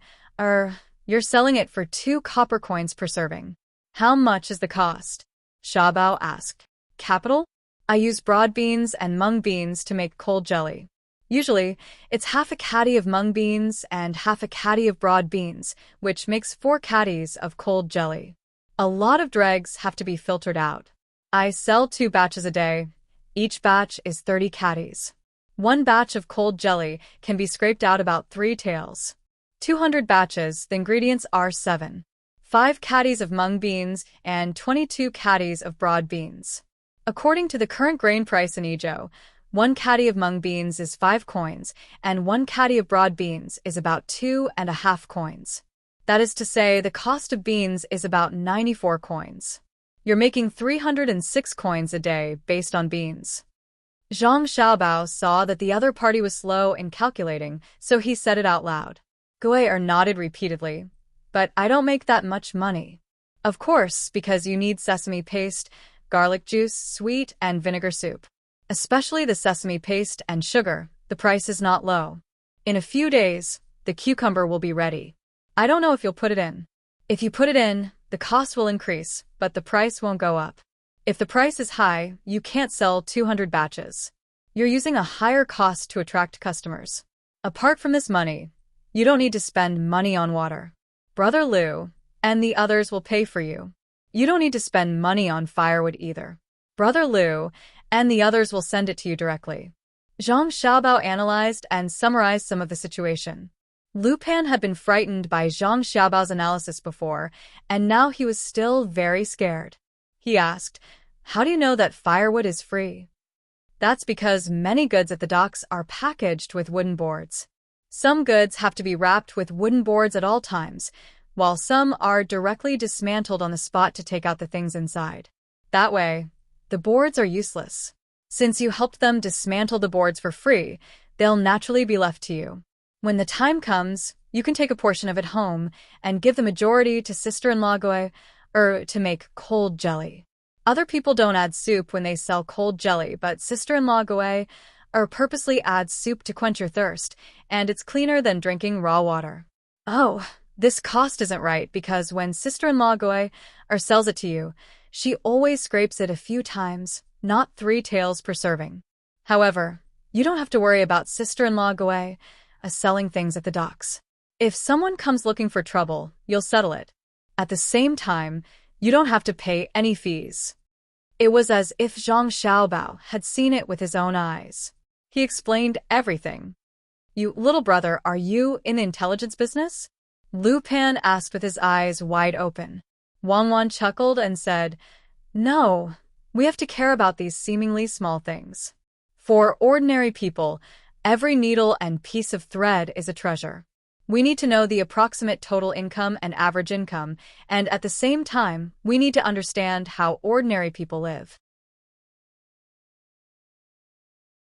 you're selling it for 2 copper coins per serving. How much is the cost? Xiaobao asked. Capital? I use broad beans and mung beans to make cold jelly. Usually, it's half a caddy of mung beans and half a caddy of broad beans, which makes 4 caddies of cold jelly. A lot of dregs have to be filtered out. I sell 2 batches a day. Each batch is 30 caddies. 1 batch of cold jelly can be scraped out about 3 taels. 200 batches, the ingredients are 7. 5 caddies of mung beans and 22 caddies of broad beans. According to the current grain price in Idyll, 1 caddy of mung beans is 5 coins, and 1 caddy of broad beans is about 2.5 coins. That is to say, the cost of beans is about 94 coins. You're making 306 coins a day based on beans. Zhang Xiaobao saw that the other party was slow in calculating, so he said it out loud. Gue nodded repeatedly. But I don't make that much money. Of course, because you need sesame paste, garlic juice, sweet and vinegar soup. Especially the sesame paste and sugar, the price is not low. In a few days, the cucumber will be ready. I don't know if you'll put it in. If you put it in, the cost will increase, but the price won't go up. If the price is high, you can't sell 200 batches. You're using a higher cost to attract customers. Apart from this money, you don't need to spend money on water. Brother Liu and the others will pay for you. You don't need to spend money on firewood either. Brother Liu and the others will send it to you directly. Zhang Xiaobao analyzed and summarized some of the situation. Lu Pan had been frightened by Zhang Xiaobao's analysis before, and now he was still very scared. He asked, "How do you know that firewood is free?" That's because many goods at the docks are packaged with wooden boards. Some goods have to be wrapped with wooden boards at all times, while some are directly dismantled on the spot to take out the things inside. That way, the boards are useless. Since you helped them dismantle the boards for free, they'll naturally be left to you. When the time comes, you can take a portion of it home and give the majority to sister-in-law Goe, to make cold jelly. Other people don't add soup when they sell cold jelly, but sister-in-law Goe purposely adds soup to quench your thirst, and it's cleaner than drinking raw water. Oh, this cost isn't right because when sister-in-law Goe sells it to you, she always scrapes it a few times, not 3 taels per serving. However, you don't have to worry about sister-in-law Goe selling things at the docks. If someone comes looking for trouble, you'll settle it. At the same time, you don't have to pay any fees. It was as if Zhang Xiaobao had seen it with his own eyes. He explained everything. "You, little brother, are you in the intelligence business?" Lu Pan asked with his eyes wide open. Wang Wan chuckled and said, "No, we have to care about these seemingly small things. For ordinary people, every needle and piece of thread is a treasure. We need to know the approximate total income and average income, and at the same time, we need to understand how ordinary people live.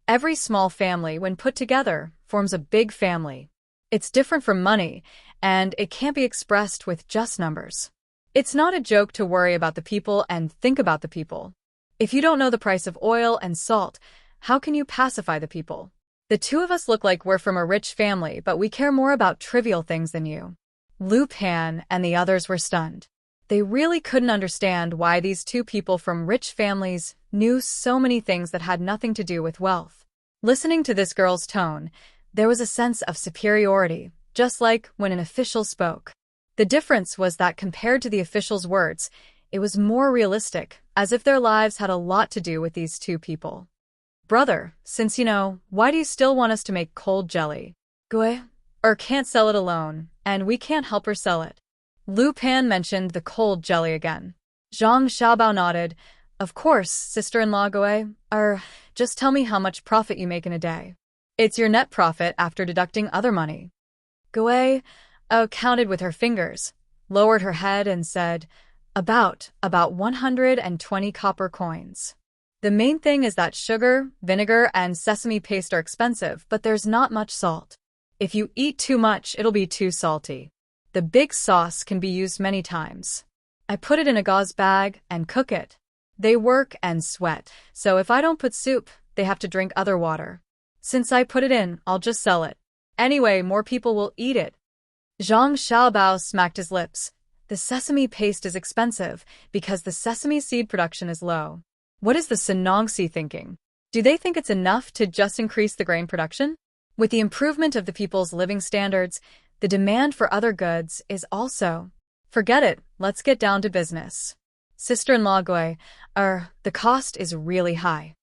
Every small family, when put together, forms a big family. It's different from money, and it can't be expressed with just numbers. It's not a joke to worry about the people and think about the people. If you don't know the price of oil and salt, how can you pacify the people? The two of us look like we're from a rich family, but we care more about trivial things than you." Lu Pan and the others were stunned. They really couldn't understand why these two people from rich families knew so many things that had nothing to do with wealth. Listening to this girl's tone, there was a sense of superiority, just like when an official spoke. The difference was that compared to the official's words, it was more realistic, as if their lives had a lot to do with these two people. "Brother, since you know, why do you still want us to make cold jelly? Goe, can't sell it alone, and we can't help her sell it." Lu Pan mentioned the cold jelly again. Zhang Xiaobao nodded. "Of course, sister-in-law Goe, just tell me how much profit you make in a day. It's your net profit after deducting other money." Goe counted with her fingers, lowered her head and said, About 120 copper coins. The main thing is that sugar, vinegar, and sesame paste are expensive, but there's not much salt. If you eat too much, it'll be too salty. The big sauce can be used many times. I put it in a gauze bag and cook it. They work and sweat, so if I don't put soup, they have to drink other water. Since I put it in, I'll just sell it. Anyway, more people will eat it." Zhang Xiaobao smacked his lips. The sesame paste is expensive because the sesame seed production is low. What is the Sanongsi thinking? Do they think it's enough to just increase the grain production? With the improvement of the people's living standards, the demand for other goods is also. Forget it, let's get down to business. Sister-in-law Goe, the cost is really high.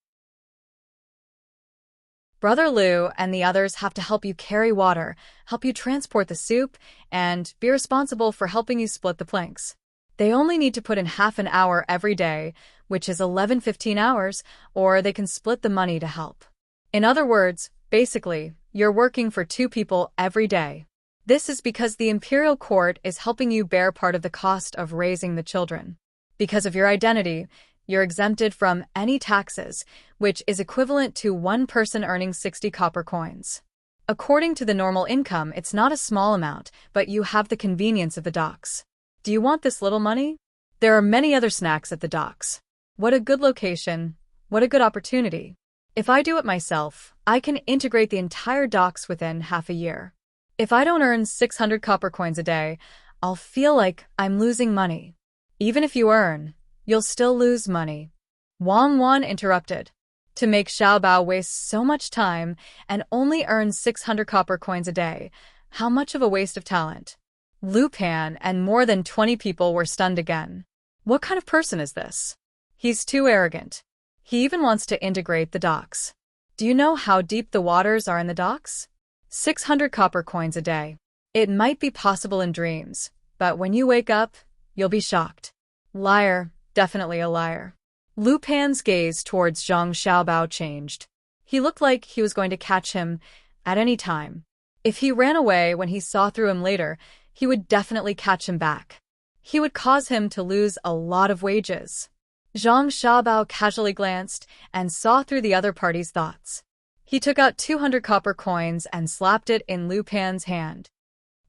Brother Liu and the others have to help you carry water, help you transport the soup, and be responsible for helping you split the planks. They only need to put in half an hour every day, which is 15 hours, or they can split the money to help. In other words, basically, you're working for 2 people every day. This is because the imperial court is helping you bear part of the cost of raising the children. Because of your identity, you're exempted from any taxes, which is equivalent to one person earning 60 copper coins. According to the normal income, it's not a small amount, but you have the convenience of the docks. Do you want this little money? There are many other snacks at the docks. What a good location, what a good opportunity. If I do it myself, I can integrate the entire docks within half a year. If I don't earn 600 copper coins a day, I'll feel like I'm losing money. Even if you earn, you'll still lose money. Wang Wan interrupted. To make Xiaobao waste so much time and only earn 600 copper coins a day, how much of a waste of talent. Lu Pan and more than 20 people were stunned again. What kind of person is this? He's too arrogant. He even wants to integrate the docks. Do you know how deep the waters are in the docks? 600 copper coins a day. It might be possible in dreams, but when you wake up, you'll be shocked. Liar, definitely a liar. Lu Pan's gaze towards Zhang Xiaobao changed. He looked like he was going to catch him at any time. If he ran away when he saw through him later, he would definitely catch him back. He would cause him to lose a lot of wages. Zhang Xiaobao casually glanced and saw through the other party's thoughts. He took out 200 copper coins and slapped it in Lu Pan's hand.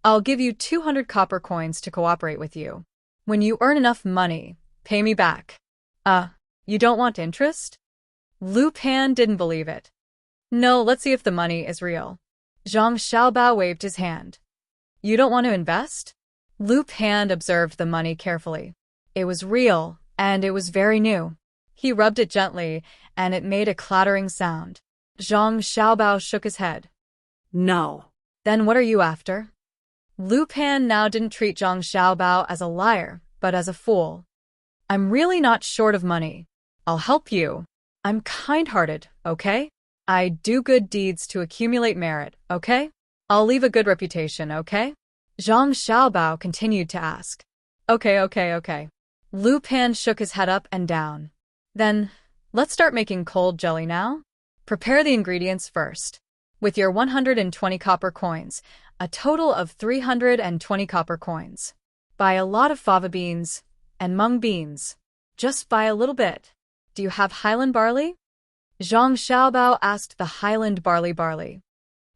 I'll give you 200 copper coins to cooperate with you. When you earn enough money, pay me back. You don't want interest? Lu Pan didn't believe it. No, let's see if the money is real. Zhang Xiaobao waved his hand. You don't want to invest? Lu Pan observed the money carefully. It was real, and it was very new. He rubbed it gently, and it made a clattering sound. Zhang Xiaobao shook his head. No. Then what are you after? Lu Pan now didn't treat Zhang Xiaobao as a liar, but as a fool. I'm really not short of money. I'll help you. I'm kind-hearted, okay? I do good deeds to accumulate merit, okay? I'll leave a good reputation, okay? Zhang Xiaobao continued to ask. Okay. Lu Pan shook his head up and down. Then, let's start making cold jelly now? Prepare the ingredients first. With your 120 copper coins, a total of 320 copper coins. Buy a lot of fava beans and mung beans. Just buy a little bit. Do you have Highland barley? Zhang Xiaobao asked the Highland barley.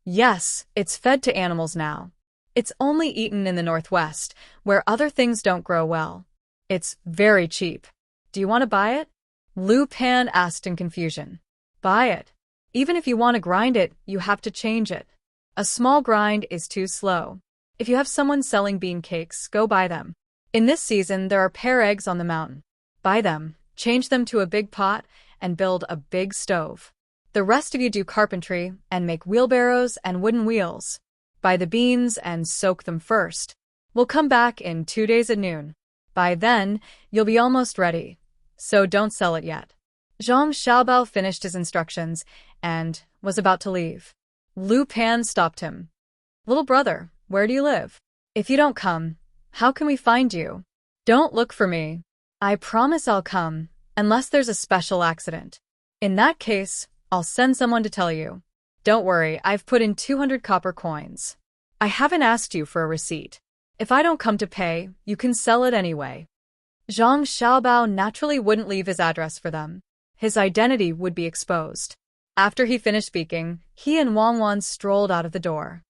Yes, it's fed to animals now. It's only eaten in the northwest, where other things don't grow well. It's very cheap. Do you want to buy it? Lu Pan asked in confusion. Buy it. Even if you want to grind it, you have to change it. A small grind is too slow. If you have someone selling bean cakes, go buy them. In this season, there are pear eggs on the mountain. Buy them, change them to a big pot, and build a big stove. The rest of you do carpentry and make wheelbarrows and wooden wheels. Buy the beans and soak them first. We'll come back in 2 days at noon. By then, you'll be almost ready. So don't sell it yet. Zhang Xiaobao finished his instructions and was about to leave. Lu Pan stopped him. Little brother, where do you live? If you don't come, how can we find you? Don't look for me. I promise I'll come, unless there's a special accident. In that case, I'll send someone to tell you. Don't worry, I've put in 200 copper coins. I haven't asked you for a receipt. If I don't come to pay, you can sell it anyway. Zhang Xiaobao naturally wouldn't leave his address for them. His identity would be exposed. After he finished speaking, he and Wang strolled out of the door.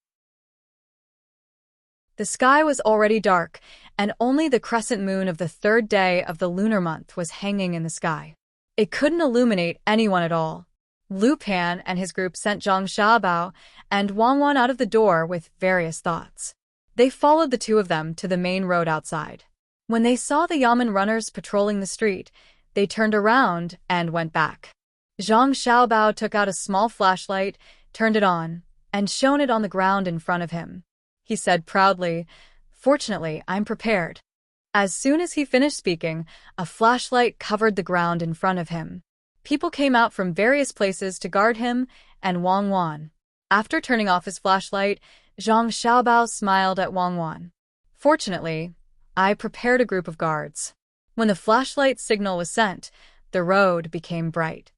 The sky was already dark, and only the crescent moon of the third day of the lunar month was hanging in the sky. It couldn't illuminate anyone at all. Lu Pan and his group sent Zhang Xiaobao and Wang out of the door with various thoughts. They followed the two of them to the main road outside. When they saw the Yamen runners patrolling the street, they turned around and went back. Zhang Xiaobao took out a small flashlight, turned it on, and shone it on the ground in front of him. He said proudly, "Fortunately, I'm prepared." As soon as he finished speaking, a flashlight covered the ground in front of him. People came out from various places to guard him and Wang. After turning off his flashlight, Zhang Xiaobao smiled at Wang. "Fortunately, I prepared a group of guards." When the flashlight signal was sent, the road became bright.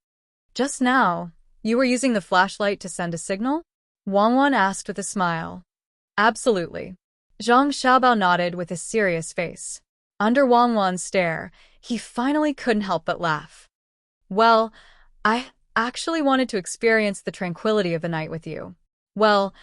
"Just now, you were using the flashlight to send a signal?" Wang asked with a smile. "Absolutely." Zhang Xiaobao nodded with a serious face. Under Wang's stare, he finally couldn't help but laugh. "Well, I actually wanted to experience the tranquility of the night with you." "Well,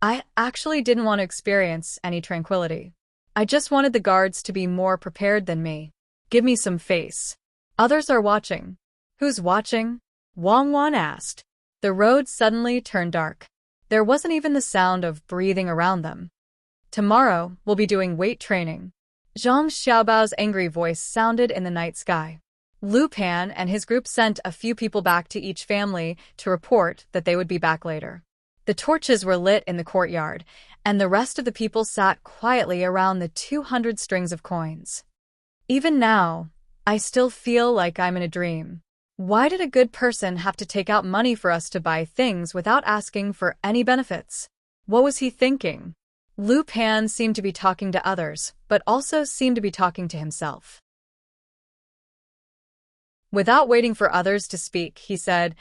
I actually didn't want to experience any tranquility. I just wanted the guards to be more prepared than me. Give me some face. Others are watching." "Who's watching?" Wang asked. The road suddenly turned dark. There wasn't even the sound of breathing around them. "Tomorrow, we'll be doing weight training." Zhang Xiaobao's angry voice sounded in the night sky. Lu Pan and his group sent a few people back to each family to report that they would be back later. The torches were lit in the courtyard, and the rest of the people sat quietly around the 200 strings of coins. Even now, I still feel like I'm in a dream. Why did a good person have to take out money for us to buy things without asking for any benefits? What was he thinking? Lu Pan seemed to be talking to others, but also seemed to be talking to himself. Without waiting for others to speak, he said,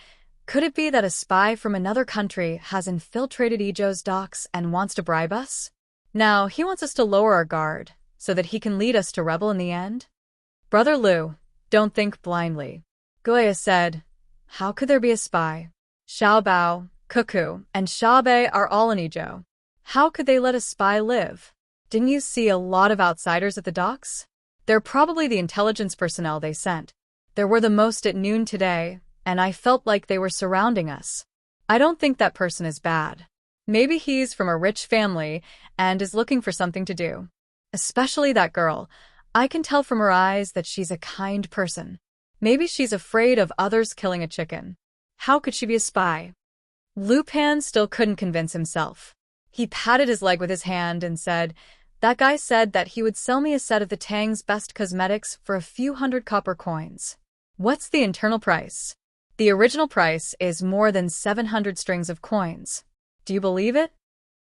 "Could it be that a spy from another country has infiltrated Idyll's docks and wants to bribe us? Now, he wants us to lower our guard, so that he can lead us to rebel in the end?" "Brother Lu, don't think blindly," Goya said. "How could there be a spy? Xiaobao, Cuckoo, and Xiaobei are all in Idyll. How could they let a spy live? Didn't you see a lot of outsiders at the docks? They're probably the intelligence personnel they sent. There were the most at noon today, and I felt like they were surrounding us. I don't think that person is bad. Maybe he's from a rich family and is looking for something to do. Especially that girl. I can tell from her eyes that she's a kind person. Maybe she's afraid of others killing a chicken. How could she be a spy?" Lu Pan still couldn't convince himself. He patted his leg with his hand and said, "That guy said that he would sell me a set of the Tang's best cosmetics for a few hundred copper coins. What's the internal price? The original price is more than 700 strings of coins. Do you believe it?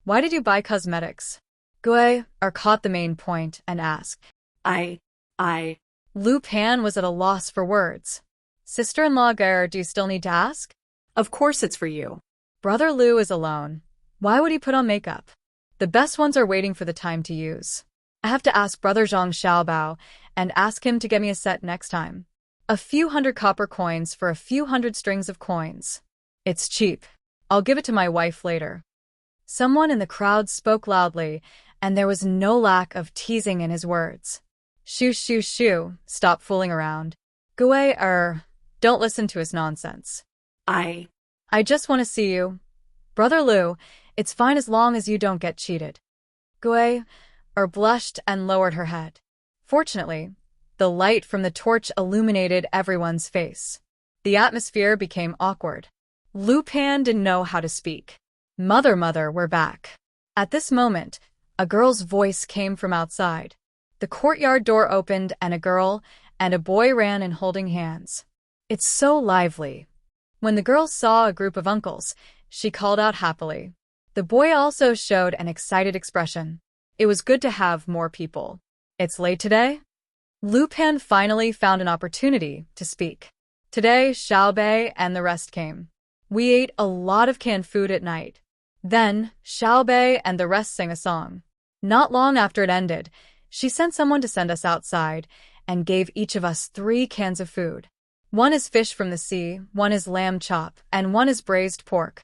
Why did you buy cosmetics?" Gui caught the main point and asked. I. Lu Pan was at a loss for words. "Sister-in-law Gair, do you still need to ask?" Of course it's for you. Brother Lu is alone. Why would he put on makeup? The best ones are waiting for the time to use. I have to ask Brother Zhang Xiaobao and ask him to get me a set next time. A few hundred copper coins for a few hundred strings of coins. It's cheap. I'll give it to my wife later." Someone in the crowd spoke loudly, and there was no lack of teasing in his words. "Shoo, shoo, shoo, stop fooling around. Gui, don't listen to his nonsense. I just want to see you. Brother Lu, it's fine as long as you don't get cheated." Gui blushed and lowered her head. Fortunately, the light from the torch illuminated everyone's face. The atmosphere became awkward. Lu Pan didn't know how to speak. Mother, we're back." At this moment, a girl's voice came from outside. The courtyard door opened and a girl and a boy ran in holding hands. "It's so lively." When the girl saw a group of uncles, she called out happily. The boy also showed an excited expression. It was good to have more people. "It's late today?" Lu Pan finally found an opportunity to speak. "Today, Xiaobei and the rest came. We ate a lot of canned food at night. Then, Xiaobei and the rest sang a song. Not long after it ended, she sent someone to send us outside and gave each of us 3 cans of food. One is fish from the sea, one is lamb chop, and one is braised pork."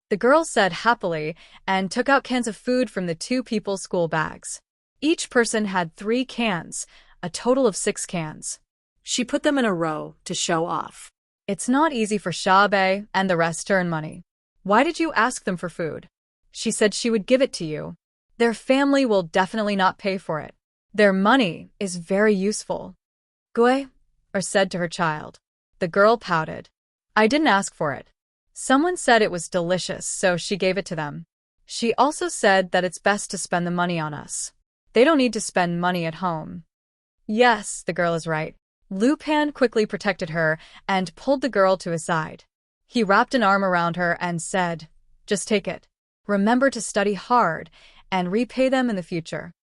The girl said happily and took out cans of food from the 2 people's school bags. Each person had 3 cans, a total of 6 cans. She put them in a row to show off. "It's not easy for Xiaobei and the rest to earn money. Why did you ask them for food? She said she would give it to you. Their family will definitely not pay for it. Their money is very useful." Gui said to her child. The girl pouted. "I didn't ask for it. Someone said it was delicious, so she gave it to them. She also said that it's best to spend the money on us. They don't need to spend money at home." Yes, the girl is right. Lu Pan quickly protected her and pulled the girl to his side. He wrapped an arm around her and said, "Just take it. Remember to study hard and repay them in the future."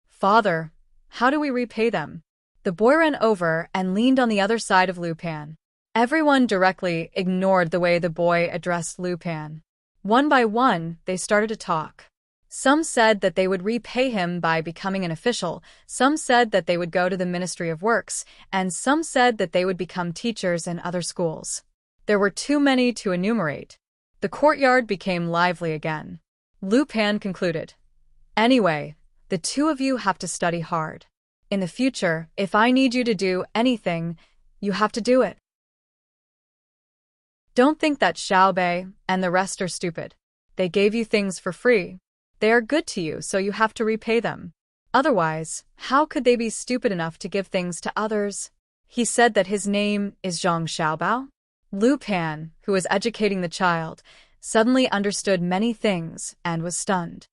"Father, how do we repay them?" The boy ran over and leaned on the other side of Lu Pan. Everyone directly ignored the way the boy addressed Lu Pan. One by one, they started to talk. Some said that they would repay him by becoming an official, some said that they would go to the Ministry of Works, and some said that they would become teachers in other schools. There were too many to enumerate. The courtyard became lively again. Lu Pan concluded, "Anyway, the 2 of you have to study hard. In the future, if I need you to do anything, you have to do it. Don't think that Xiaobei and the rest are stupid. They gave you things for free. They are good to you, so you have to repay them. Otherwise, how could they be stupid enough to give things to others? He said that his name is Zhang Xiaobao. Lu Pan, who was educating the child, suddenly understood many things and was stunned.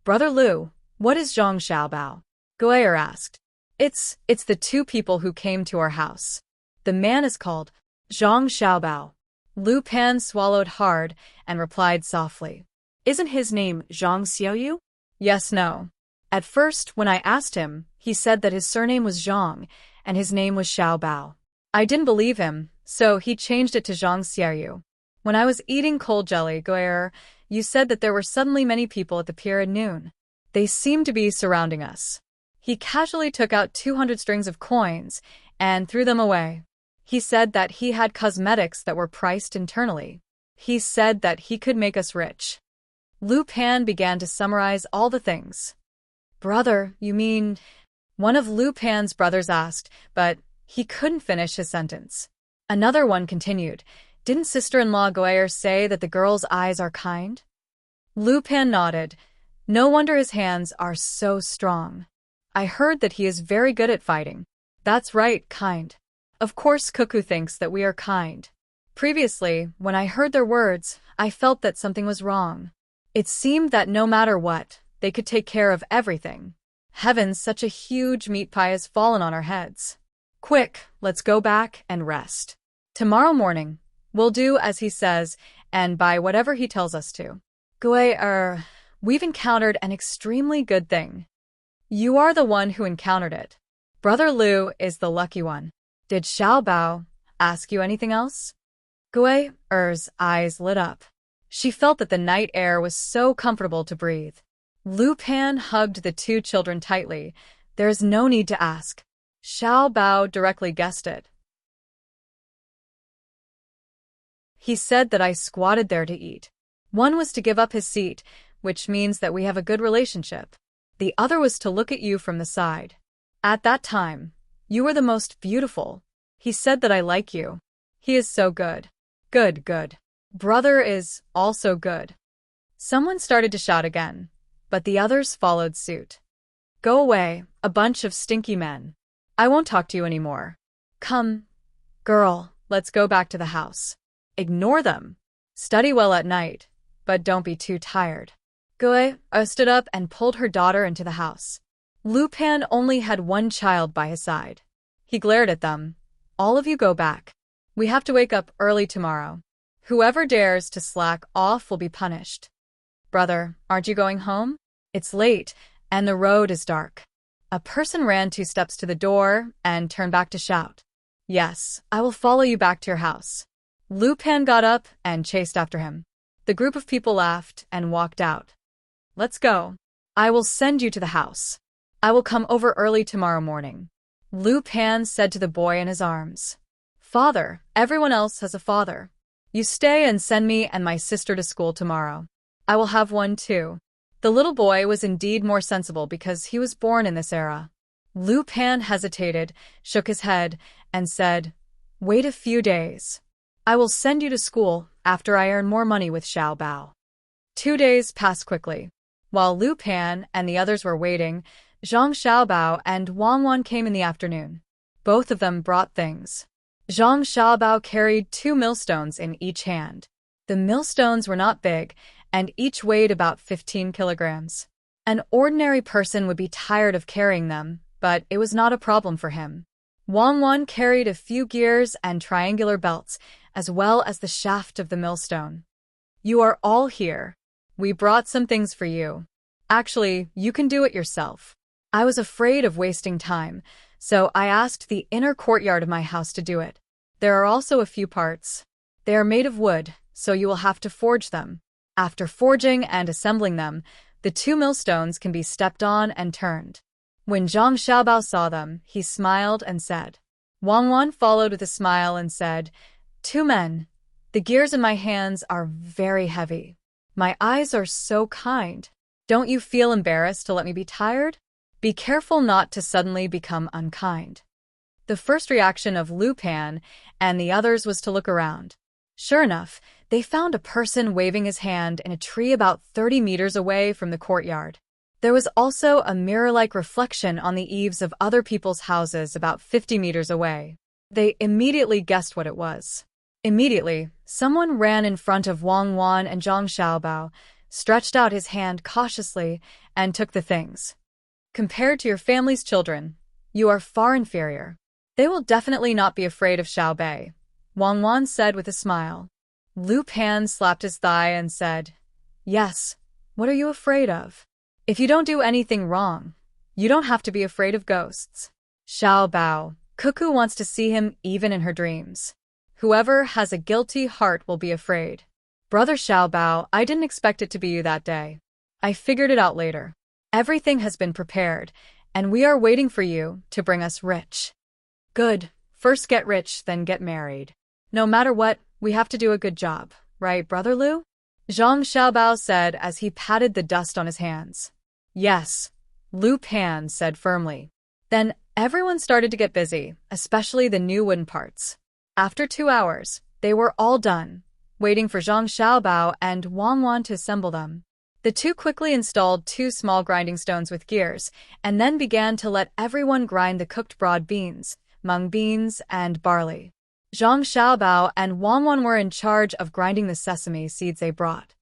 Brother Lu, what is Zhang Xiaobao? Guier asked. It's the two people who came to our house. The man is called Zhang Xiaobao. Lu Pan swallowed hard and replied softly. Isn't his name Zhang Xiaoyu? Yes, no. At first, when I asked him, he said that his surname was Zhang and his name was Xiaobao. I didn't believe him, so he changed it to Zhang Xiaoyu. When I was eating cold jelly, Guier, you said that there were suddenly many people at the pier at noon. They seemed to be surrounding us. He casually took out 200 strings of coins and threw them away. He said that he had cosmetics that were priced internally. He said that he could make us rich. Lu Pan began to summarize all the things. Brother, you mean? One of Lu Pan's brothers asked, but he couldn't finish his sentence. Another one continued. Didn't sister-in-law Guier say that the girl's eyes are kind? Lu Pan nodded. No wonder his hands are so strong. I heard that he is very good at fighting. That's right, kind. Of course Cuckoo thinks that we are kind. Previously, when I heard their words, I felt that something was wrong. It seemed that no matter what, they could take care of everything. Heavens, such a huge meat pie has fallen on our heads. Quick, let's go back and rest. Tomorrow morning, we'll do as he says and buy whatever he tells us to. Guier, we've encountered an extremely good thing. You are the one who encountered it. Brother Lu is the lucky one. Did Xiaobao ask you anything else? Guiyer's eyes lit up. She felt that the night air was so comfortable to breathe. Lu Pan hugged the two children tightly. There is no need to ask. Xiaobao directly guessed it. He said that I squatted there to eat. One was to give up his seat, which means that we have a good relationship. The other was to look at you from the side. At that time, you were the most beautiful. He said that I like you. He is so good. Good, good. Brother is also good. Someone started to shout again, but the others followed suit. Go away, a bunch of stinky men. I won't talk to you anymore. Come, girl, let's go back to the house. Ignore them. Study well at night, but don't be too tired. Guier stood up and pulled her daughter into the house. Lu Pan only had one child by his side. He glared at them. All of you go back. We have to wake up early tomorrow. Whoever dares to slack off will be punished. Brother, aren't you going home? It's late, and the road is dark. A person ran 2 steps to the door and turned back to shout. Yes, I will follow you back to your house. Lu Pan got up and chased after him. The group of people laughed and walked out. Let's go. I will send you to the house. I will come over early tomorrow morning. Lu Pan said to the boy in his arms. Father, everyone else has a father. You stay and send me and my sister to school tomorrow. I will have one too. The little boy was indeed more sensible because he was born in this era. Lu Pan hesitated, shook his head, and said, Wait a few days. I will send you to school after I earn more money with Xiaobao. 2 days passed quickly. While Lu Pan and the others were waiting, Zhang Xiaobao and Wang Wan came in the afternoon. Both of them brought things. Zhang Xiaobao carried 2 millstones in each hand. The millstones were not big, and each weighed about 15 kilograms. An ordinary person would be tired of carrying them, but it was not a problem for him. Wang Wan carried a few gears and triangular belts, as well as the shaft of the millstone. You are all here. We brought some things for you. Actually, you can do it yourself. I was afraid of wasting time, so I asked the inner courtyard of my house to do it. There are also a few parts. They are made of wood, so you will have to forge them. After forging and assembling them, the 2 millstones can be stepped on and turned. When Zhang Xiaobao saw them, he smiled and said. Wang Wan followed with a smile and said, 2 men. The gears in my hands are very heavy. My eyes are so kind. Don't you feel embarrassed to let me be tired? Be careful not to suddenly become unkind. The first reaction of Lu Pan and the others was to look around. Sure enough, they found a person waving his hand in a tree about 30 meters away from the courtyard. There was also a mirror-like reflection on the eaves of other people's houses about 50 meters away. They immediately guessed what it was. Immediately, someone ran in front of Wang Wan and Zhang Xiaobao, stretched out his hand cautiously, and took the things. Compared to your family's children, you are far inferior. They will definitely not be afraid of Xiao Bei, Wang Wan said with a smile. Lu Pan slapped his thigh and said, Yes, what are you afraid of? If you don't do anything wrong, you don't have to be afraid of ghosts. Xiao Bao, Cuckoo wants to see him even in her dreams. Whoever has a guilty heart will be afraid. Brother Xiao Bao, I didn't expect it to be you that day. I figured it out later. Everything has been prepared, and we are waiting for you to bring us rich. Good. First get rich, then get married. No matter what, we have to do a good job, right, Brother Lu? Zhang Xiaobao said as he patted the dust on his hands. Yes, Lu Pan said firmly. Then everyone started to get busy, especially the new wooden parts. After 2 hours, they were all done, waiting for Zhang Xiaobao and Wang Wan to assemble them. The two quickly installed 2 small grinding stones with gears, and then began to let everyone grind the cooked broad beans, mung beans, and barley. Zhang Xiaobao and Wang Wan were in charge of grinding the sesame seeds they brought.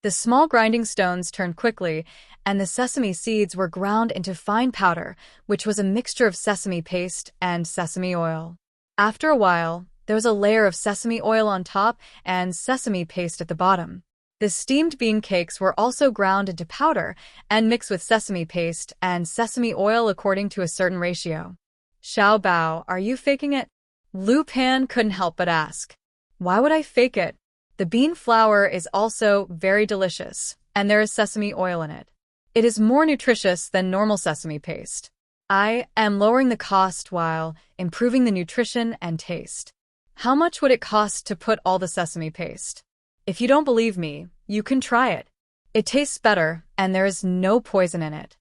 The small grinding stones turned quickly, and the sesame seeds were ground into fine powder, which was a mixture of sesame paste and sesame oil. After a while, there was a layer of sesame oil on top and sesame paste at the bottom. The steamed bean cakes were also ground into powder and mixed with sesame paste and sesame oil according to a certain ratio. Xiao Bao, are you faking it? Lu Pan couldn't help but ask. Why would I fake it? The bean flour is also very delicious, and there is sesame oil in it. It is more nutritious than normal sesame paste. I am lowering the cost while improving the nutrition and taste. How much would it cost to put all the sesame paste? If you don't believe me, you can try it. It tastes better, and there is no poison in it.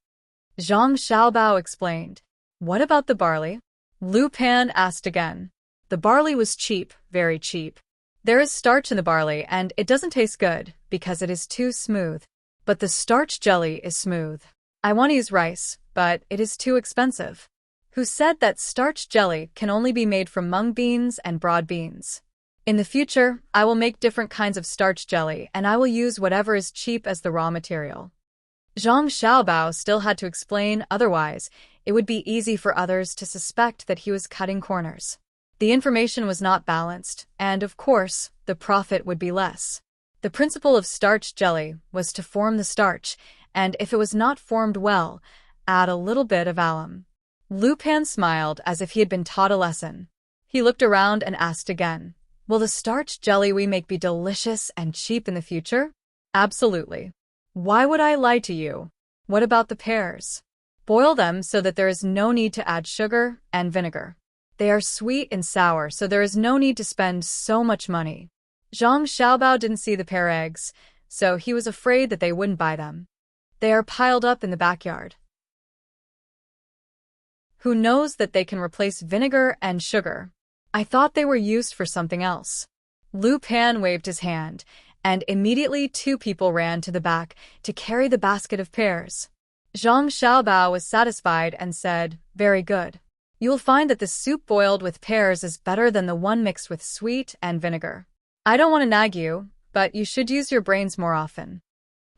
Zhang Xiaobao explained. What about the barley? Lu Pan asked again. The barley was cheap, very cheap. There is starch in the barley, and it doesn't taste good because it is too smooth. But the starch jelly is smooth. I want to use rice, but it is too expensive. Who said that starch jelly can only be made from mung beans and broad beans? In the future, I will make different kinds of starch jelly, and I will use whatever is cheap as the raw material. Zhang Xiaobao still had to explain, otherwise, it would be easy for others to suspect that he was cutting corners. The information was not balanced, and of course, the profit would be less. The principle of starch jelly was to form the starch, and if it was not formed well, add a little bit of alum. Lu Pan smiled as if he had been taught a lesson. He looked around and asked again, Will the starch jelly we make be delicious and cheap in the future? Absolutely. Why would I lie to you? What about the pears? Boil them so that there is no need to add sugar and vinegar. They are sweet and sour, so there is no need to spend so much money. Zhang Xiaobao didn't see the pear eggs, so he was afraid that they wouldn't buy them. They are piled up in the backyard. Who knows that they can replace vinegar and sugar? I thought they were used for something else. Lu Pan waved his hand, and immediately 2 people ran to the back to carry the basket of pears. Zhang Xiaobao was satisfied and said, Very good. You will find that the soup boiled with pears is better than the one mixed with sweet and vinegar. I don't want to nag you, but you should use your brains more often.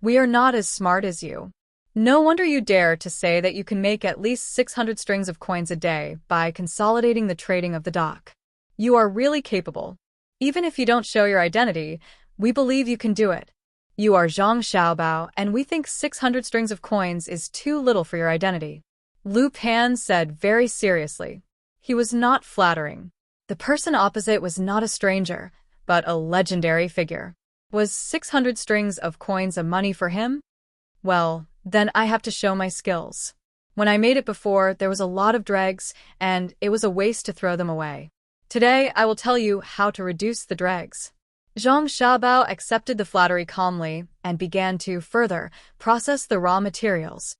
We are not as smart as you. No wonder you dare to say that you can make at least 600 strings of coins a day by consolidating the trading of the dock. You are really capable. Even if you don't show your identity, we believe you can do it. You are Zhang Xiaobao, and we think 600 strings of coins is too little for your identity. Lu Pan said very seriously. He was not flattering. The person opposite was not a stranger, but a legendary figure. Was 600 strings of coins a money for him? Well, then I have to show my skills. When I made it before, there was a lot of dregs, and it was a waste to throw them away. Today, I will tell you how to reduce the dregs. Zhang Xiaobao accepted the flattery calmly and began to further process the raw materials.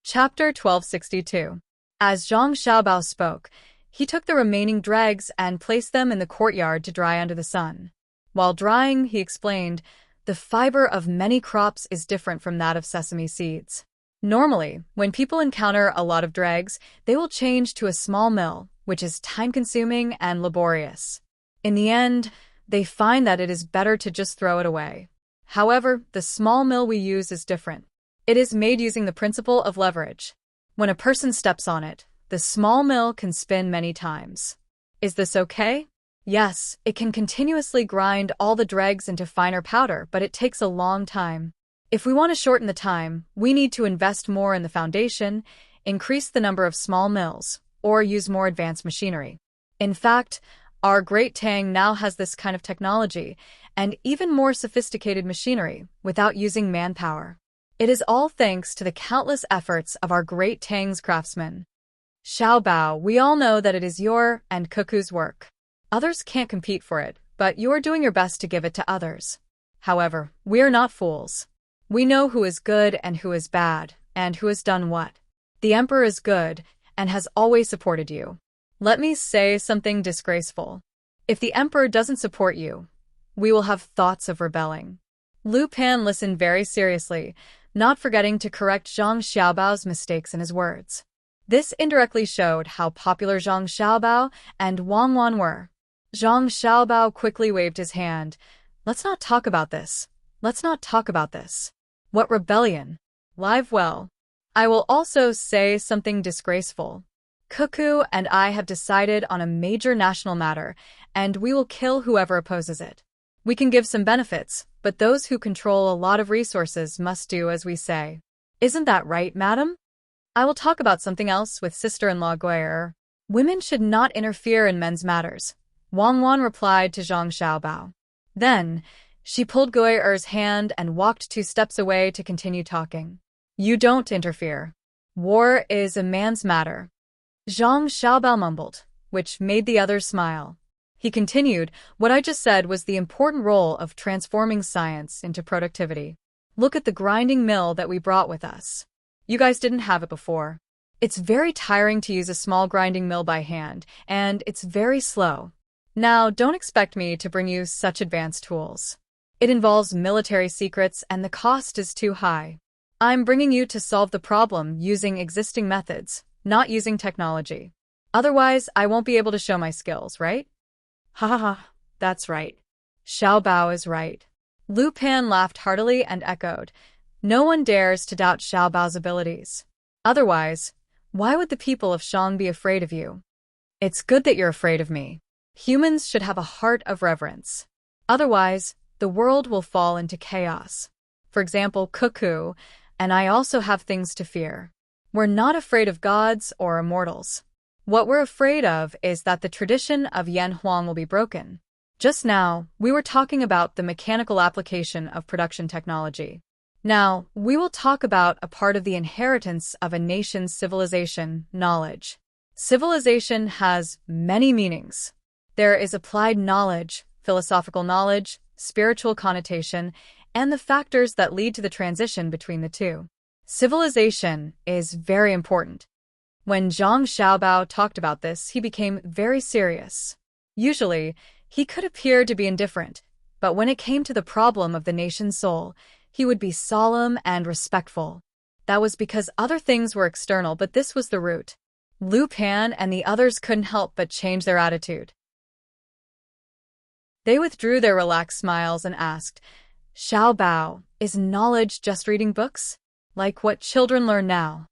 Chapter 1262. As Zhang Xiaobao spoke, he took the remaining dregs and placed them in the courtyard to dry under the sun. While drying, he explained, the fiber of many crops is different from that of sesame seeds. Normally, when people encounter a lot of dregs, they will change to a small mill, which is time-consuming and laborious. In the end, they find that it is better to just throw it away. However, the small mill we use is different. It is made using the principle of leverage. When a person steps on it, the small mill can spin many times. Is this okay? Yes, it can continuously grind all the dregs into finer powder, but it takes a long time. If we want to shorten the time, we need to invest more in the foundation, increase the number of small mills, or use more advanced machinery. In fact, our great Tang now has this kind of technology and even more sophisticated machinery without using manpower. It is all thanks to the countless efforts of our great Tang's craftsmen. Xiaobao, we all know that it is your and Cuckoo's work. Others can't compete for it, but you are doing your best to give it to others. However, we are not fools. We know who is good and who is bad, and who has done what. The Emperor is good and has always supported you. Let me say something disgraceful. If the Emperor doesn't support you, we will have thoughts of rebelling. Lu Pan listened very seriously, not forgetting to correct Zhang Xiaobao's mistakes in his words. This indirectly showed how popular Zhang Xiaobao and Wang Wan were. Zhang Xiaobao quickly waved his hand. Let's not talk about this. Let's not talk about this. What rebellion? Live well. I will also say something disgraceful. Cuckoo and I have decided on a major national matter, and we will kill whoever opposes it. We can give some benefits, but those who control a lot of resources must do as we say. Isn't that right, madam? I will talk about something else with sister-in-law Gui'er. Women should not interfere in men's matters. Wang Wan replied to Zhang Xiaobao. Then, she pulled Gui'er's hand and walked 2 steps away to continue talking. You don't interfere. War is a man's matter. Zhang Xiaobao mumbled, which made the others smile. He continued, what I just said was the important role of transforming science into productivity. Look at the grinding mill that we brought with us. You guys didn't have it before. It's very tiring to use a small grinding mill by hand, and it's very slow. Now, don't expect me to bring you such advanced tools. It involves military secrets and the cost is too high. I'm bringing you to solve the problem using existing methods, not using technology. Otherwise, I won't be able to show my skills, right? Ha ha ha, that's right. Xiaobao is right. Lu Pan laughed heartily and echoed, no one dares to doubt Xiaobao's abilities. Otherwise, why would the people of Shang be afraid of you? It's good that you're afraid of me. Humans should have a heart of reverence. Otherwise, the world will fall into chaos. For example, Cuckoo, and I also have things to fear. We're not afraid of gods or immortals. What we're afraid of is that the tradition of Yan Huang will be broken. Just now, we were talking about the mechanical application of production technology. Now, we will talk about a part of the inheritance of a nation's civilization, knowledge. Civilization has many meanings. There is applied knowledge, philosophical knowledge, spiritual connotation, and the factors that lead to the transition between the two. Civilization is very important. When Zhang Xiaobao talked about this, he became very serious. Usually, he could appear to be indifferent, but when it came to the problem of the nation's soul, he would be solemn and respectful. That was because other things were external, but this was the root. Lu Pan and the others couldn't help but change their attitude. They withdrew their relaxed smiles and asked, Xiaobao, is knowledge just reading books? Like what children learn now?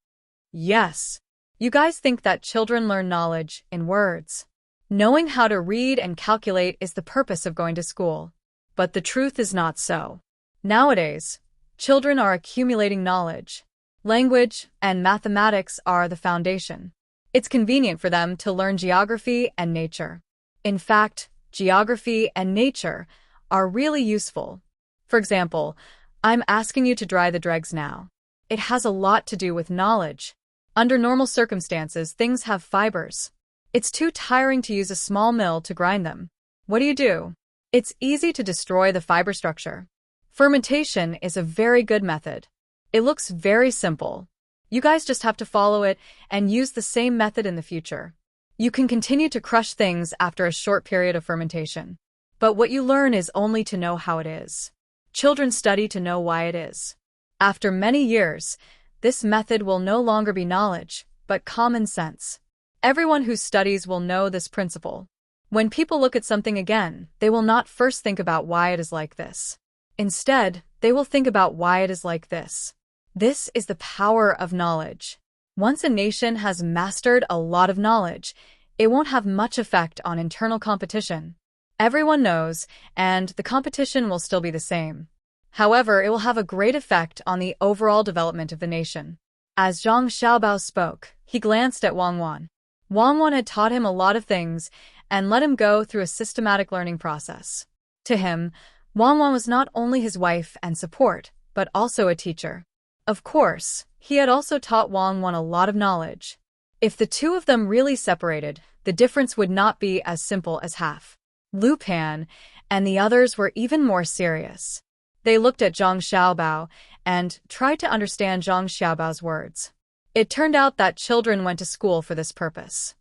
Yes. You guys think that children learn knowledge in words. Knowing how to read and calculate is the purpose of going to school. But the truth is not so. Nowadays, children are accumulating knowledge. Language and mathematics are the foundation. It's convenient for them to learn geography and nature. In fact, geography and nature are really useful. For example, I'm asking you to dry the dregs now. It has a lot to do with knowledge. Under normal circumstances, things have fibers. It's too tiring to use a small mill to grind them. What do? It's easy to destroy the fiber structure. Fermentation is a very good method. It looks very simple. You guys just have to follow it and use the same method in the future. You can continue to crush things after a short period of fermentation. But what you learn is only to know how it is. Children study to know why it is. After many years, This method will no longer be knowledge, but common sense. Everyone who studies will know this principle. When people look at something again, they will not first think about why it is like this. Instead, they will think about why it is like this. This is the power of knowledge. Once a nation has mastered a lot of knowledge, it won't have much effect on internal competition. Everyone knows, and the competition will still be the same. However, it will have a great effect on the overall development of the nation. As Zhang Xiaobao spoke, he glanced at Wang Wan. Wang Wan had taught him a lot of things and let him go through a systematic learning process. To him, Wang Wan was not only his wife and support, but also a teacher. Of course, he had also taught Wang Wan a lot of knowledge. If the two of them really separated, the difference would not be as simple as half. Lu Pan and the others were even more serious. They looked at Zhang Xiaobao and tried to understand Zhang Xiaobao's words. It turned out that children went to school for this purpose.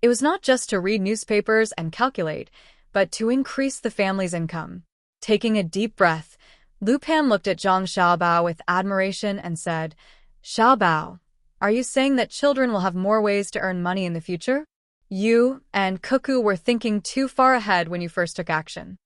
It was not just to read newspapers and calculate, but to increase the family's income. Taking a deep breath, Lu Pan looked at Zhang Xiaobao with admiration and said, "Xiaobao, are you saying that children will have more ways to earn money in the future? You and Cuckoo were thinking too far ahead when you first took action."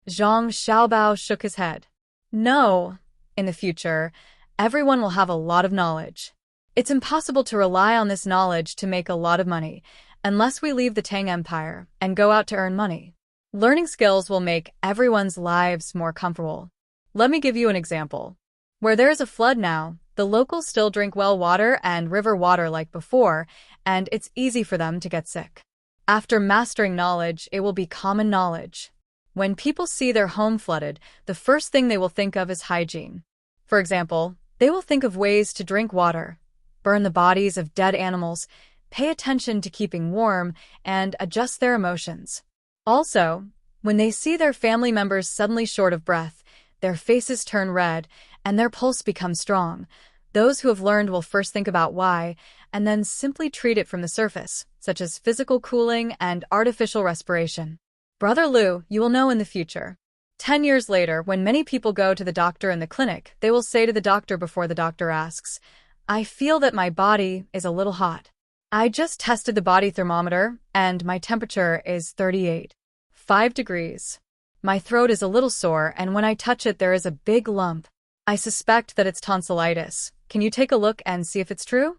Zhang Xiaobao shook his head. "No, in the future, everyone will have a lot of knowledge. It's impossible to rely on this knowledge to make a lot of money, unless we leave the Tang Empire and go out to earn money. Learning skills will make everyone's lives more comfortable. Let me give you an example. Where there is a flood now, the locals still drink well water and river water like before, and it's easy for them to get sick. After mastering knowledge, it will be common knowledge. When people see their home flooded, the first thing they will think of is hygiene. For example, they will think of ways to drink water, burn the bodies of dead animals, pay attention to keeping warm, and adjust their emotions. Also, when they see their family members suddenly short of breath, their faces turn red, and their pulse becomes strong. Those who have learned will first think about why, and then simply treat it from the surface, such as physical cooling and artificial respiration. Brother Lu, you will know in the future. 10 years later, when many people go to the doctor in the clinic, they will say to the doctor before the doctor asks, 'I feel that my body is a little hot. I just tested the body thermometer, and my temperature is 38.5 degrees. My throat is a little sore, and when I touch it there is a big lump. I suspect that it's tonsillitis. Can you take a look and see if it's true?'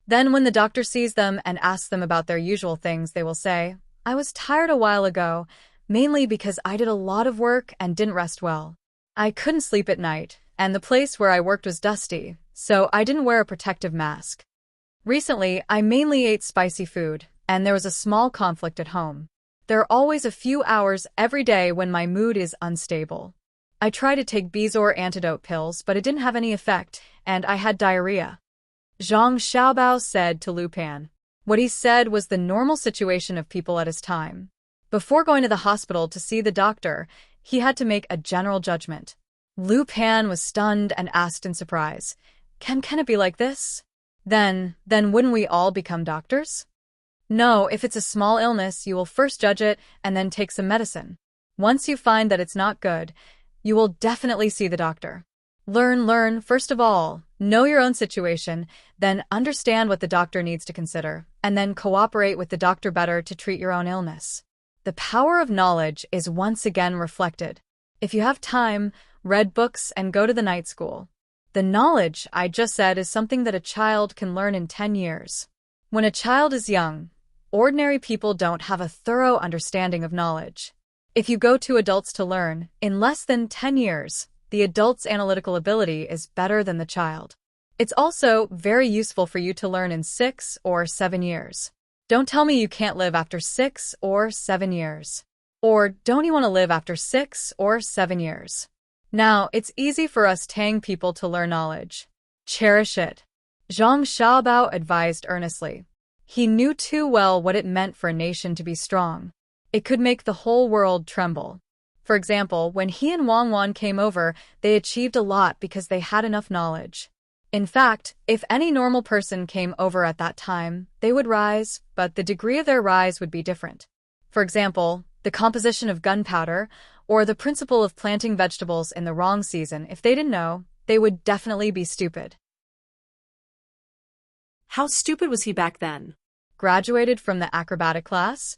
Then when the doctor sees them and asks them about their usual things, they will say, 'I was tired a while ago, mainly because I did a lot of work and didn't rest well. I couldn't sleep at night, and the place where I worked was dusty, so I didn't wear a protective mask. Recently, I mainly ate spicy food, and there was a small conflict at home. There are always a few hours every day when my mood is unstable. I tried to take Bezor antidote pills, but it didn't have any effect, and I had diarrhea." Zhang Xiaobao said to Lu Pan. What he said was the normal situation of people at his time. Before going to the hospital to see the doctor, he had to make a general judgment. Lu Pan was stunned and asked in surprise, Can it be like this? Then wouldn't we all become doctors?" "No, if it's a small illness, you will first judge it and then take some medicine. Once you find that it's not good, you will definitely see the doctor. Learn first of all, know your own situation, then understand what the doctor needs to consider, and then cooperate with the doctor better to treat your own illness." The power of knowledge is once again reflected. If you have time, read books and go to the night school. The knowledge I just said is something that a child can learn in 10 years. When a child is young, ordinary people don't have a thorough understanding of knowledge. If you go to adults to learn, in less than 10 years, the adult's analytical ability is better than the child. It's also very useful for you to learn in 6 or 7 years. Don't tell me you can't live after 6 or 7 years. Or don't you want to live after 6 or 7 years? Now, it's easy for us Tang people to learn knowledge. Cherish it. Zhang Xiaobao advised earnestly. He knew too well what it meant for a nation to be strong. It could make the whole world tremble. For example, when he and Wang Wan came over, they achieved a lot because they had enough knowledge. In fact, if any normal person came over at that time, they would rise, but the degree of their rise would be different. For example, the composition of gunpowder, or the principle of planting vegetables in the wrong season. If they didn't know, they would definitely be stupid. How stupid was he back then? Graduated from the acrobatic class?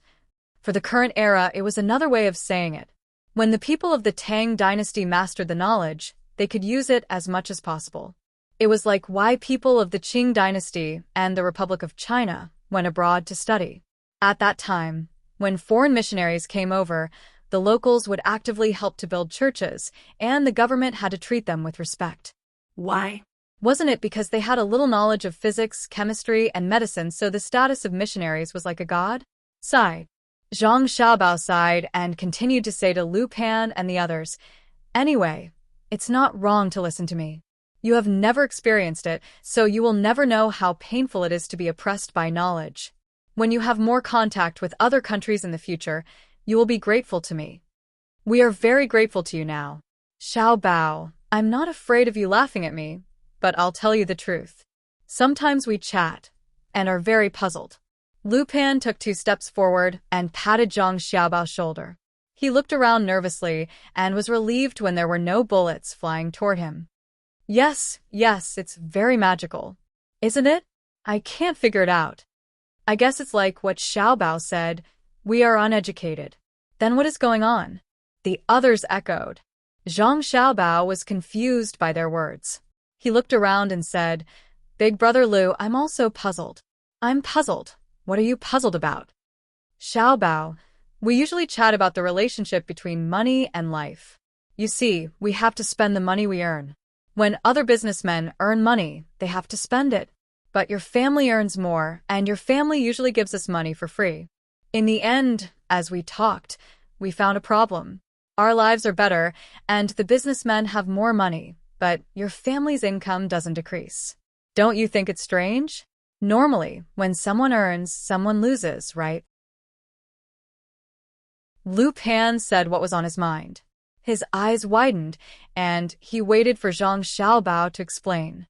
For the current era, it was another way of saying it. When the people of the Tang dynasty mastered the knowledge, they could use it as much as possible. It was like why people of the Qing dynasty and the Republic of China went abroad to study. At that time, when foreign missionaries came over, the locals would actively help to build churches, and the government had to treat them with respect. Why? Wasn't it because they had a little knowledge of physics, chemistry, and medicine, so the status of missionaries was like a god? Sighed. Zhang Xiaobao sighed and continued to say to Lu Pan and the others, "Anyway, it's not wrong to listen to me. You have never experienced it, so you will never know how painful it is to be oppressed by knowledge. When you have more contact with other countries in the future, you will be grateful to me. We are very grateful to you now." Xiaobao, I'm not afraid of you laughing at me, but I'll tell you the truth. Sometimes we chat and are very puzzled. Lu Pan took 2 steps forward and patted Zhang Xiaobao's shoulder. He looked around nervously and was relieved when there were no bullets flying toward him. Yes, it's very magical. Isn't it? I can't figure it out. I guess it's like what Xiaobao said, we are uneducated. Then what is going on? The others echoed. Zhang Xiaobao was confused by their words. He looked around and said, Big Brother Lu, I'm also puzzled. I'm puzzled. What are you puzzled about? Xiaobao, we usually chat about the relationship between money and life. You see, we have to spend the money we earn. When other businessmen earn money, they have to spend it. But your family earns more, and your family usually gives us money for free. In the end, as we talked, we found a problem. Our lives are better, and the businessmen have more money, but your family's income doesn't decrease. Don't you think it's strange? Normally, when someone earns, someone loses, right? Lu Pan said what was on his mind. His eyes widened, and he waited for Zhang Xiaobao to explain.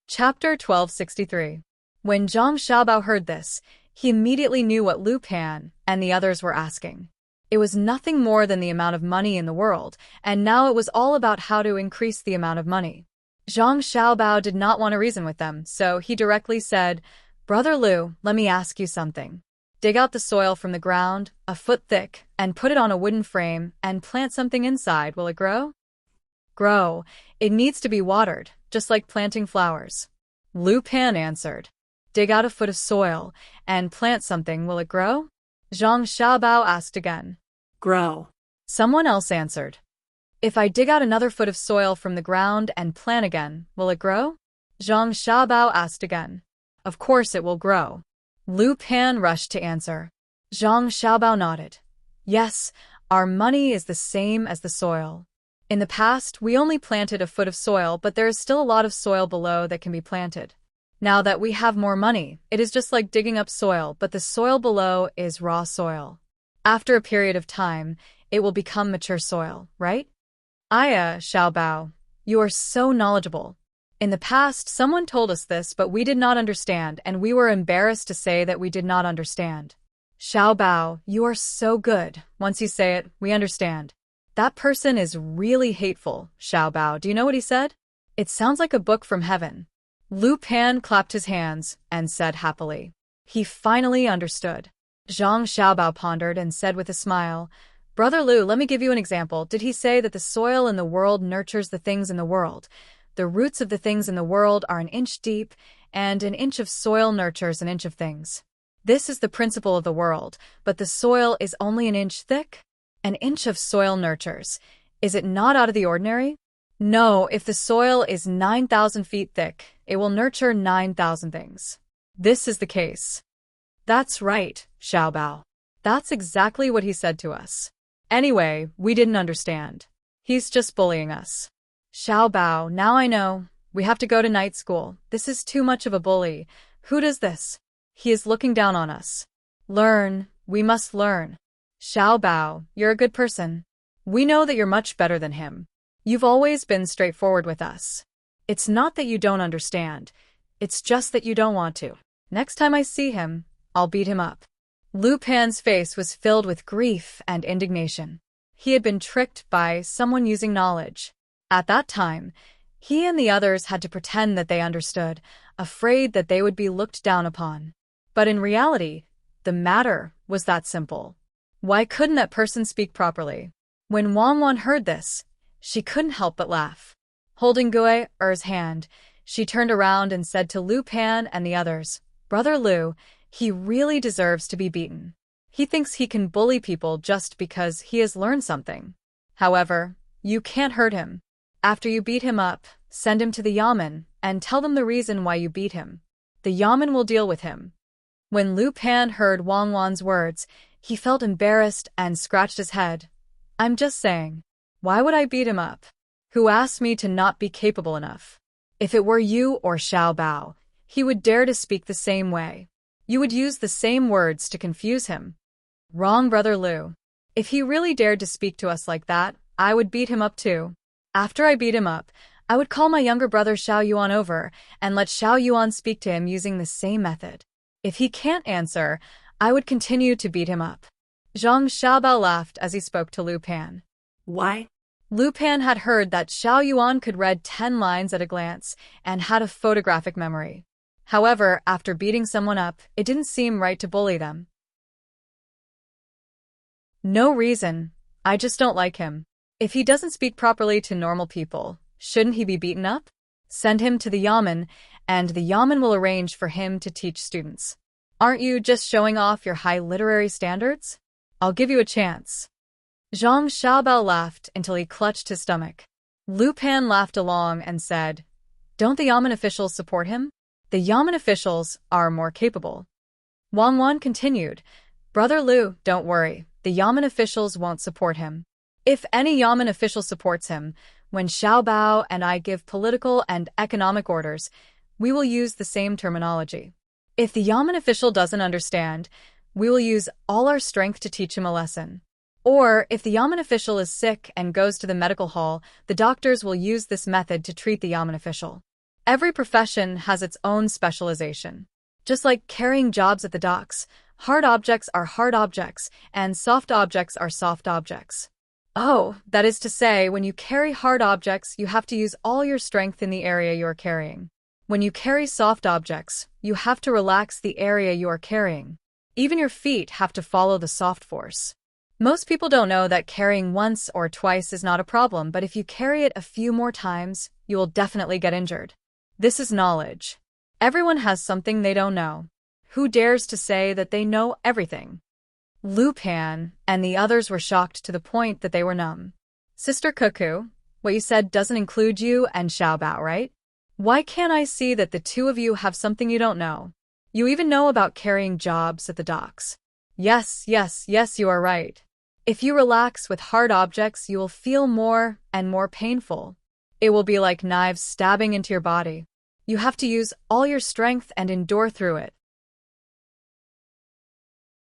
Chapter 1263. When Zhang Xiaobao heard this, he immediately knew what Lu Pan and the others were asking. It was nothing more than the amount of money in the world, and now it was all about how to increase the amount of money. Zhang Xiaobao did not want to reason with them, so he directly said, Brother Lu, let me ask you something. Dig out the soil from the ground, a foot thick, and put it on a wooden frame, and plant something inside. Will it grow? Grow. It needs to be watered, just like planting flowers. Lu Pan answered. Dig out a foot of soil, and plant something. Will it grow? Zhang Xiaobao asked again. Grow. Someone else answered. If I dig out another foot of soil from the ground and plant again, will it grow? Zhang Xiaobao asked again. Of course it will grow. Lu Pan rushed to answer. Zhang Xiaobao nodded. Yes, our money is the same as the soil. In the past, we only planted a foot of soil, but there is still a lot of soil below that can be planted. Now that we have more money, it is just like digging up soil, but the soil below is raw soil. After a period of time, it will become mature soil, right? Aya, Xiaobao, you are so knowledgeable. In the past, someone told us this, but we did not understand, and we were embarrassed to say that we did not understand. Xiaobao, you are so good. Once you say it, we understand. That person is really hateful, Xiaobao. Do you know what he said? It sounds like a book from heaven. Lu Pan clapped his hands and said happily. He finally understood. Zhang Xiaobao pondered and said with a smile, Brother Lu, let me give you an example. Did he say that the soil in the world nurtures the things in the world? The roots of the things in the world are an inch deep, and an inch of soil nurtures an inch of things. This is the principle of the world, but the soil is only an inch thick? An inch of soil nurtures. Is it not out of the ordinary? No, if the soil is 9,000 feet thick, it will nurture 9,000 things. This is the case. That's right, Xiaobao. That's exactly what he said to us. Anyway, we didn't understand. He's just bullying us. Xiaobao, now I know. We have to go to night school. This is too much of a bully. Who does this? He is looking down on us. Learn. We must learn. Xiaobao, you're a good person. We know that you're much better than him. You've always been straightforward with us. It's not that you don't understand. It's just that you don't want to. Next time I see him, I'll beat him up. Lu Pan's face was filled with grief and indignation. He had been tricked by someone using knowledge. At that time, he and the others had to pretend that they understood, afraid that they would be looked down upon. But in reality, the matter was that simple. Why couldn't that person speak properly? When Wang Wan heard this, she couldn't help but laugh. Holding Gui's hand, she turned around and said to Lu Pan and the others, "Brother Lu, he really deserves to be beaten. He thinks he can bully people just because he has learned something. However, you can't hurt him. After you beat him up, send him to the yamen and tell them the reason why you beat him. The yamen will deal with him." When Lu Pan heard Wang Wan's words, he felt embarrassed and scratched his head. "I'm just saying. Why would I beat him up? Who asked me to not be capable enough? If it were you or Xiao Bao, he would dare to speak the same way. You would use the same words to confuse him." "Wrong, Brother Lu. If he really dared to speak to us like that, I would beat him up too. After I beat him up, I would call my younger brother Xiao Yuan over and let Xiao Yuan speak to him using the same method. If he can't answer, I would continue to beat him up." Zhang Xiaobao laughed as he spoke to Lu Pan. Why? Lu Pan had heard that Xiao Yuan could read 10 lines at a glance and had a photographic memory. However, after beating someone up, it didn't seem right to bully them. "No reason. I just don't like him. If he doesn't speak properly to normal people, shouldn't he be beaten up? Send him to the yamen, and the yamen will arrange for him to teach students. Aren't you just showing off your high literary standards? I'll give you a chance." Zhang Xiaobao laughed until he clutched his stomach. Lu Pan laughed along and said, "Don't the yamen officials support him? The yamen officials are more capable." Wang Wan continued, "Brother Lu, don't worry. The yamen officials won't support him. If any yamen official supports him, when Xiao Bao and I give political and economic orders, we will use the same terminology. If the yamen official doesn't understand, we will use all our strength to teach him a lesson. Or, if the yamen official is sick and goes to the medical hall, the doctors will use this method to treat the yamen official. Every profession has its own specialization. Just like carrying jobs at the docks, hard objects are hard objects, and soft objects are soft objects. Oh, that is to say, when you carry hard objects, you have to use all your strength in the area you are carrying. When you carry soft objects, you have to relax the area you are carrying. Even your feet have to follow the soft force. Most people don't know that carrying once or twice is not a problem, but if you carry it a few more times, you will definitely get injured. This is knowledge. Everyone has something they don't know. Who dares to say that they know everything?" Lu Pan and the others were shocked to the point that they were numb. "Sister Cuckoo, what you said doesn't include you and Xiao Bao, right? Why can't I see that the two of you have something you don't know? You even know about carrying jobs at the docks. Yes, you are right. If you relax with hard objects, you will feel more and more painful. It will be like knives stabbing into your body. You have to use all your strength and endure through it.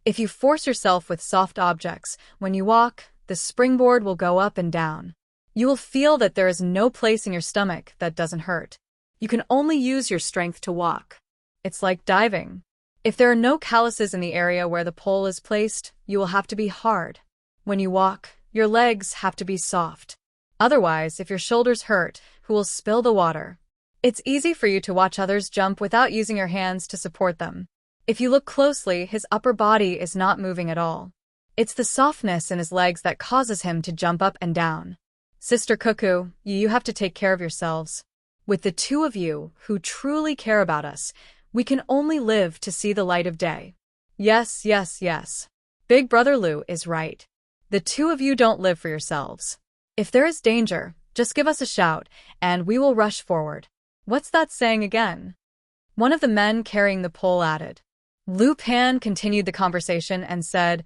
If you force yourself with soft objects, when you walk, the springboard will go up and down. You will feel that there is no place in your stomach that doesn't hurt. You can only use your strength to walk. It's like diving. If there are no calluses in the area where the pole is placed, you will have to be hard. When you walk, your legs have to be soft. Otherwise, if your shoulders hurt, who will spill the water? It's easy for you to watch others jump without using your hands to support them. If you look closely, his upper body is not moving at all. It's the softness in his legs that causes him to jump up and down. Sister Cuckoo, you have to take care of yourselves. With the two of you who truly care about us, we can only live to see the light of day." Yes. Big Brother Lu is right. The two of you don't live for yourselves. If there is danger, just give us a shout, and we will rush forward. What's that saying again? One of the men carrying the pole added. Lu Pan continued the conversation and said,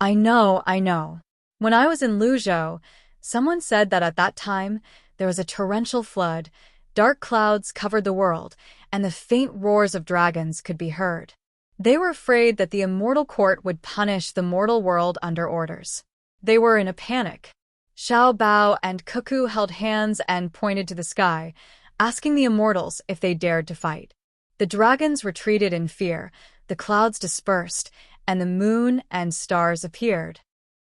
I know. When I was in Luzhou, someone said that at that time, there was a torrential flood, dark clouds covered the world, and the faint roars of dragons could be heard. They were afraid that the immortal court would punish the mortal world under orders. They were in a panic. Xiao Bao and Cuckoo held hands and pointed to the sky, asking the immortals if they dared to fight. The dragons retreated in fear, the clouds dispersed, and the moon and stars appeared.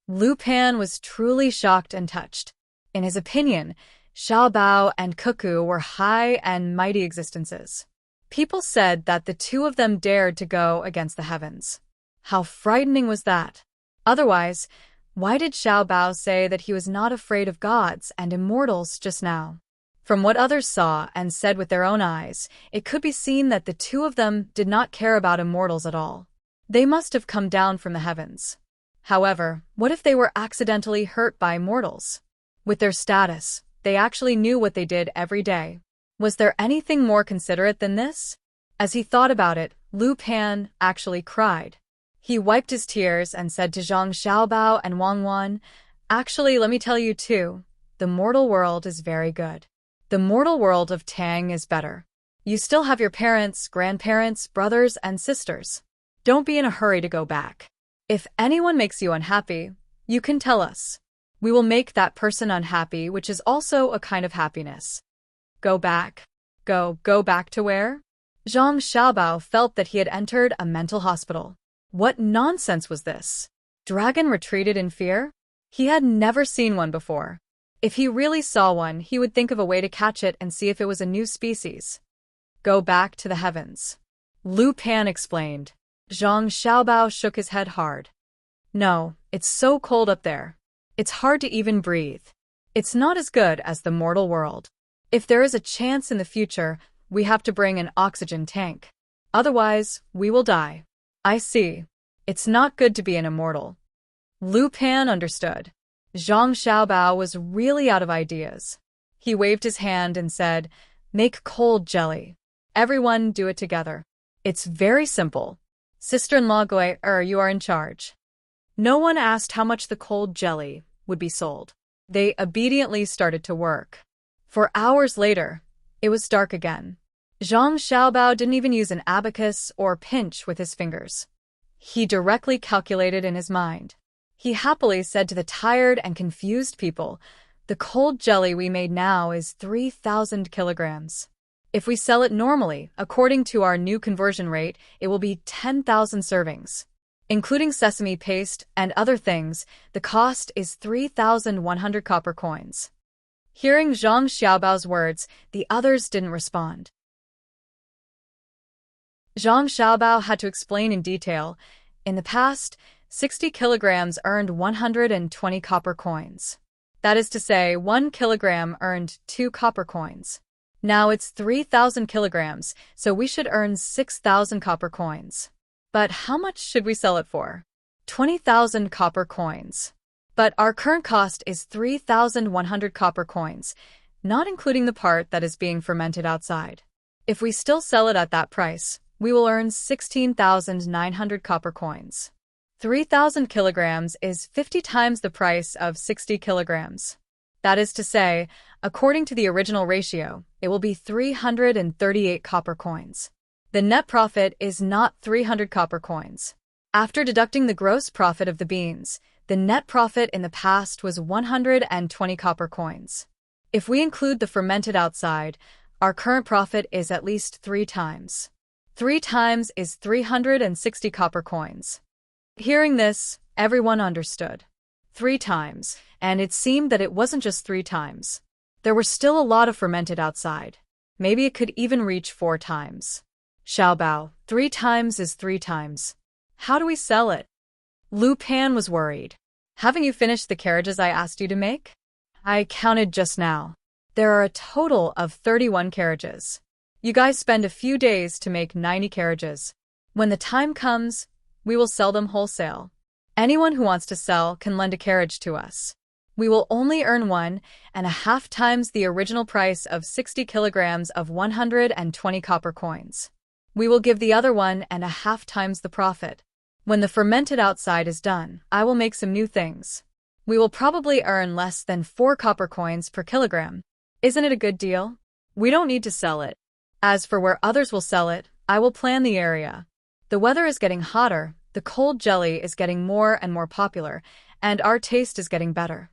Lu Pan was truly shocked and touched. In his opinion, Xiao Bao and Cuckoo were high and mighty existences. People said that the two of them dared to go against the heavens. How frightening was that? Otherwise, why did Xiao Bao say that he was not afraid of gods and immortals just now? From what others saw and said with their own eyes, it could be seen that the two of them did not care about immortals at all. They must have come down from the heavens. However, what if they were accidentally hurt by mortals? With their status, they actually knew what they did every day. Was there anything more considerate than this? As he thought about it, Lu Pan actually cried. He wiped his tears and said to Zhang Xiaobao and Wang Wan, "Actually, let me tell you too, the mortal world is very good. The mortal world of Tang is better. You still have your parents, grandparents, brothers, and sisters. Don't be in a hurry to go back. If anyone makes you unhappy, you can tell us. We will make that person unhappy, which is also a kind of happiness." Go back. Go back to where? Zhang Xiaobao felt that he had entered a mental hospital. What nonsense was this? Dragon retreated in fear? He had never seen one before. If he really saw one, he would think of a way to catch it and see if it was a new species. Go back to the heavens. Lu Pan explained. Zhang Xiaobao shook his head hard. No, it's so cold up there. It's hard to even breathe. It's not as good as the mortal world. If there is a chance in the future, we have to bring an oxygen tank. Otherwise, we will die. I see. It's not good to be an immortal. Lu Pan understood. Zhang Xiaobao was really out of ideas. He waved his hand and said, "Make cold jelly. Everyone do it together. It's very simple. Sister-in-law Gui, you are in charge." No one asked how much the cold jelly would be sold. They obediently started to work. For hours later, it was dark again. Zhang Xiaobao didn't even use an abacus or pinch with his fingers. He directly calculated in his mind. He happily said to the tired and confused people, "The cold jelly we made now is 3,000 kilograms. If we sell it normally, according to our new conversion rate, it will be 10,000 servings. Including sesame paste and other things, the cost is 3,100 copper coins." Hearing Zhang Xiaobao's words, the others didn't respond. Zhang Xiaobao had to explain in detail. In the past, 60 kilograms earned 120 copper coins. That is to say, 1 kilogram earned 2 copper coins. Now it's 3,000 kilograms, so we should earn 6,000 copper coins. But how much should we sell it for? 20,000 copper coins. But our current cost is 3,100 copper coins, not including the part that is being fermented outside. If we still sell it at that price, we will earn 16,900 copper coins. 3,000 kilograms is 50 times the price of 60 kilograms. That is to say, according to the original ratio, it will be 338 copper coins. The net profit is not 300 copper coins. After deducting the gross profit of the beans, the net profit in the past was 120 copper coins. If we include the fermented outside, our current profit is at least 3 times. 3 times is 360 copper coins. Hearing this, everyone understood. 3 times, and it seemed that it wasn't just 3 times. There were still a lot of fermented outside. Maybe it could even reach 4 times. Xiaobao, 3 times is 3 times. How do we sell it? Lu Pan was worried. Haven't you finished the carriages I asked you to make? I counted just now. There are a total of 31 carriages. You guys spend a few days to make 90 carriages. When the time comes, we will sell them wholesale. Anyone who wants to sell can lend a carriage to us. We will only earn 1.5 times the original price of 60 kilograms of 120 copper coins. We will give the other 1.5 times the profit. When the fermented outside is done, I will make some new things. We will probably earn less than 4 copper coins per kilogram. Isn't it a good deal? We don't need to sell it. As for where others will sell it, I will plan the area. The weather is getting hotter, the cold jelly is getting more and more popular, and our taste is getting better.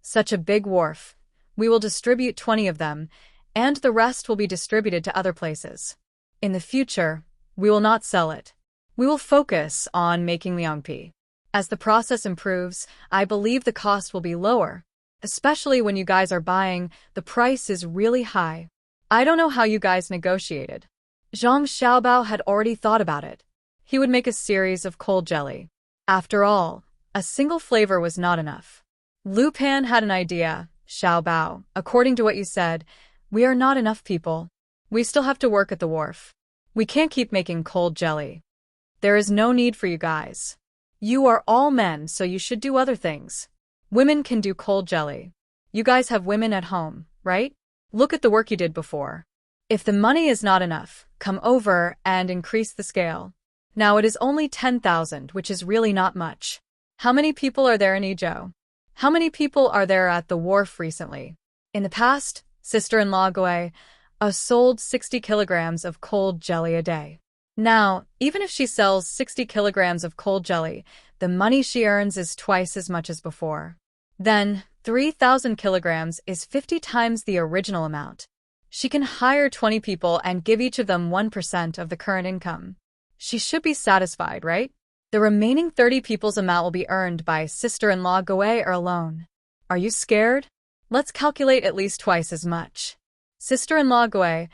Such a big wharf. We will distribute 20 of them, and the rest will be distributed to other places. In the future, we will not sell it. We will focus on making liangpi. As the process improves, I believe the cost will be lower. Especially when you guys are buying, the price is really high. I don't know how you guys negotiated. Zhang Xiaobao had already thought about it. He would make a series of cold jelly. After all, a single flavor was not enough. Lu Pan had an idea. Xiaobao, according to what you said, we are not enough people. We still have to work at the wharf. We can't keep making cold jelly. There is no need for you guys. You are all men, so you should do other things. Women can do cold jelly. You guys have women at home, right? Look at the work you did before. If the money is not enough, come over and increase the scale. Now it is only 10,000, which is really not much. How many people are there in Idyll? How many people are there at the wharf recently? In the past, sister-in-law Gui sold 60 kilograms of cold jelly a day. Now, even if she sells 60 kilograms of cold jelly, the money she earns is twice as much as before. Then, 3,000 kilograms is 50 times the original amount. She can hire 20 people and give each of them 1% of the current income. She should be satisfied, right? The remaining 30 people's amount will be earned by sister-in-law Gui or alone. Are you scared? Let's calculate at least twice as much. Sister-in-law Gui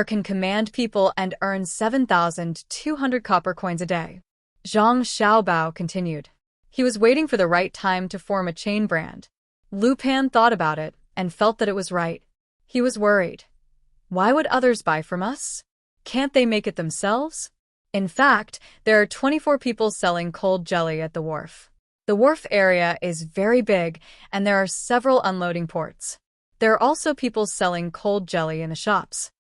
can command people and earn 7,200 copper coins a day. Zhang Xiaobao continued. He was waiting for the right time to form a chain brand. Lu Pan thought about it and felt that it was right. He was worried. Why would others buy from us? Can't they make it themselves? In fact, there are 24 people selling cold jelly at the wharf. The wharf area is very big and there are several unloading ports. There are also people selling cold jelly in the shops.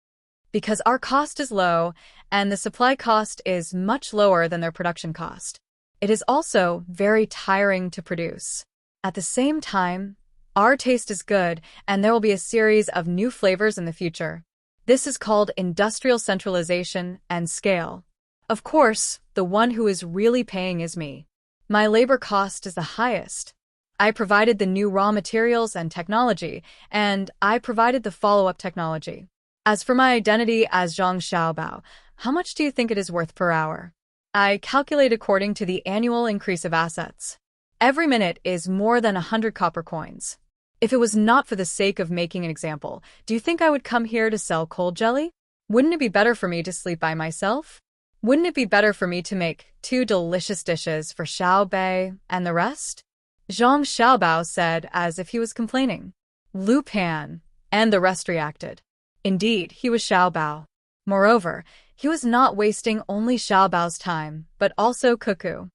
Because our cost is low and the supply cost is much lower than their production cost, it is also very tiring to produce. At the same time, our taste is good and there will be a series of new flavors in the future. This is called industrial centralization and scale. Of course, the one who is really paying is me. My labor cost is the highest. I provided the new raw materials and technology, and I provided the follow-up technology. As for my identity as Zhang Xiaobao, how much do you think it is worth per hour? I calculate according to the annual increase of assets. Every minute is more than 100 copper coins. If it was not for the sake of making an example, do you think I would come here to sell cold jelly? Wouldn't it be better for me to sleep by myself? Wouldn't it be better for me to make 2 delicious dishes for Xiaobei and the rest? Zhang Xiaobao said as if he was complaining. Lu Pan and the rest reacted. Indeed, he was Xiaobao. Moreover, he was not wasting only Xiaobao's time, but also Cuckoo.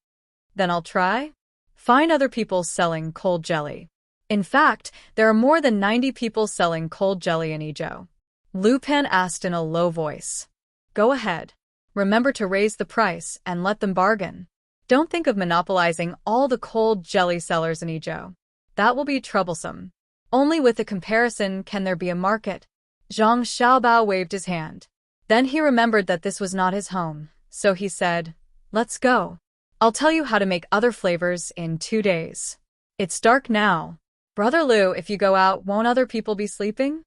Then I'll try? Find other people selling cold jelly. In fact, there are more than 90 people selling cold jelly in Idyll. Lu Pan asked in a low voice. Go ahead. Remember to raise the price and let them bargain. Don't think of monopolizing all the cold jelly sellers in Idyll. That will be troublesome. Only with a comparison can there be a market. Zhang Xiaobao waved his hand. Then he remembered that this was not his home, so he said, let's go. I'll tell you how to make other flavors in 2 days. It's dark now. Brother Lu, if you go out, won't other people be sleeping?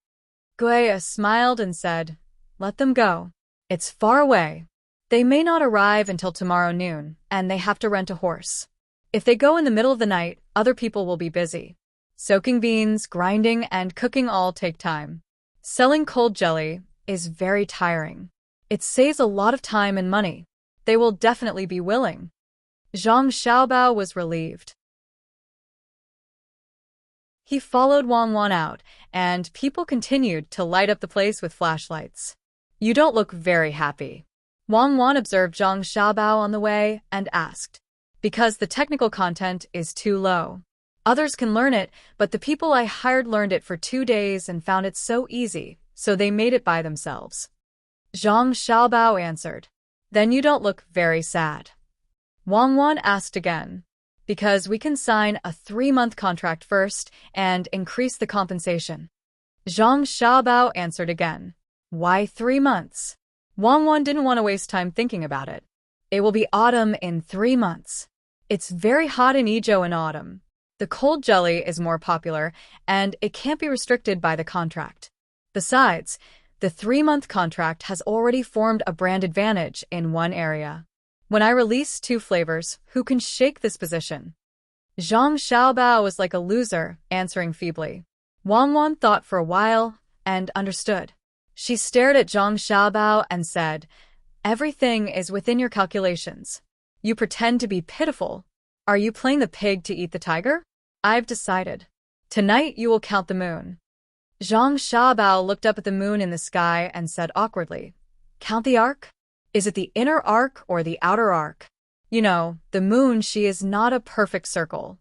Gui smiled and said, let them go. It's far away. They may not arrive until tomorrow noon, and they have to rent a horse. If they go in the middle of the night, other people will be busy. Soaking beans, grinding, and cooking all take time. Selling cold jelly is very tiring. It saves a lot of time and money. They will definitely be willing. Zhang Xiaobao was relieved. He followed Wang Wan out, and people continued to light up the place with flashlights. You don't look very happy. Wang Wan observed Zhang Xiaobao on the way and asked. Because the technical content is too low. Others can learn it, but the people I hired learned it for 2 days and found it so easy, so they made it by themselves. Zhang Xiaobao answered. Then you don't look very sad. Wang Wan asked again. Because we can sign a 3-month contract first and increase the compensation. Zhang Xiaobao answered again. Why 3 months? Wang Wan didn't want to waste time thinking about it. It will be autumn in 3 months. It's very hot in Idyll in autumn. The cold jelly is more popular, and it can't be restricted by the contract. Besides, the 3-month contract has already formed a brand advantage in one area. When I release 2 flavors, who can shake this position? Zhang Xiaobao was like a loser, answering feebly. Wang Wan thought for a while and understood. She stared at Zhang Xiaobao and said, "Everything is within your calculations. You pretend to be pitiful. Are you playing the pig to eat the tiger? I've decided. Tonight you will count the moon." Zhang Xiaobao looked up at the moon in the sky and said awkwardly, "Count the arc? Is it the inner arc or the outer arc? You know, the moon, she is not a perfect circle."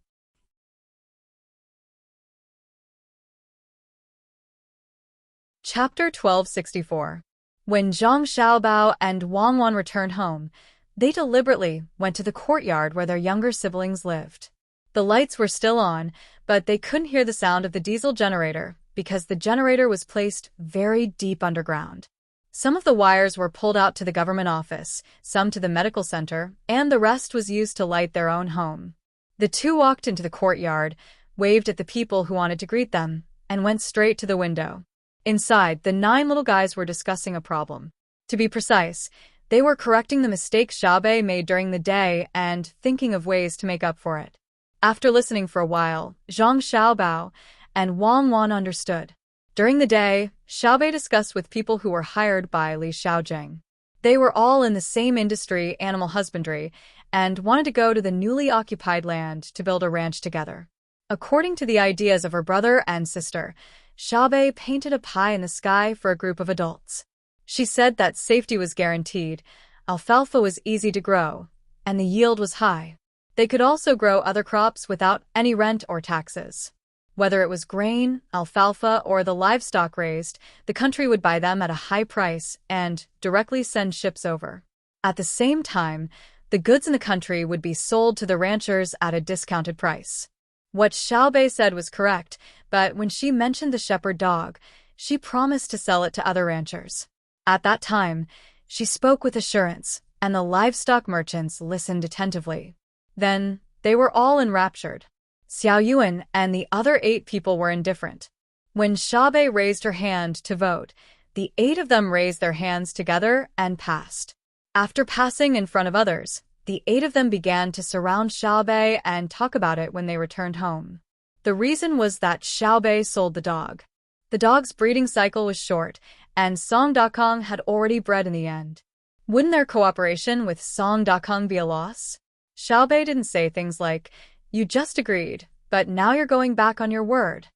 Chapter 1264. When Zhang Xiaobao and Wang Wan returned home, they deliberately went to the courtyard where their younger siblings lived. The lights were still on, but they couldn't hear the sound of the diesel generator because the generator was placed very deep underground. Some of the wires were pulled out to the government office, some to the medical center, and the rest was used to light their own home. The two walked into the courtyard, waved at the people who wanted to greet them, and went straight to the window. Inside, the 9 little guys were discussing a problem. To be precise, they were correcting the mistake Xiaobei made during the day and thinking of ways to make up for it. After listening for a while, Zhang Xiaobao and Wang Wan understood. During the day, Xiaobei discussed with people who were hired by Li Xiaojing. They were all in the same industry, animal husbandry, and wanted to go to the newly occupied land to build a ranch together. According to the ideas of her brother and sister, Xiaobei painted a pie in the sky for a group of adults. She said that safety was guaranteed, alfalfa was easy to grow, and the yield was high. They could also grow other crops without any rent or taxes. Whether it was grain, alfalfa, or the livestock raised, the country would buy them at a high price and directly send ships over. At the same time, the goods in the country would be sold to the ranchers at a discounted price. What Xiaobei said was correct, but when she mentioned the shepherd dog, she promised to sell it to other ranchers. At that time, she spoke with assurance, and the livestock merchants listened attentively. Then, they were all enraptured. Xiao Yuan and the other 8 people were indifferent. When Xiaobei raised her hand to vote, the 8 of them raised their hands together and passed. After passing in front of others, the 8 of them began to surround Xiaobei and talk about it when they returned home. The reason was that Xiaobei sold the dog. The dog's breeding cycle was short, and Song Dakong had already bred in the end. Wouldn't their cooperation with Song Dakong be a loss? Xiaobei didn't say things like, "You just agreed, but now you're going back on your word."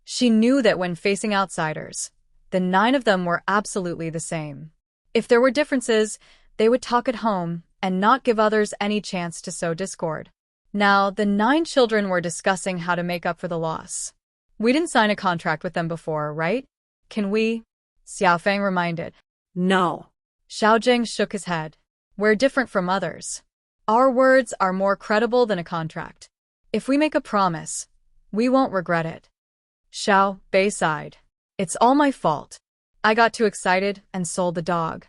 She knew that when facing outsiders, the 9 of them were absolutely the same. If there were differences, they would talk at home and not give others any chance to sow discord. Now, the 9 children were discussing how to make up for the loss. "We didn't sign a contract with them before, right? Can we?" Xiaofeng reminded. No. Xiaojing shook his head. "We're different from others. Our words are more credible than a contract. If we make a promise, we won't regret it." Xiao Bei sighed. "It's all my fault. I got too excited and sold the dog.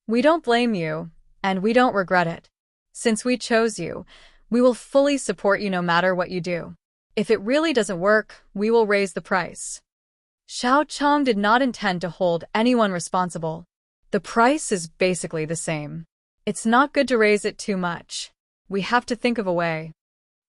We don't blame you, and we don't regret it. Since we chose you, we will fully support you no matter what you do. If it really doesn't work, we will raise the price." Xiao Chong did not intend to hold anyone responsible. The price is basically the same. It's not good to raise it too much. We have to think of a way.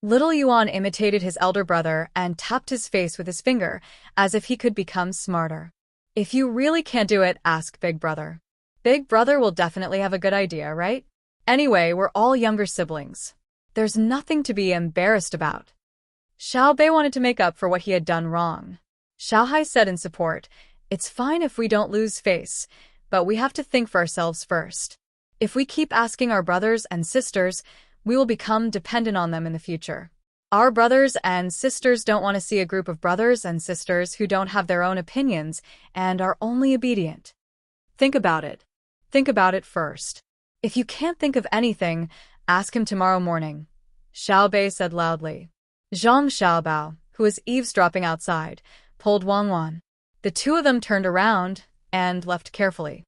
Little Yuan imitated his elder brother and tapped his face with his finger, as if he could become smarter. "If you really can't do it, ask Big Brother. Big Brother will definitely have a good idea, right? Anyway, we're all younger siblings. There's nothing to be embarrassed about." Xiao Bei wanted to make up for what he had done wrong. Xiao Hai said in support, "It's fine if we don't lose face, but we have to think for ourselves first. If we keep asking our brothers and sisters, we will become dependent on them in the future. Our brothers and sisters don't want to see a group of brothers and sisters who don't have their own opinions and are only obedient. Think about it. Think about it first. If you can't think of anything, ask him tomorrow morning," Xiao Bei said loudly. Zhang Xiaobao, who was eavesdropping outside, pulled Wang Wan. The 2 of them turned around and left carefully.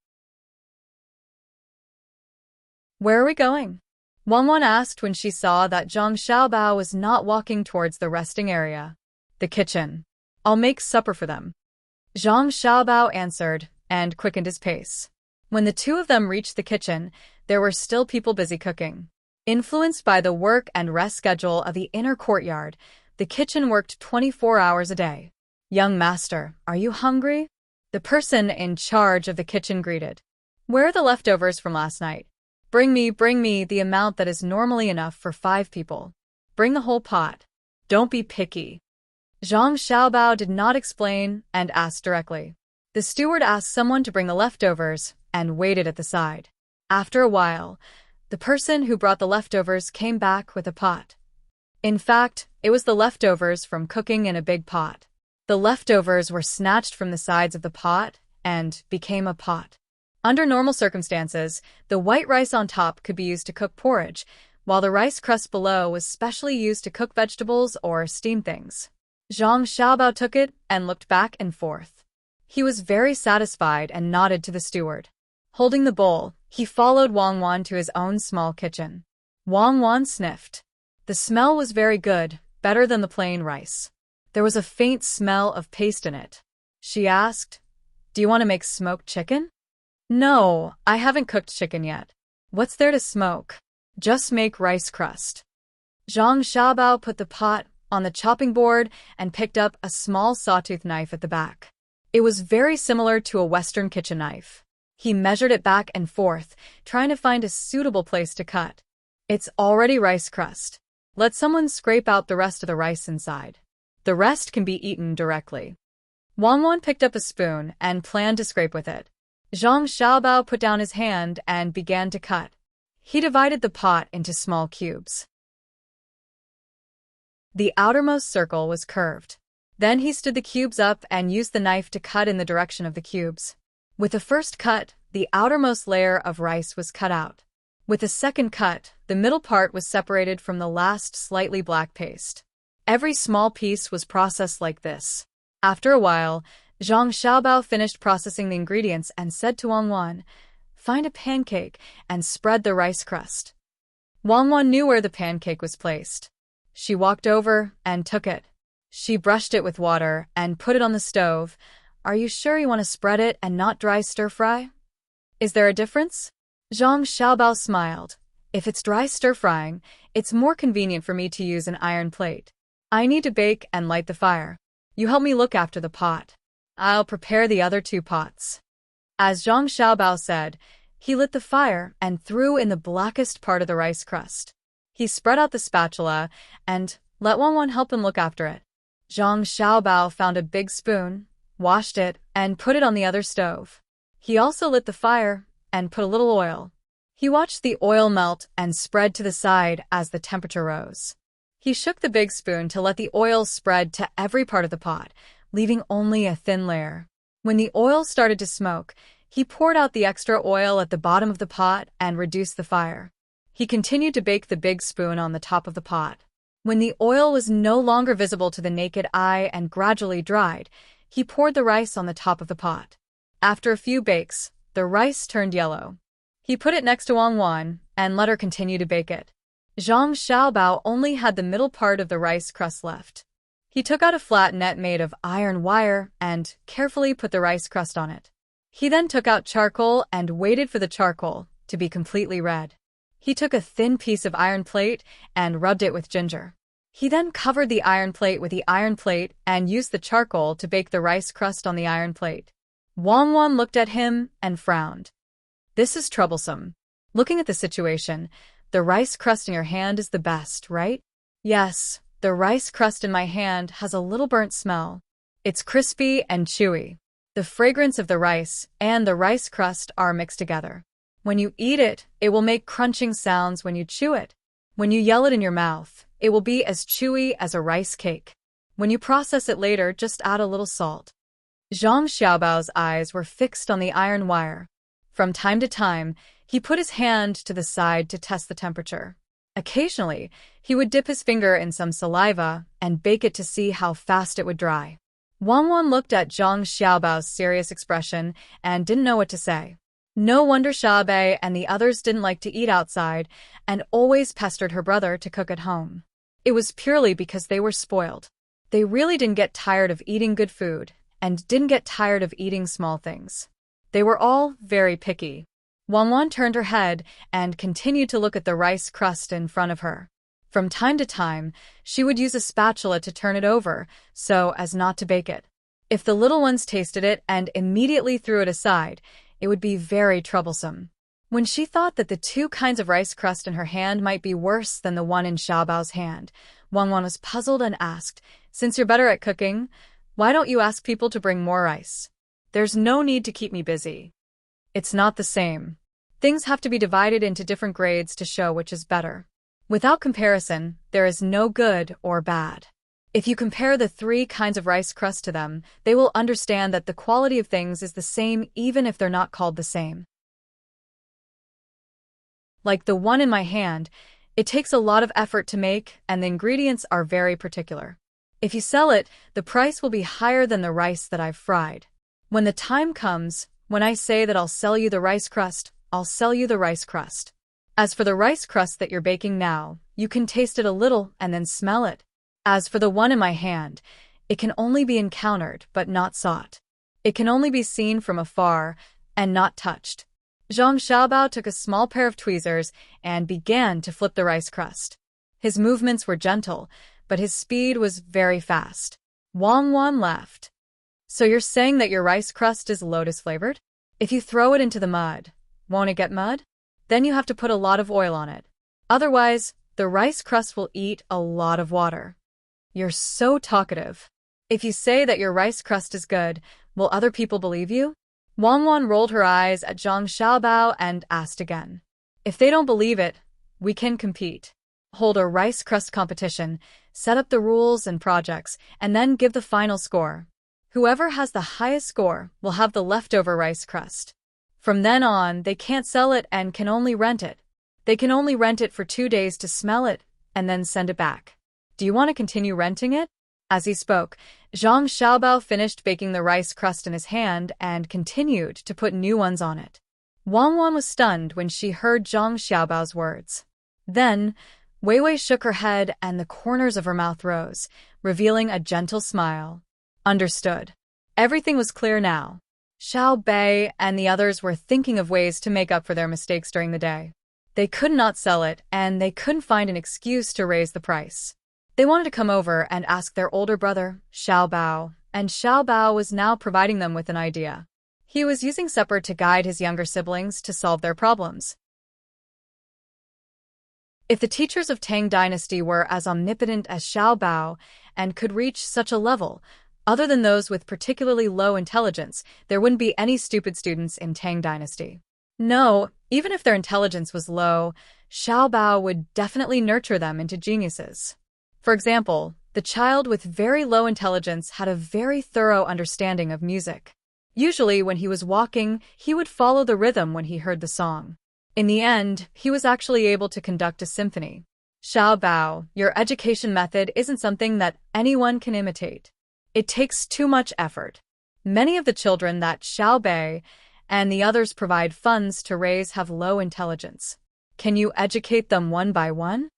"Where are we going?" Wang Wan asked when she saw that Zhang Xiaobao was not walking towards the resting area. "The kitchen. I'll make supper for them." Zhang Xiaobao answered and quickened his pace. When the 2 of them reached the kitchen, there were still people busy cooking. Influenced by the work and rest schedule of the inner courtyard, the kitchen worked 24 hours a day. "Young master, are you hungry?" the person in charge of the kitchen greeted. "Where are the leftovers from last night?" Bring me the amount that is normally enough for 5 people. Bring the whole pot. Don't be picky." Zhang Xiaobao did not explain and asked directly. The steward asked someone to bring the leftovers and waited at the side. After a while, the person who brought the leftovers came back with a pot. In fact, it was the leftovers from cooking in a big pot. The leftovers were snatched from the sides of the pot and became a pot. Under normal circumstances, the white rice on top could be used to cook porridge, while the rice crust below was specially used to cook vegetables or steam things. Zhang Xiaobao took it and looked back and forth. He was very satisfied and nodded to the steward. Holding the bowl, he followed Wang Wan to his own small kitchen. Wang Wan sniffed. The smell was very good, better than the plain rice. There was a faint smell of paste in it. She asked, "Do you want to make smoked chicken?" "No, I haven't cooked chicken yet. What's there to smoke? Just make rice crust." Zhang Xiaobao put the pot on the chopping board and picked up a small sawtooth knife at the back. It was very similar to a Western kitchen knife. He measured it back and forth, trying to find a suitable place to cut. "It's already rice crust. Let someone scrape out the rest of the rice inside. The rest can be eaten directly." Wang Wan picked up a spoon and planned to scrape with it. Zhang Xiaobao put down his hand and began to cut. He divided the pot into small cubes. The outermost circle was curved. Then he stood the cubes up and used the knife to cut in the direction of the cubes. With the first cut, the outermost layer of rice was cut out. With the second cut, the middle part was separated from the last slightly black paste. Every small piece was processed like this. After a while, Zhang Xiaobao finished processing the ingredients and said to Wang Wan, "Find a pancake and spread the rice crust." Wang Wan knew where the pancake was placed. She walked over and took it. She brushed it with water and put it on the stove. "Are you sure you want to spread it and not dry stir-fry?" "Is there a difference?" Zhang Xiaobao smiled. "If it's dry stir-frying, it's more convenient for me to use an iron plate. I need to bake and light the fire. You help me look after the pot. I'll prepare the other 2 pots." As Zhang Xiaobao said, he lit the fire and threw in the blackest part of the rice crust. He spread out the spatula and let Wang Wan help him look after it. Zhang Xiaobao found a big spoon, washed it, and put it on the other stove. He also lit the fire and put a little oil. He watched the oil melt and spread to the side as the temperature rose. He shook the big spoon to let the oil spread to every part of the pot, leaving only a thin layer. When the oil started to smoke, he poured out the extra oil at the bottom of the pot and reduced the fire. He continued to bake the big spoon on the top of the pot. When the oil was no longer visible to the naked eye and gradually dried, he poured the rice on the top of the pot. After a few bakes, the rice turned yellow. He put it next to Wang Wan and let her continue to bake it. Zhang Xiaobao only had the middle part of the rice crust left. He took out a flat net made of iron wire and carefully put the rice crust on it. He then took out charcoal and waited for the charcoal to be completely red. He took a thin piece of iron plate and rubbed it with ginger. He then covered the iron plate with the iron plate and used the charcoal to bake the rice crust on the iron plate. Wang Wan looked at him and frowned. "This is troublesome. Looking at the situation, the rice crust in your hand is the best, right?" "Yes, the rice crust in my hand has a little burnt smell. It's crispy and chewy. The fragrance of the rice and the rice crust are mixed together. When you eat it, it will make crunching sounds when you chew it. When you yell it in your mouth, it will be as chewy as a rice cake. When you process it later, just add a little salt." Zhang Xiaobao's eyes were fixed on the iron wire. From time to time, he put his hand to the side to test the temperature. Occasionally, he would dip his finger in some saliva and bake it to see how fast it would dry. Wang Wan looked at Zhang Xiaobao's serious expression and didn't know what to say. No wonder Xiaobei and the others didn't like to eat outside and always pestered her brother to cook at home. It was purely because they were spoiled. They really didn't get tired of eating good food and didn't get tired of eating small things. They were all very picky. Wanwan turned her head and continued to look at the rice crust in front of her. From time to time, she would use a spatula to turn it over so as not to bake it. If the little ones tasted it and immediately threw it aside, it would be very troublesome. When she thought that the two kinds of rice crust in her hand might be worse than the one in Xiaobao's hand, Wanwan was puzzled and asked, "Since you're better at cooking, why don't you ask people to bring more rice? There's no need to keep me busy." It's not the same. Things have to be divided into different grades to show which is better. Without comparison, there is no good or bad. If you compare the three kinds of rice crust to them, they will understand that the quality of things is the same even if they're not called the same. Like the one in my hand, it takes a lot of effort to make, and the ingredients are very particular. If you sell it, the price will be higher than the rice that I've fried. When the time comes, when I say that I'll sell you the rice crust, I'll sell you the rice crust. As for the rice crust that you're baking now, you can taste it a little and then smell it. As for the one in my hand, it can only be encountered but not sought. It can only be seen from afar and not touched. Zhang Xiaobao took a small pair of tweezers and began to flip the rice crust. His movements were gentle, but his speed was very fast. Wang Wan laughed. "So you're saying that your rice crust is lotus-flavored? If you throw it into the mud, won't it get mud? Then you have to put a lot of oil on it. Otherwise, the rice crust will eat a lot of water." "You're so talkative. If you say that your rice crust is good, will other people believe you?" Wang Wan rolled her eyes at Zhang Xiaobao and asked again. "If they don't believe it, we can compete. Hold a rice crust competition, set up the rules and projects, and then give the final score. Whoever has the highest score will have the leftover rice crust. From then on, they can't sell it and can only rent it. They can only rent it for 2 days to smell it and then send it back. Do you want to continue renting it?" As he spoke, Zhang Xiaobao finished baking the rice crust in his hand and continued to put new ones on it. Wang Wan was stunned when she heard Zhang Xiaobao's words. Then, Wei Wei shook her head and the corners of her mouth rose, revealing a gentle smile. Understood. Everything was clear now. Xiao Bei and the others were thinking of ways to make up for their mistakes during the day. They could not sell it, and they couldn't find an excuse to raise the price. They wanted to come over and ask their older brother, Xiao Bao, and Xiao Bao was now providing them with an idea. He was using supper to guide his younger siblings to solve their problems. If the teachers of Tang dynasty were as omnipotent as Xiao Bao and could reach such a level, other than those with particularly low intelligence, there wouldn't be any stupid students in Tang dynasty. No, even if their intelligence was low, Xiao Bao would definitely nurture them into geniuses. For example, the child with very low intelligence had a very thorough understanding of music. Usually, when he was walking, he would follow the rhythm when he heard the song. In the end, he was actually able to conduct a symphony. Xiao Bao, your education method isn't something that anyone can imitate. It takes too much effort. Many of the children that Xiao Bei and the others provide funds to raise have low intelligence. Can you educate them one by one?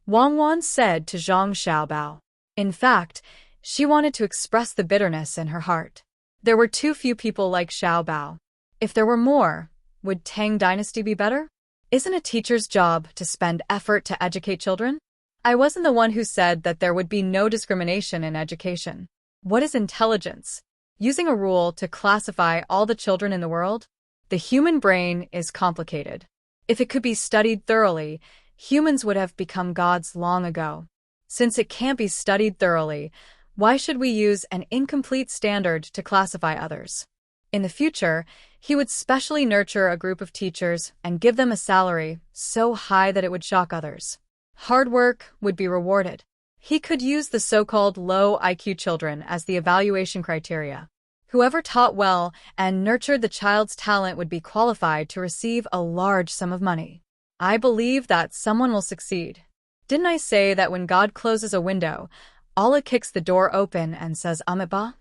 Wang Wan said to Zhang Xiaobao. In fact, she wanted to express the bitterness in her heart. There were too few people like Xiao Bao. If there were more, would Tang dynasty be better? Isn't a teacher's job to spend effort to educate children? I wasn't the one who said that there would be no discrimination in education. What is intelligence? Using a rule to classify all the children in the world? The human brain is complicated. If it could be studied thoroughly, humans would have become gods long ago. Since it can't be studied thoroughly, why should we use an incomplete standard to classify others? In the future, he would specially nurture a group of teachers and give them a salary so high that it would shock others. Hard work would be rewarded. He could use the so-called low IQ children as the evaluation criteria. Whoever taught well and nurtured the child's talent would be qualified to receive a large sum of money. I believe that someone will succeed. Didn't I say that when God closes a window, Allah kicks the door open and says Amitabha?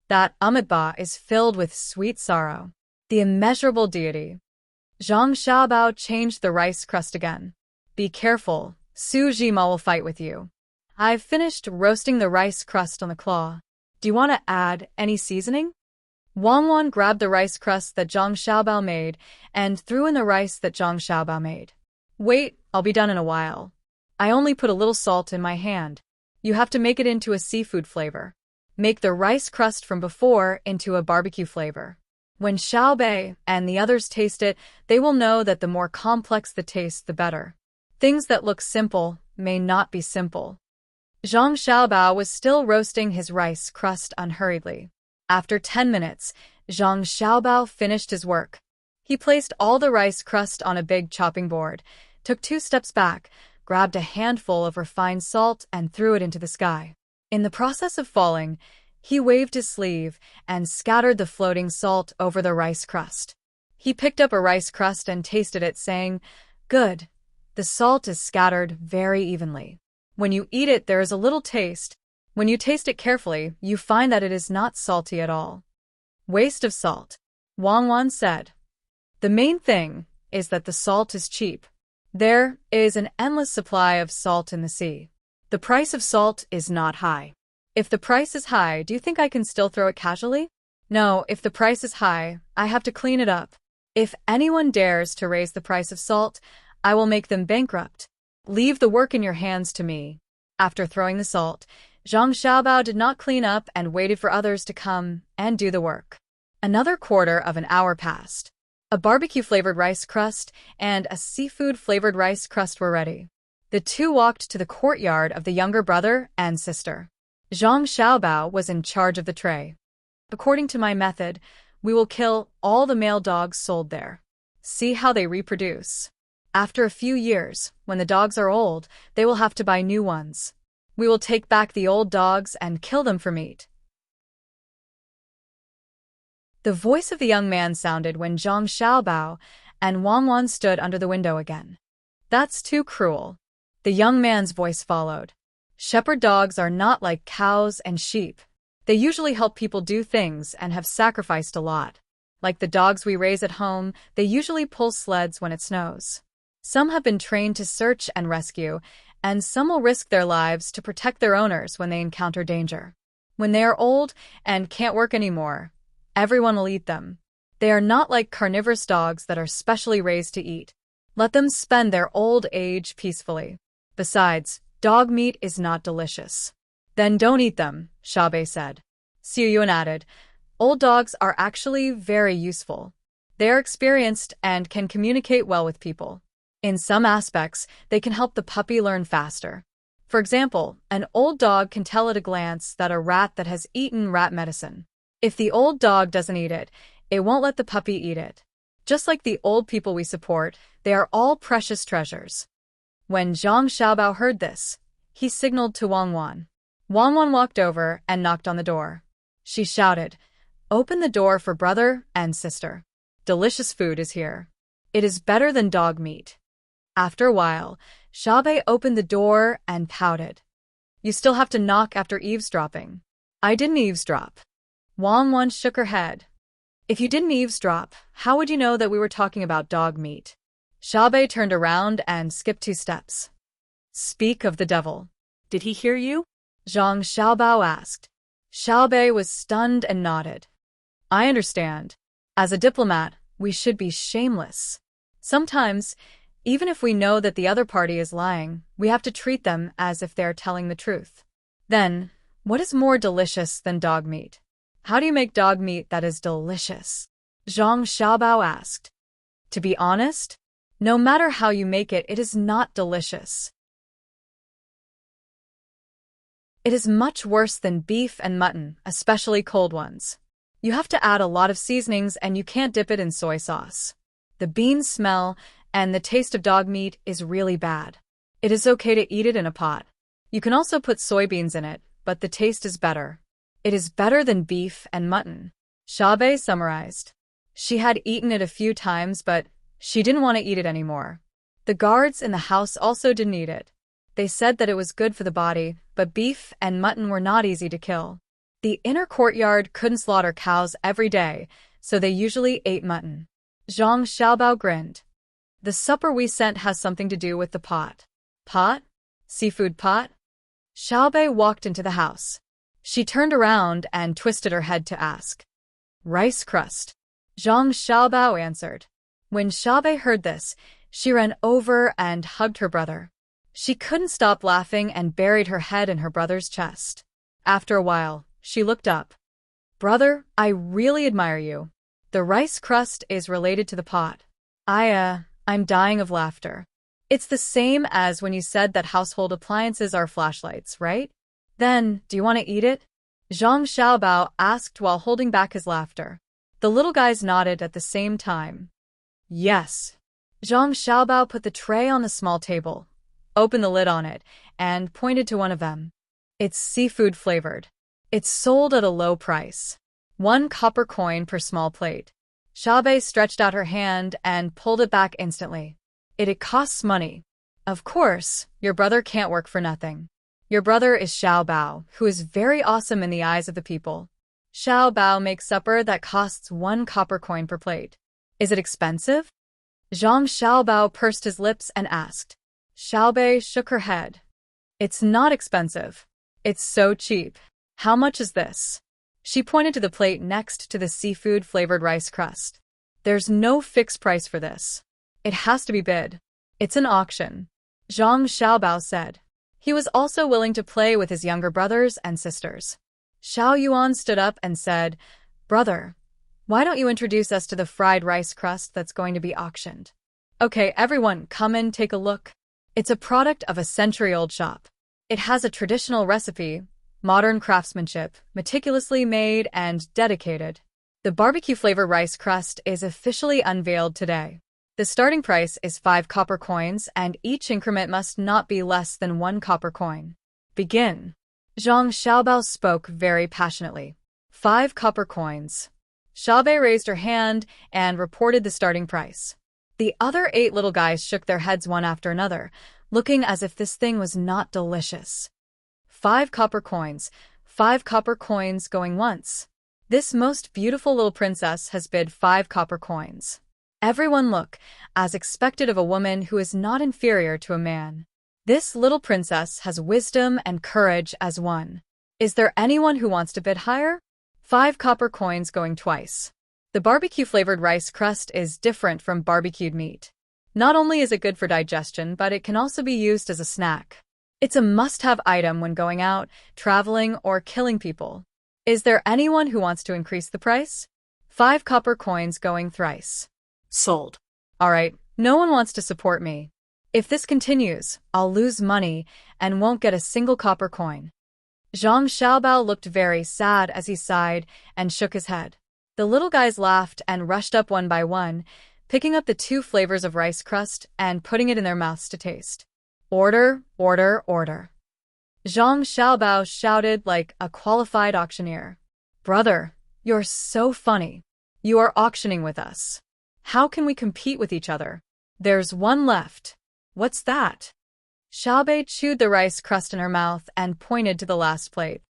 That Amitabha is filled with sweet sorrow. The immeasurable deity. Zhang Xiaobao changed the rice crust again. Be careful, Su Jima will fight with you. I've finished roasting the rice crust on the claw. Do you want to add any seasoning? Wang Wan grabbed the rice crust that Zhang Xiaobao made and threw in the rice that Zhang Xiaobao made. Wait, I'll be done in a while. I only put a little salt in my hand. You have to make it into a seafood flavor. Make the rice crust from before into a barbecue flavor. When Xiaobei and the others taste it, they will know that the more complex the taste, the better. Things that look simple may not be simple. Zhang Xiaobao was still roasting his rice crust unhurriedly. After 10 minutes, Zhang Xiaobao finished his work. He placed all the rice crust on a big chopping board, took 2 steps back, grabbed a handful of refined salt and threw it into the sky. In the process of falling, he waved his sleeve and scattered the floating salt over the rice crust. He picked up a rice crust and tasted it, saying, "Good. The salt is scattered very evenly. When you eat it, there is a little taste. When you taste it carefully, you find that it is not salty at all." Waste of salt. Wang Wan said. The main thing is that the salt is cheap. There is an endless supply of salt in the sea. The price of salt is not high. If the price is high, do you think I can still throw it casually? No, if the price is high, I have to clean it up. If anyone dares to raise the price of salt, I will make them bankrupt. Leave the work in your hands to me. After throwing the salt, Zhang Xiaobao did not clean up and waited for others to come and do the work. Another quarter of an hour passed. A barbecue-flavored rice crust and a seafood-flavored rice crust were ready. The two walked to the courtyard of the younger brother and sister. Zhang Xiaobao was in charge of the tray. According to my method, we will kill all the male dogs sold there. See how they reproduce. After a few years, when the dogs are old, they will have to buy new ones. We will take back the old dogs and kill them for meat. The voice of the young man sounded when Zhang Xiaobao and Wang Wan stood under the window again. That's too cruel. The young man's voice followed. Shepherd dogs are not like cows and sheep. They usually help people do things and have sacrificed a lot. Like the dogs we raise at home, they usually pull sleds when it snows. Some have been trained to search and rescue, and some will risk their lives to protect their owners when they encounter danger. When they are old and can't work anymore, everyone will eat them. They are not like carnivorous dogs that are specially raised to eat. Let them spend their old age peacefully. Besides, dog meat is not delicious. Then don't eat them, Xiaobei said. Xiu Yuan added, old dogs are actually very useful. They are experienced and can communicate well with people. In some aspects, they can help the puppy learn faster. For example, an old dog can tell at a glance that a rat that has eaten rat medicine. If the old dog doesn't eat it, it won't let the puppy eat it. Just like the old people we support, they are all precious treasures. When Zhang Xiaobao heard this, he signaled to Wang Wan. Wang Wan walked over and knocked on the door. She shouted, "Open the door for brother and sister. Delicious food is here. It is better than dog meat." After a while, Xiaobei opened the door and pouted. "You still have to knock after eavesdropping." "I didn't eavesdrop." Wang Wan shook her head. "If you didn't eavesdrop, how would you know that we were talking about dog meat?" Xiaobei turned around and skipped 2 steps. "Speak of the devil. Did he hear you?" Zhang Xiaobao asked. Xiaobei was stunned and nodded. "I understand. As a diplomat, we should be shameless. Sometimes, even if we know that the other party is lying, we have to treat them as if they are telling the truth. Then, what is more delicious than dog meat? How do you make dog meat that is delicious?" Zhang Xiaobao asked. "To be honest, no matter how you make it, it is not delicious. It is much worse than beef and mutton, especially cold ones. You have to add a lot of seasonings and you can't dip it in soy sauce. The beans smell, and the taste of dog meat is really bad. It is okay to eat it in a pot. You can also put soybeans in it, but the taste is better. It is better than beef and mutton," Xiaobei summarized. She had eaten it a few times, but she didn't want to eat it anymore. The guards in the house also didn't eat it. They said that it was good for the body, but beef and mutton were not easy to kill. The inner courtyard couldn't slaughter cows every day, so they usually ate mutton. Zhang Xiaobao grinned. "The supper we sent has something to do with the pot." "Pot? Seafood pot?" Xiaobei walked into the house. She turned around and twisted her head to ask. Rice crust. Zhang Xiaobao answered. When Xiaobei heard this, she ran over and hugged her brother. She couldn't stop laughing and buried her head in her brother's chest. After a while, she looked up. Brother, I really admire you. The rice crust is related to the pot. I'm dying of laughter. It's the same as when you said that household appliances are flashlights, right? Then, do you want to eat it? Zhang Xiaobao asked while holding back his laughter. The little guys nodded at the same time. Yes. Zhang Xiaobao put the tray on the small table, opened the lid on it, and pointed to one of them. It's seafood flavored. It's sold at a low price. 1 copper coin per small plate. Xiaobei stretched out her hand and pulled it back instantly. It costs money. Of course, your brother can't work for nothing. Your brother is Xiao Bao, who is very awesome in the eyes of the people. Xiao Bao makes supper that costs 1 copper coin per plate. Is it expensive? Zhang Xiaobao pursed his lips and asked. Xiaobei shook her head. It's not expensive. It's so cheap. How much is this? She pointed to the plate next to the seafood-flavored rice crust. There's no fixed price for this. It has to be bid. It's an auction. Zhang Xiaobao said. He was also willing to play with his younger brothers and sisters. Xiao Yuan stood up and said, Brother, why don't you introduce us to the fried rice crust that's going to be auctioned? Okay, everyone, come in, take a look. It's a product of a century-old shop. It has a traditional recipe, modern craftsmanship, meticulously made and dedicated. The barbecue-flavored rice crust is officially unveiled today. The starting price is 5 copper coins, and each increment must not be less than 1 copper coin. Begin. Zhang Xiaobao spoke very passionately. 5 copper coins. Xiaobei raised her hand and reported the starting price. The other 8 little guys shook their heads one after another, looking as if this thing was not delicious. 5 copper coins. 5 copper coins going once. This most beautiful little princess has bid 5 copper coins. Everyone look, as expected of a woman who is not inferior to a man. This little princess has wisdom and courage as one. Is there anyone who wants to bid higher? 5 copper coins going twice. The barbecue-flavored rice crust is different from barbecued meat. Not only is it good for digestion, but it can also be used as a snack. It's a must-have item when going out, traveling, or killing people. Is there anyone who wants to increase the price? 5 copper coins going thrice. Sold. All right, no one wants to support me. If this continues, I'll lose money and won't get a single copper coin. Zhang Xiaobao looked very sad as he sighed and shook his head. The little guys laughed and rushed up one by one, picking up the 2 flavors of rice crust and putting it in their mouths to taste. Order, order, order. Zhang Xiaobao shouted like a qualified auctioneer. Brother, you're so funny. You are auctioning with us. How can we compete with each other? There's one left. What's that? Xiaobei chewed the rice crust in her mouth and pointed to the last plate.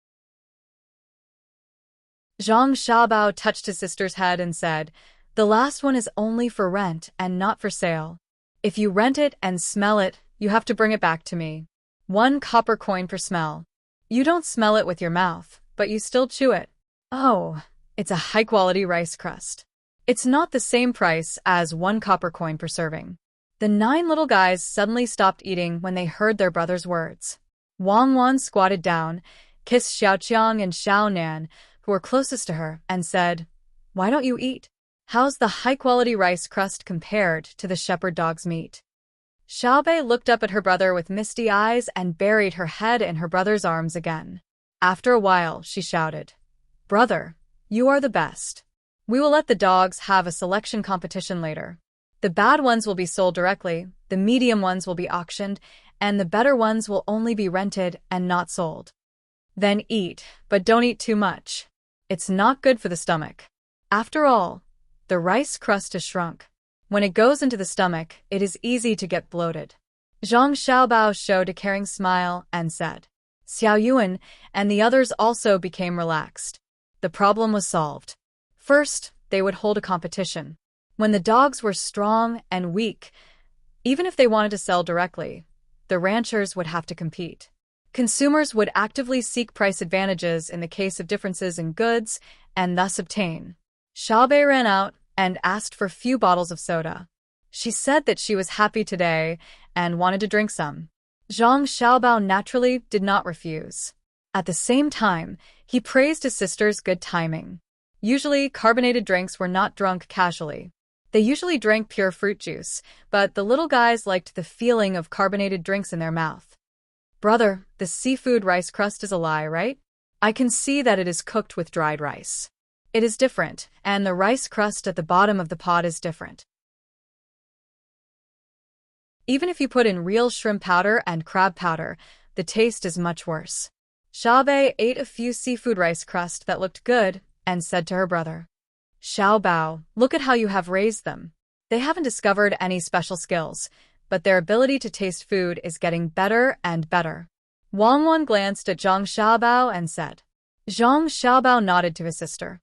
Zhang Xiaobao touched his sister's head and said, The last one is only for rent and not for sale. If you rent it and smell it, you have to bring it back to me. 1 copper coin per smell. You don't smell it with your mouth, but you still chew it. Oh, it's a high-quality rice crust. It's not the same price as 1 copper coin per serving. The 9 little guys suddenly stopped eating when they heard their brother's words. Wang Wan squatted down, kissed Xiaoqiang and Xiaonan, who were closest to her, and said, Why don't you eat? How's the high-quality rice crust compared to the shepherd dog's meat? Xiaobei looked up at her brother with misty eyes and buried her head in her brother's arms again. After a while, she shouted, Brother, you are the best. We will let the dogs have a selection competition later. The bad ones will be sold directly, the medium ones will be auctioned, and the better ones will only be rented and not sold. Then eat, but don't eat too much. It's not good for the stomach. After all, the rice crust is shrunk. When it goes into the stomach, it is easy to get bloated. Zhang Xiaobao showed a caring smile and said. Xiao Yuan and the others also became relaxed. The problem was solved. First, they would hold a competition. When the dogs were strong and weak, even if they wanted to sell directly, the ranchers would have to compete. Consumers would actively seek price advantages in the case of differences in goods and thus obtain Xiaobei ran out and asked for few bottles of soda. She said that she was happy today and wanted to drink some. Zhang Xiaobao naturally did not refuse. At the same time, he praised his sister's good timing. Usually, carbonated drinks were not drunk casually. They usually drank pure fruit juice, but the little guys liked the feeling of carbonated drinks in their mouth. Brother, the seafood rice crust is a lie, right? I can see that it is cooked with dried rice. It is different, and the rice crust at the bottom of the pot is different. Even if you put in real shrimp powder and crab powder, the taste is much worse. Xiaobei ate a few seafood rice crust that looked good and said to her brother, Xiaobao, look at how you have raised them. They haven't discovered any special skills, but their ability to taste food is getting better and better. Wang Wan glanced at Zhang Xiaobao and said. Zhang Xiaobao nodded to his sister.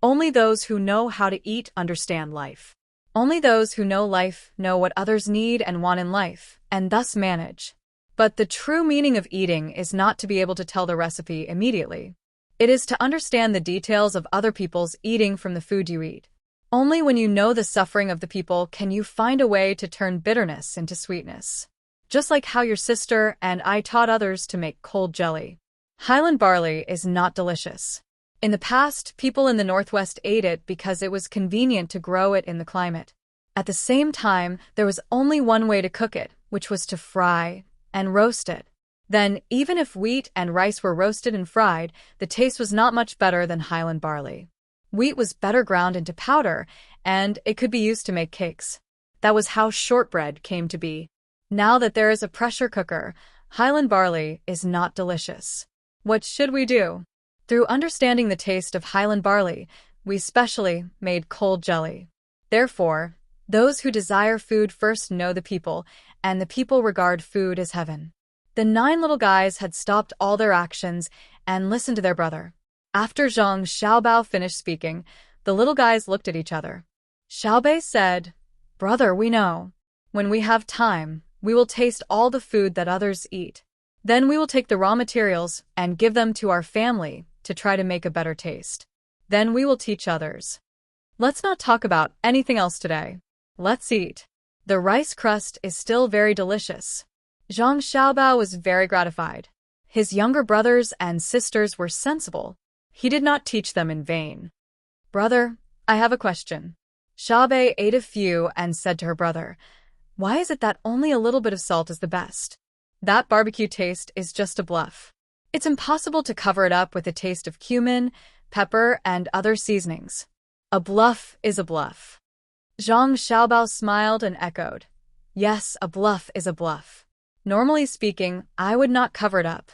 Only those who know how to eat understand life. Only those who know life know what others need and want in life, and thus manage. But the true meaning of eating is not to be able to tell the recipe immediately. It is to understand the details of other people's eating from the food you eat. Only when you know the suffering of the people can you find a way to turn bitterness into sweetness. Just like how your sister and I taught others to make cold jelly. Highland barley is not delicious. In the past, people in the Northwest ate it because it was convenient to grow it in the climate. At the same time, there was only one way to cook it, which was to fry and roast it. Then, even if wheat and rice were roasted and fried, the taste was not much better than Highland barley. Wheat was better ground into powder, and it could be used to make cakes. That was how shortbread came to be. Now that there is a pressure cooker, Highland barley is not delicious. What should we do? Through understanding the taste of Highland barley, we specially made cold jelly. Therefore, those who desire food first know the people, and the people regard food as heaven. The 9 little guys had stopped all their actions and listened to their brother. After Zhang Xiaobao finished speaking, the little guys looked at each other. Xiaobei said, Brother, we know. When we have time, we will taste all the food that others eat. Then we will take the raw materials and give them to our family to try to make a better taste. Then we will teach others. Let's not talk about anything else today. Let's eat. The rice crust is still very delicious. Zhang Xiaobao was very gratified. His younger brothers and sisters were sensible. He did not teach them in vain. Brother, I have a question. Xiaobei ate a few and said to her brother, Why is it that only a little bit of salt is the best? That barbecue taste is just a bluff. It's impossible to cover it up with the taste of cumin, pepper, and other seasonings. A bluff is a bluff. Zhang Xiaobao smiled and echoed, Yes, a bluff is a bluff. Normally speaking, I would not cover it up.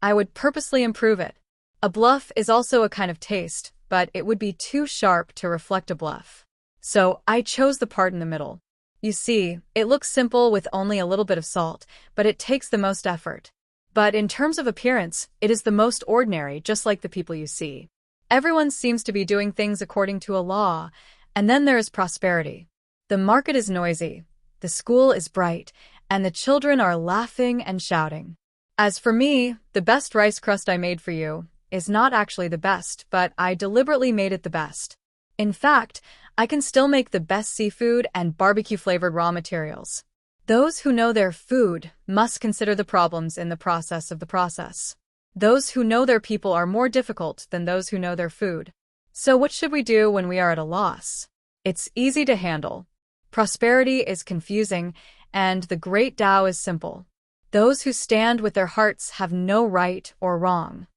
I would purposely improve it. A bluff is also a kind of taste, but it would be too sharp to reflect a bluff. So I chose the part in the middle. You see, it looks simple with only a little bit of salt, but it takes the most effort. But in terms of appearance, it is the most ordinary, just like the people you see. Everyone seems to be doing things according to a law, and then there is prosperity. The market is noisy, the school is bright, and the children are laughing and shouting. As for me, the best rice crust I made for you is not actually the best, but I deliberately made it the best. In fact, I can still make the best seafood and barbecue-flavored raw materials. Those who know their food must consider the problems in the process of the process. Those who know their people are more difficult than those who know their food. So what should we do when we are at a loss? It's easy to handle. Prosperity is confusing, and the great Tao is simple. Those who stand with their hearts have no right or wrong.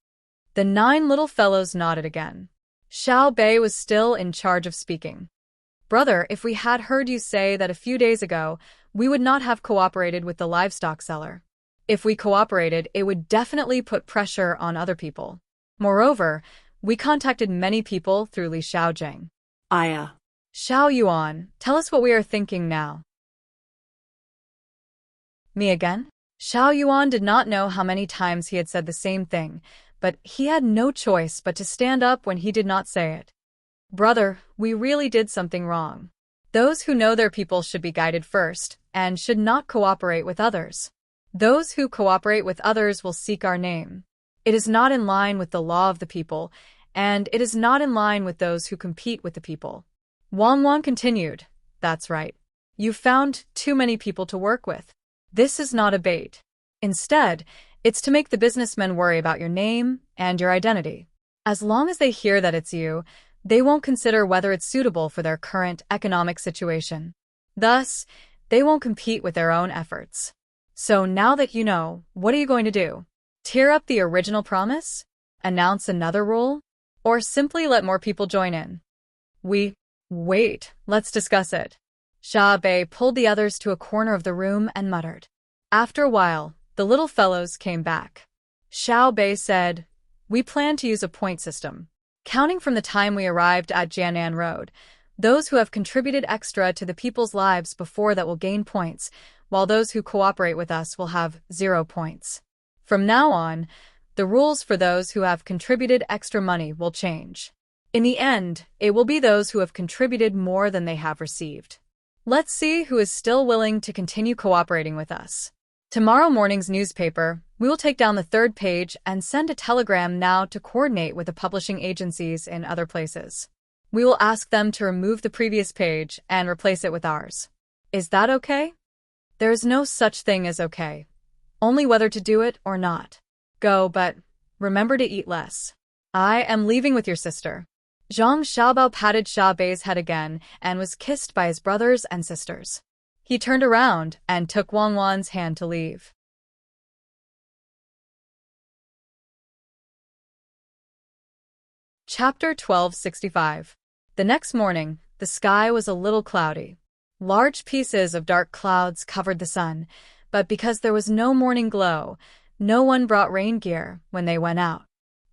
The 9 little fellows nodded again. Xiaobei was still in charge of speaking. Brother, if we had heard you say that a few days ago, we would not have cooperated with the livestock seller. If we cooperated, it would definitely put pressure on other people. Moreover, we contacted many people through Li Xiaojing. Aya. Xiao Yuan, tell us what we are thinking now. Me again? Xiao Yuan did not know how many times he had said the same thing, but he had no choice but to stand up when he did not say it. Brother, we really did something wrong. Those who know their people should be guided first, and should not cooperate with others. Those who cooperate with others will seek our name. It is not in line with the law of the people, and it is not in line with those who compete with the people. Wang Wang continued, "That's right. You found too many people to work with. This is not a bait. Instead, it's to make the businessmen worry about your name and your identity. As long as they hear that it's you, they won't consider whether it's suitable for their current economic situation. Thus, they won't compete with their own efforts. So now that you know, what are you going to do? Tear up the original promise? Announce another rule? Or simply let more people join in?" Wait, let's discuss it. Xia Bei pulled the others to a corner of the room and muttered. After a while, the little fellows came back. Xiao Bei said, "We plan to use a point system. Counting from the time we arrived at Jianan Road, those who have contributed extra to the people's lives before that will gain points, while those who cooperate with us will have 0 points. From now on, the rules for those who have contributed extra money will change. In the end, it will be those who have contributed more than they have received. Let's see who is still willing to continue cooperating with us. Tomorrow morning's newspaper, we will take down the 3rd page and send a telegram now to coordinate with the publishing agencies in other places. We will ask them to remove the previous page and replace it with ours. Is that okay?" "There is no such thing as okay. Only whether to do it or not. Go, but remember to eat less. I am leaving with your sister." Zhang Xiaobao patted Xia Bei's head again and was kissed by his brothers and sisters. He turned around and took Wang Wan's hand to leave. Chapter 1265. The next morning, the sky was a little cloudy. Large pieces of dark clouds covered the sun, but because there was no morning glow, no one brought rain gear when they went out.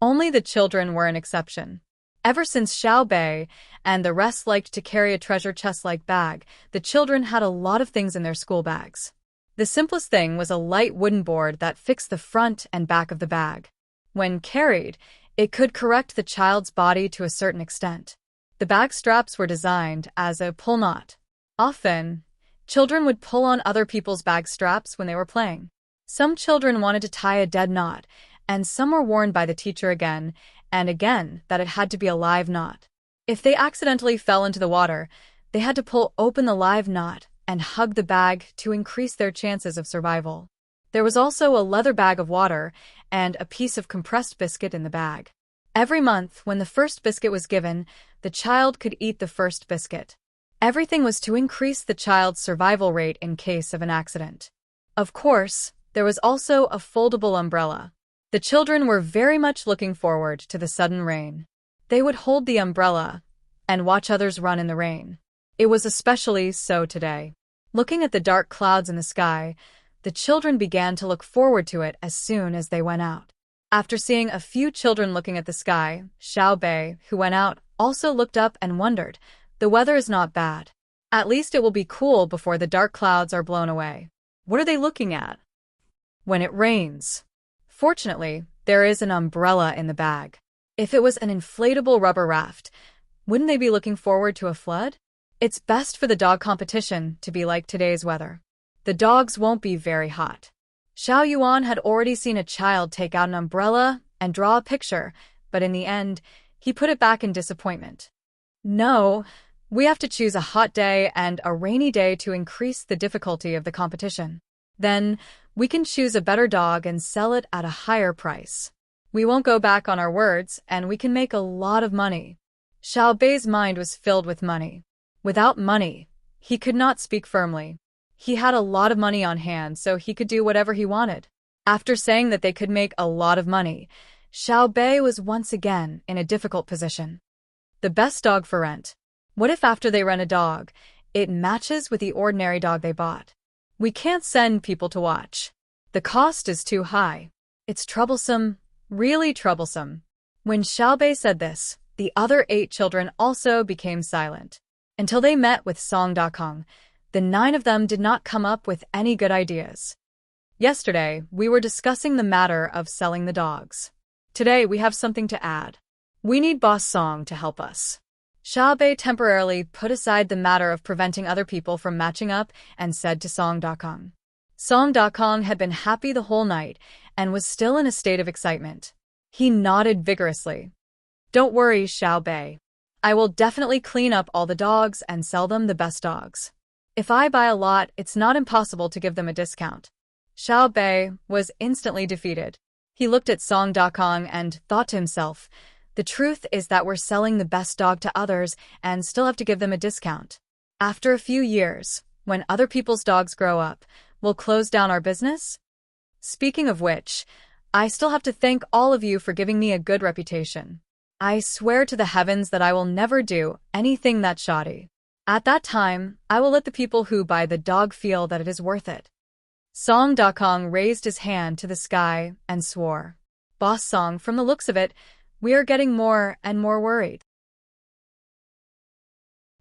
Only the children were an exception. Ever since Xiao Bei and the rest liked to carry a treasure chest-like bag, the children had a lot of things in their school bags. The simplest thing was a light wooden board that fixed the front and back of the bag. When carried, it could correct the child's body to a certain extent. The bag straps were designed as a pull knot. Often, children would pull on other people's bag straps when they were playing. Some children wanted to tie a dead knot, and some were warned by the teacher again and again that it had to be a live knot. If they accidentally fell into the water, they had to pull open the live knot and hug the bag to increase their chances of survival. There was also a leather bag of water and a piece of compressed biscuit in the bag. Every month, when the first biscuit was given, the child could eat the first biscuit. Everything was to increase the child's survival rate in case of an accident. Of course, there was also a foldable umbrella. The children were very much looking forward to the sudden rain. They would hold the umbrella and watch others run in the rain. It was especially so today. Looking at the dark clouds in the sky, the children began to look forward to it as soon as they went out. After seeing a few children looking at the sky, Xiao Bei, who went out, also looked up and wondered, "The weather is not bad. At least it will be cool before the dark clouds are blown away. What are they looking at? When it rains." Fortunately, there is an umbrella in the bag. If it was an inflatable rubber raft, wouldn't they be looking forward to a flood? It's best for the dog competition to be like today's weather. The dogs won't be very hot. Xiao Yuan had already seen a child take out an umbrella and draw a picture, but in the end, he put it back in disappointment. "No, we have to choose a hot day and a rainy day to increase the difficulty of the competition. Then, we can choose a better dog and sell it at a higher price. We won't go back on our words, and we can make a lot of money." Xiao Bei's mind was filled with money. Without money, he could not speak firmly. He had a lot of money on hand, so he could do whatever he wanted. After saying that they could make a lot of money, Xiao Bei was once again in a difficult position. The best dog for rent. What if after they rent a dog, it matches with the ordinary dog they bought? We can't send people to watch. The cost is too high. It's troublesome, really troublesome. When Xiao Bei said this, the other 8 children also became silent. Until they met with Song Dakong, the 9 of them did not come up with any good ideas. Yesterday, we were discussing the matter of selling the dogs. Today, we have something to add. We need Boss Song to help us. Xiao Bei temporarily put aside the matter of preventing other people from matching up and said to Song Dakong. Song Dakong had been happy the whole night and was still in a state of excitement. He nodded vigorously. Don't worry, Xiao Bei. I will definitely clean up all the dogs and sell them the best dogs. If I buy a lot, it's not impossible to give them a discount. Xiao Bei was instantly defeated. He looked at Song Dakong and thought to himself, the truth is that we're selling the best dog to others and still have to give them a discount. After a few years, when other people's dogs grow up, we'll close down our business? Speaking of which, I still have to thank all of you for giving me a good reputation. I swear to the heavens that I will never do anything that's shoddy. At that time, I will let the people who buy the dog feel that it is worth it. Song Dakong raised his hand to the sky and swore. Boss Song, from the looks of it, we are getting more and more worried.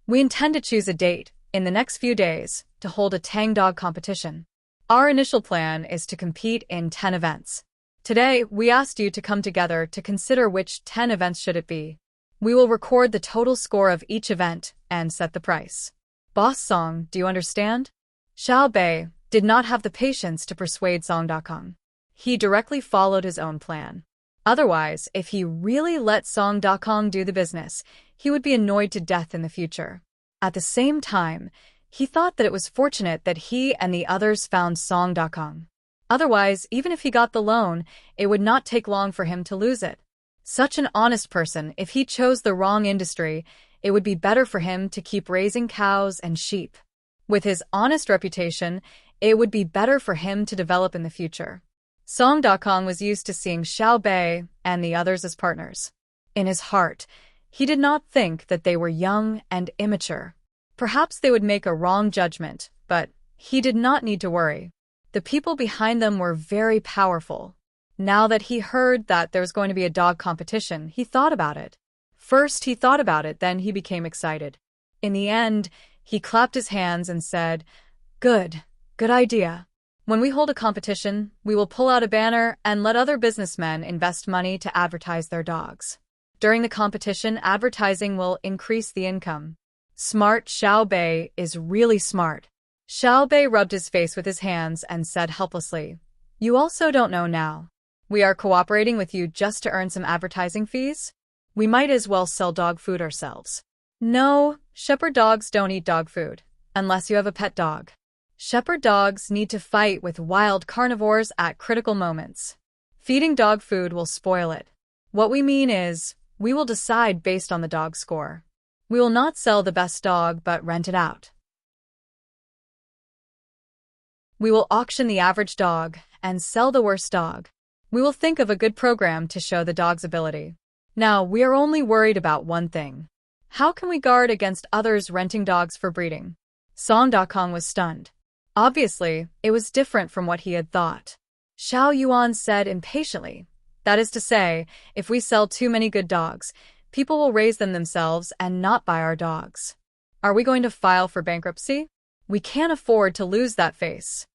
We intend to choose a date, in the next few days, to hold a Tang dog competition. Our initial plan is to compete in 10 events. Today, we asked you to come together to consider which 10 events should it be. We will record the total score of each event and set the price. Boss Song, do you understand? Xiao Bei did not have the patience to persuade Song Dakong. He directly followed his own plan. Otherwise, if he really let Song Dakong do the business, he would be annoyed to death in the future. At the same time, he thought that it was fortunate that he and the others found Song Dakong. Otherwise, even if he got the loan, it would not take long for him to lose it. Such an honest person, if he chose the wrong industry, it would be better for him to keep raising cows and sheep. With his honest reputation, it would be better for him to develop in the future. Song Dakong was used to seeing Xiao Bei and the others as partners. In his heart, he did not think that they were young and immature. Perhaps they would make a wrong judgment, but he did not need to worry. The people behind them were very powerful. Now that he heard that there was going to be a dog competition, he thought about it. First he thought about it, then he became excited. In the end, he clapped his hands and said, Good idea. When we hold a competition, we will pull out a banner and let other businessmen invest money to advertise their dogs. During the competition, advertising will increase the income. Smart Xiao Bei is really smart. Xiao Bei rubbed his face with his hands and said helplessly, You also don't know now. We are cooperating with you just to earn some advertising fees? We might as well sell dog food ourselves. No, shepherd dogs don't eat dog food, unless you have a pet dog. Shepherd dogs need to fight with wild carnivores at critical moments. Feeding dog food will spoil it. What we mean is, we will decide based on the dog score. We will not sell the best dog but rent it out. We will auction the average dog and sell the worst dog. We will think of a good program to show the dog's ability. Now, we are only worried about one thing. How can we guard against others renting dogs for breeding? Song Dakong was stunned. Obviously, it was different from what he had thought. Xiao Yuan said impatiently, That is to say, if we sell too many good dogs, people will raise them themselves and not buy our dogs. Are we going to file for bankruptcy? We can't afford to lose that face.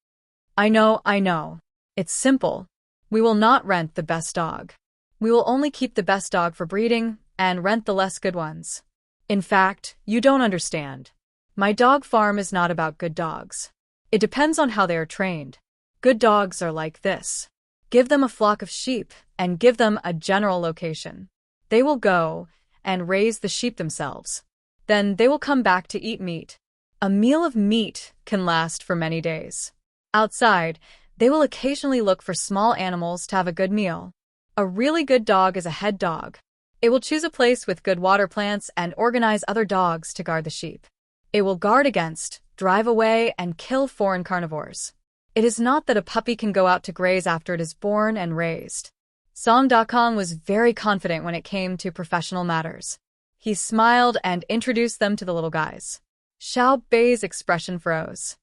I know. It's simple. We will not rent the best dog. We will only keep the best dog for breeding and rent the less good ones. In fact, you don't understand. My dog farm is not about good dogs. It depends on how they are trained. Good dogs are like this. Give them a flock of sheep and give them a general location. They will go and raise the sheep themselves. Then they will come back to eat meat. A meal of meat can last for many days. Outside, they will occasionally look for small animals to have a good meal. A really good dog is a head dog. It will choose a place with good water plants and organize other dogs to guard the sheep. It will guard against, drive away, and kill foreign carnivores. It is not that a puppy can go out to graze after it is born and raised. Song Dakong was very confident when it came to professional matters. He smiled and introduced them to the little guys. Xiao Bei's expression froze.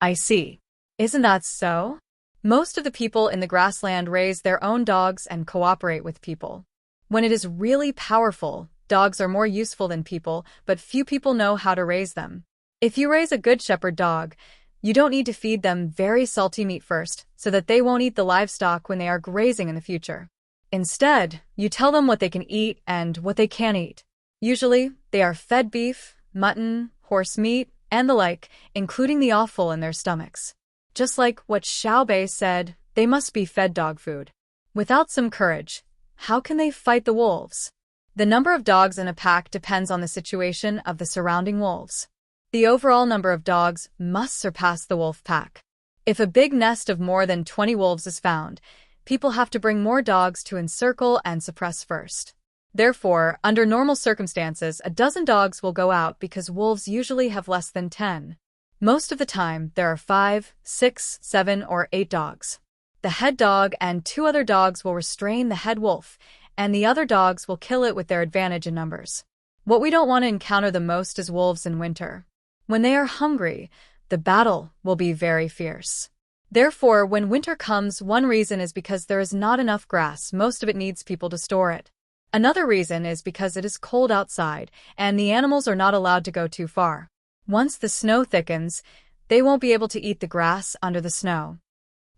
I see. Isn't that so? Most of the people in the grassland raise their own dogs and cooperate with people. When it is really powerful, dogs are more useful than people, but few people know how to raise them. If you raise a good shepherd dog, you don't need to feed them very salty meat first, so that they won't eat the livestock when they are grazing in the future. Instead, you tell them what they can eat and what they can't eat. Usually, they are fed beef, mutton, horse meat, and the like, including the offal in their stomachs. Just like what Xiao Bei said, they must be fed dog food. Without some courage, How can they fight the wolves? The number of dogs in a pack depends on the situation of the surrounding wolves. The overall number of dogs must surpass the wolf pack. If a big nest of more than 20 wolves is found, people have to bring more dogs to encircle and suppress first. Therefore, under normal circumstances, a dozen dogs will go out because wolves usually have less than 10. Most of the time, there are 5, 6, 7, or 8 dogs. The head dog and 2 other dogs will restrain the head wolf, and the other dogs will kill it with their advantage in numbers. What we don't want to encounter the most is wolves in winter. When they are hungry, the battle will be very fierce. Therefore, when winter comes, one reason is because there is not enough grass. Most of it needs people to store it. Another reason is because it is cold outside, and the animals are not allowed to go too far. Once the snow thickens, they won't be able to eat the grass under the snow.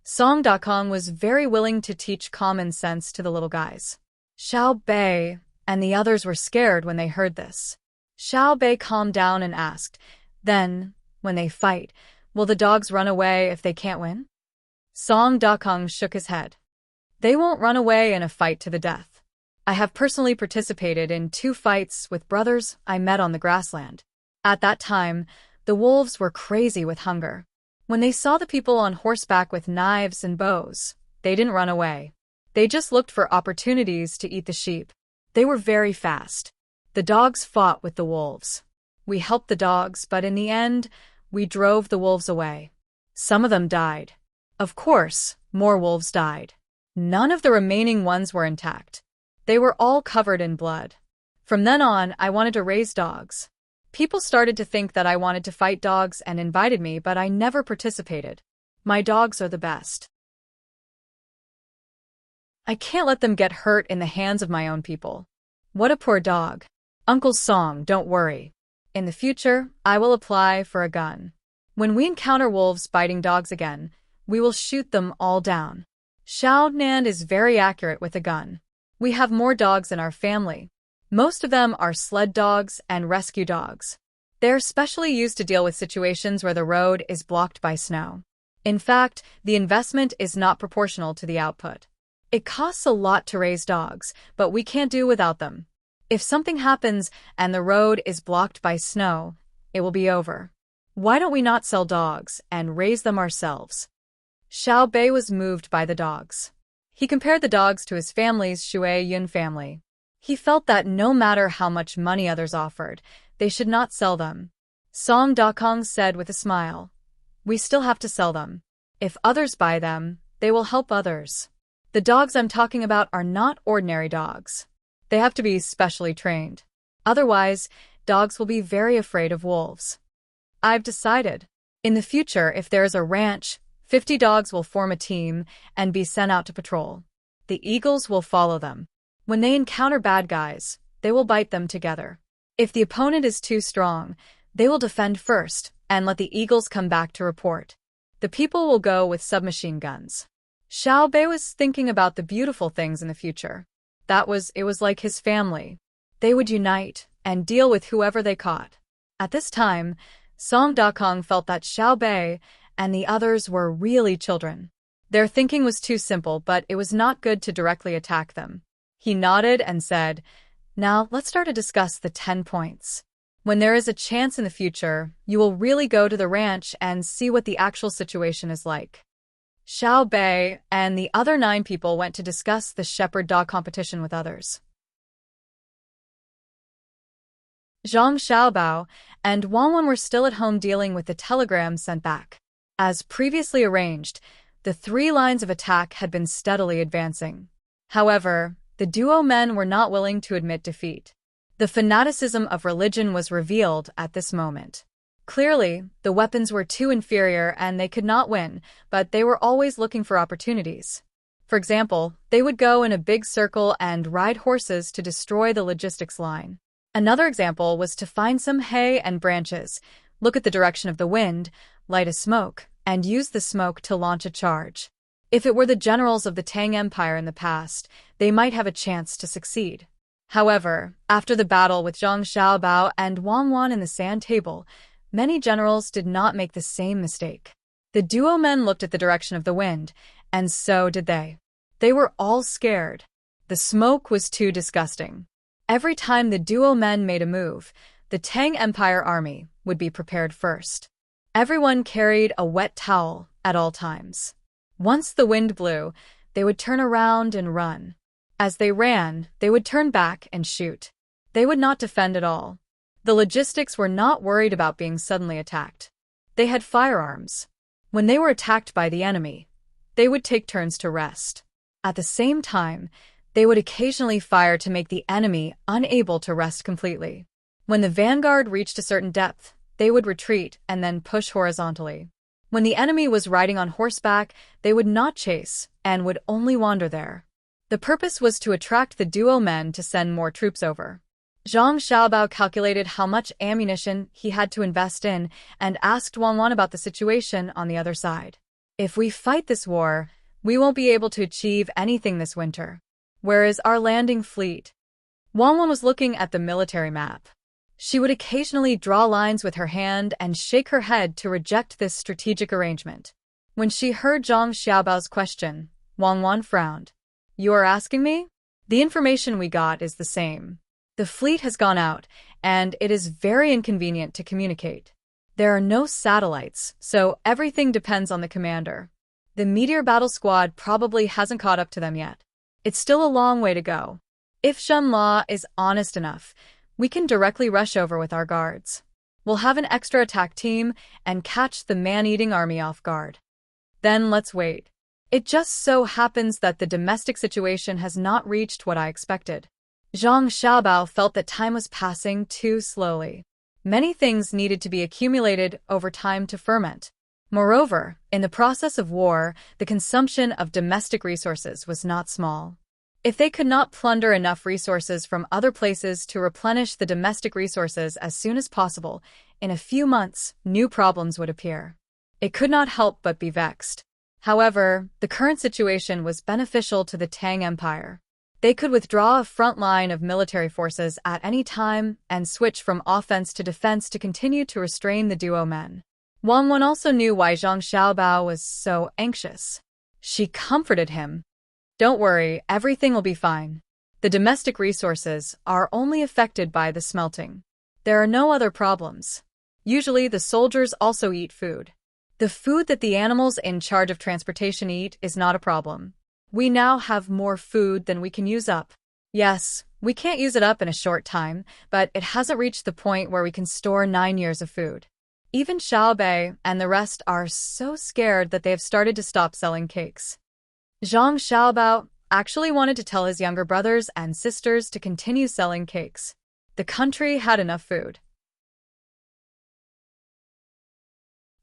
Song.Kong was very willing to teach common sense to the little guys. Xiao Bei and the others were scared when they heard this. Xiao Bei calmed down and asked, "Then, when they fight, will the dogs run away if they can't win?" Song.Kong shook his head. "They won't run away in a fight to the death. I have personally participated in 2 fights with brothers I met on the grassland. At that time, the wolves were crazy with hunger. When they saw the people on horseback with knives and bows, they didn't run away. They just looked for opportunities to eat the sheep. They were very fast. The dogs fought with the wolves. We helped the dogs, but in the end, we drove the wolves away. Some of them died. Of course, more wolves died. None of the remaining ones were intact. They were all covered in blood. From then on, I wanted to raise dogs. People started to think that I wanted to fight dogs and invited me, but I never participated. My dogs are the best. I can't let them get hurt in the hands of my own people. What a poor dog. Uncle Song, don't worry. In the future, I will apply for a gun. When we encounter wolves biting dogs again, we will shoot them all down. Xiao Nan is very accurate with a gun. We have more dogs in our family. Most of them are sled dogs and rescue dogs. They are specially used to deal with situations where the road is blocked by snow. In fact, the investment is not proportional to the output. It costs a lot to raise dogs, but we can't do without them. If something happens and the road is blocked by snow, it will be over. Why don't we not sell dogs and raise them ourselves? Xiao Bei was moved by the dogs. He compared the dogs to his family's Shui Yun family. He felt that no matter how much money others offered, they should not sell them. Song.Kong said with a smile, "We still have to sell them. If others buy them, they will help others. The dogs I'm talking about are not ordinary dogs. They have to be specially trained. Otherwise, dogs will be very afraid of wolves. I've decided. In the future, if there is a ranch, 50 dogs will form a team and be sent out to patrol. The eagles will follow them. When they encounter bad guys, they will bite them together. If the opponent is too strong, they will defend first and let the eagles come back to report. The people will go with submachine guns." Xiao Bei was thinking about the beautiful things in the future. It was like his family. They would unite and deal with whoever they caught. At this time, Song.Kong felt that Xiao Bei and the others were really children. Their thinking was too simple, but it was not good to directly attack them. He nodded and said, "Now let's start to discuss the 10 points. When there is a chance in the future, you will really go to the ranch and see what the actual situation is like." Xiao Bei and the other 9 people went to discuss the shepherd dog competition with others. Zhang Xiaobao and Wang Wen were still at home dealing with the telegram sent back. As previously arranged, the 3 lines of attack had been steadily advancing. However, the duo men were not willing to admit defeat. The fanaticism of religion was revealed at this moment. Clearly, the weapons were too inferior and they could not win, but they were always looking for opportunities. For example, they would go in a big circle and ride horses to destroy the logistics line. Another example was to find some hay and branches, look at the direction of the wind, light a smoke, and use the smoke to launch a charge. If it were the generals of the Tang Empire in the past, they might have a chance to succeed. However, after the battle with Zhang Xiaobao and Wang Wan in the sand table, many generals did not make the same mistake. The duo men looked at the direction of the wind, and so did they. They were all scared. The smoke was too disgusting. Every time the duo men made a move, the Tang Empire army would be prepared first. Everyone carried a wet towel at all times. Once the wind blew, they would turn around and run. As they ran, they would turn back and shoot. They would not defend at all. The logistics were not worried about being suddenly attacked. They had firearms. When they were attacked by the enemy, they would take turns to rest. At the same time, they would occasionally fire to make the enemy unable to rest completely. When the vanguard reached a certain depth, they would retreat and then push horizontally. When the enemy was riding on horseback, they would not chase and would only wander there. The purpose was to attract the duo men to send more troops over. Zhang Xiaobao calculated how much ammunition he had to invest in and asked Wang Wan about the situation on the other side. If we fight this war, we won't be able to achieve anything this winter. Where is our landing fleet? Wang Wan was looking at the military map. She would occasionally draw lines with her hand and shake her head to reject this strategic arrangement. When she heard Zhang Xiaobao's question, Wang Wan frowned. You are asking me? The information we got is the same. The fleet has gone out, and it is very inconvenient to communicate. There are no satellites, so everything depends on the commander. The meteor battle squad probably hasn't caught up to them yet. It's still a long way to go. If Shenla is honest enough, we can directly rush over with our guards. We'll have an extra attack team and catch the man-eating army off guard. Then let's wait. It just so happens that the domestic situation has not reached what I expected. Zhang Xiaobao felt that time was passing too slowly. Many things needed to be accumulated over time to ferment. Moreover, in the process of war, the consumption of domestic resources was not small. If they could not plunder enough resources from other places to replenish the domestic resources as soon as possible, in a few months, new problems would appear. It could not help but be vexed. However, the current situation was beneficial to the Tang Empire. They could withdraw a front line of military forces at any time and switch from offense to defense to continue to restrain the duo men. Wang Wan also knew why Zhang Xiaobao was so anxious. She comforted him. Don't worry, everything will be fine. The domestic resources are only affected by the smelting. There are no other problems. Usually the soldiers also eat food. The food that the animals in charge of transportation eat is not a problem. We now have more food than we can use up. Yes, we can't use it up in a short time, but it hasn't reached the point where we can store 9 years of food. Even Xiaobei and the rest are so scared that they have started to stop selling cakes. Zhang Xiaobao actually wanted to tell his younger brothers and sisters to continue selling cakes. The country had enough food.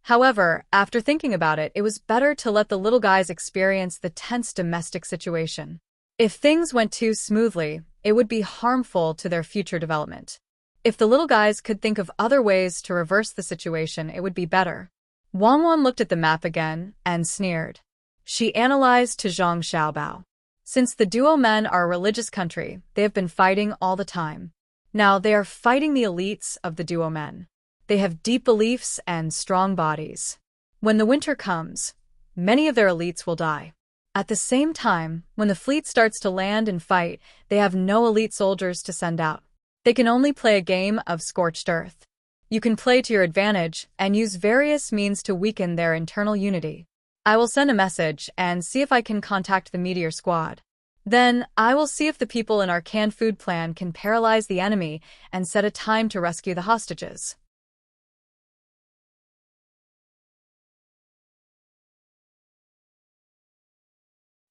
However, after thinking about it, it was better to let the little guys experience the tense domestic situation. If things went too smoothly, it would be harmful to their future development. If the little guys could think of other ways to reverse the situation, it would be better. Wang Wan looked at the map again and sneered. She analyzed to Zhang Xiaobao. Since the duo men are a religious country, they have been fighting all the time. Now they are fighting the elites of the duo men. They have deep beliefs and strong bodies. When the winter comes, many of their elites will die. At the same time, when the fleet starts to land and fight, they have no elite soldiers to send out. They can only play a game of scorched earth. You can play to your advantage and use various means to weaken their internal unity. I will send a message and see if I can contact the meteor squad. Then, I will see if the people in our canned food plan can paralyze the enemy and set a time to rescue the hostages.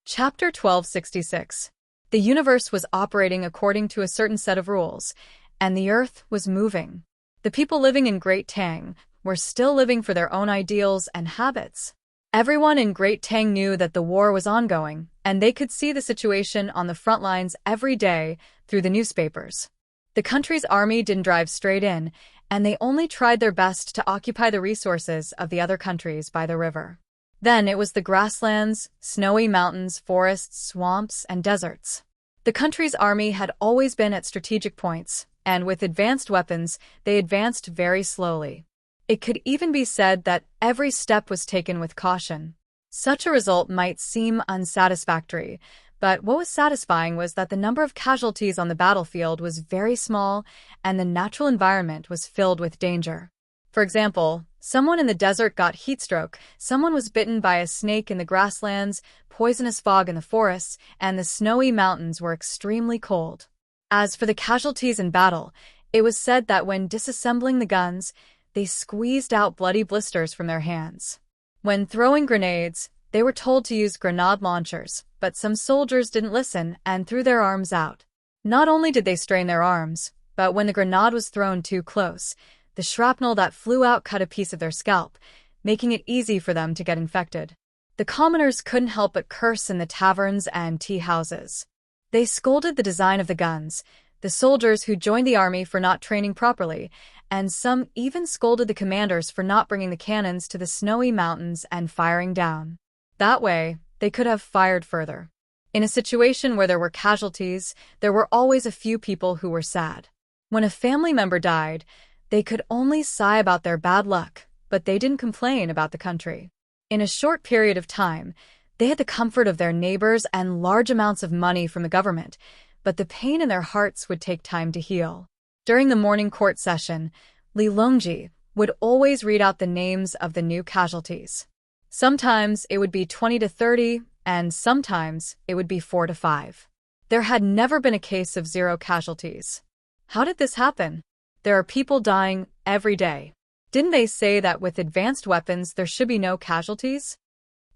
Chapter 1266. The universe was operating according to a certain set of rules, and the earth was moving. The people living in Great Tang were still living for their own ideals and habits. Everyone in Great Tang knew that the war was ongoing, and they could see the situation on the front lines every day through the newspapers. The country's army didn't drive straight in, and they only tried their best to occupy the resources of the other countries by the river. Then it was the grasslands, snowy mountains, forests, swamps, and deserts. The country's army had always been at strategic points, and with advanced weapons, they advanced very slowly. It could even be said that every step was taken with caution. Such a result might seem unsatisfactory, But what was satisfying was that the number of casualties on the battlefield was very small and the natural environment was filled with danger. For example, someone in the desert got heatstroke, someone was bitten by a snake in the grasslands, poisonous fog in the forests, and the snowy mountains were extremely cold. As for the casualties in battle, it was said that when disassembling the guns, they squeezed out bloody blisters from their hands. When throwing grenades, they were told to use grenade launchers, but some soldiers didn't listen and threw their arms out. Not only did they strain their arms, but when the grenade was thrown too close, the shrapnel that flew out cut a piece of their scalp, making it easy for them to get infected. The commoners couldn't help but curse in the taverns and tea houses. They scolded the design of the guns, the soldiers who joined the army for not training properly, and some even scolded the commanders for not bringing the cannons to the snowy mountains and firing down. That way, they could have fired further. In a situation where there were casualties, there were always a few people who were sad. When a family member died, they could only sigh about their bad luck, but they didn't complain about the country. In a short period of time, they had the comfort of their neighbors and large amounts of money from the government, but the pain in their hearts would take time to heal. During the morning court session, Li Longji would always read out the names of the new casualties. Sometimes it would be 20 to 30, and sometimes it would be 4 to 5. There had never been a case of 0 casualties. How did this happen? There are people dying every day. Didn't they say that with advanced weapons there should be no casualties?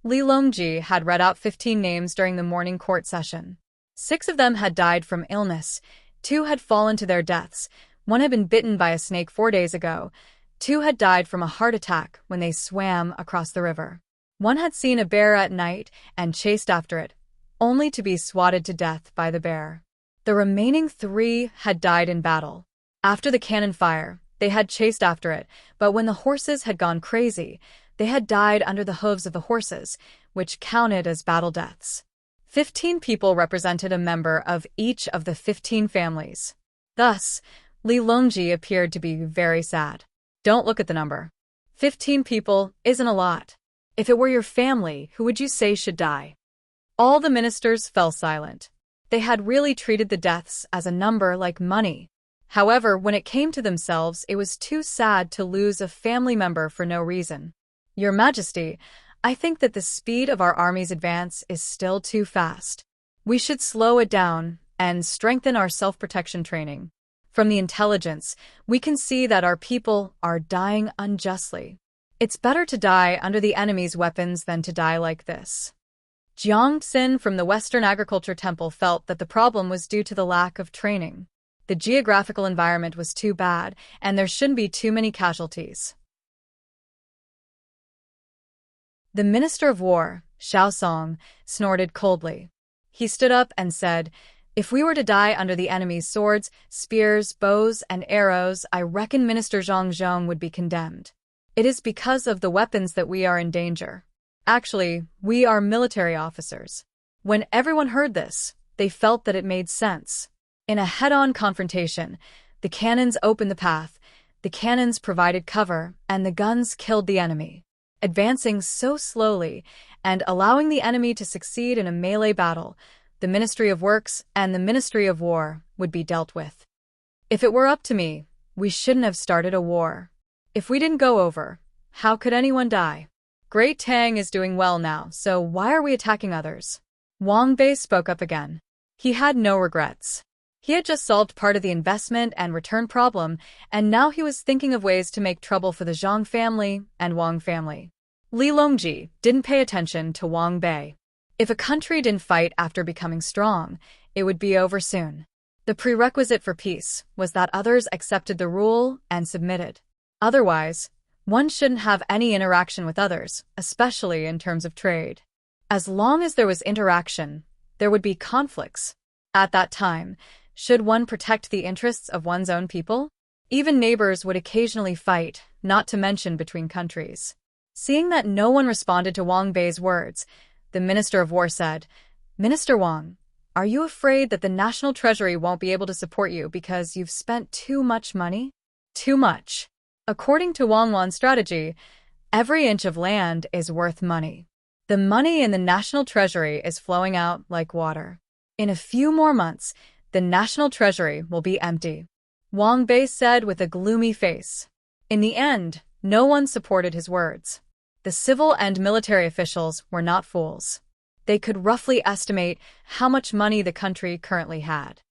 Li Longji had read out 15 names during the morning court session. 6 of them had died from illness, 2 had fallen to their deaths, 1 had been bitten by a snake 4 days ago, 2 had died from a heart attack when they swam across the river. 1 had seen a bear at night and chased after it, only to be swatted to death by the bear. The remaining 3 had died in battle. After the cannon fire, they had chased after it, but when the horses had gone crazy, they had died under the hooves of the horses, which counted as battle deaths. 15 people represented a member of each of the 15 families. Thus, Li Longji appeared to be very sad. Don't look at the number. 15 people isn't a lot. If it were your family, who would you say should die? All the ministers fell silent. They had really treated the deaths as a number like money. However, when it came to themselves, it was too sad to lose a family member for no reason. Your Majesty, I think that the speed of our army's advance is still too fast. We should slow it down and strengthen our self-protection training. From the intelligence, we can see that our people are dying unjustly. It's better to die under the enemy's weapons than to die like this. Jiang Xin from the Western Agriculture Temple felt that the problem was due to the lack of training. The geographical environment was too bad, and there shouldn't be too many casualties. The Minister of War, Xiao Song, snorted coldly. He stood up and said, "If we were to die under the enemy's swords, spears, bows, and arrows, I reckon Minister Zhang Zhong would be condemned. It is because of the weapons that we are in danger. Actually, we are military officers." When everyone heard this, they felt that it made sense. In a head-on confrontation, the cannons opened the path, the cannons provided cover, and the guns killed the enemy. Advancing so slowly and allowing the enemy to succeed in a melee battle, the Ministry of Works and the Ministry of War would be dealt with. If it were up to me, we shouldn't have started a war. If we didn't go over, how could anyone die? Great Tang is doing well now, so why are we attacking others? Wang Bei spoke up again. He had no regrets. He had just solved part of the investment and return problem, and now he was thinking of ways to make trouble for the Zhang family and Wang family. Li Longji didn't pay attention to Wang Bei. If a country didn't fight after becoming strong, it would be over soon. The prerequisite for peace was that others accepted the rule and submitted. Otherwise, one shouldn't have any interaction with others, especially in terms of trade. As long as there was interaction, there would be conflicts. At that time, should one protect the interests of one's own people? Even neighbors would occasionally fight, not to mention between countries. Seeing that no one responded to Wang Bei's words, the Minister of War said, "Minister Wang, are you afraid that the National Treasury won't be able to support you because you've spent too much money?" Too much. According to Wang Wan's strategy, every inch of land is worth money. The money in the national treasury is flowing out like water. In a few more months, the national treasury will be empty, Wang Bei said with a gloomy face. In the end, no one supported his words. The civil and military officials were not fools. They could roughly estimate how much money the country currently had.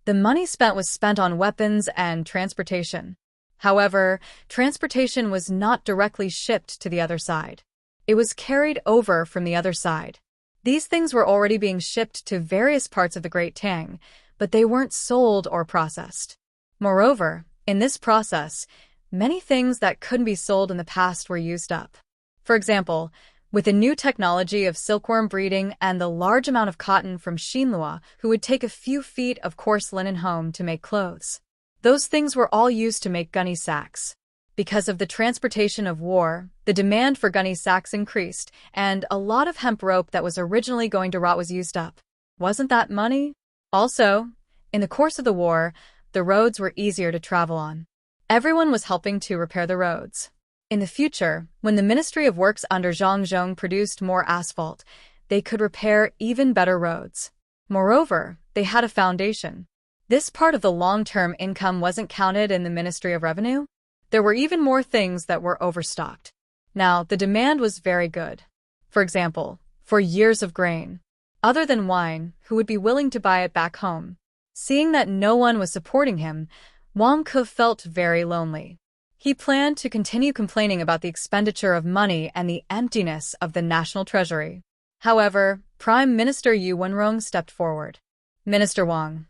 The money spent was spent on weapons and transportation. However, transportation was not directly shipped to the other side. It was carried over from the other side. These things were already being shipped to various parts of the Great Tang, but they weren't sold or processed. Moreover, in this process, many things that couldn't be sold in the past were used up. For example, with the new technology of silkworm breeding and the large amount of cotton from Xinlua, who would take a few feet of coarse linen home to make clothes. Those things were all used to make gunny sacks. Because of the transportation of war, the demand for gunny sacks increased, and a lot of hemp rope that was originally going to rot was used up. Wasn't that money? Also, in the course of the war, the roads were easier to travel on. Everyone was helping to repair the roads. In the future, when the Ministry of Works under Zhang Zhong produced more asphalt, they could repair even better roads. Moreover, they had a foundation. This part of the long-term income wasn't counted in the Ministry of Revenue. There were even more things that were overstocked. Now, the demand was very good. For example, for years of grain. Other than wine, who would be willing to buy it back home? Seeing that no one was supporting him, Wang Ke felt very lonely. He planned to continue complaining about the expenditure of money and the emptiness of the national treasury. However, Prime Minister Yu Wenrong stepped forward. Minister Wang,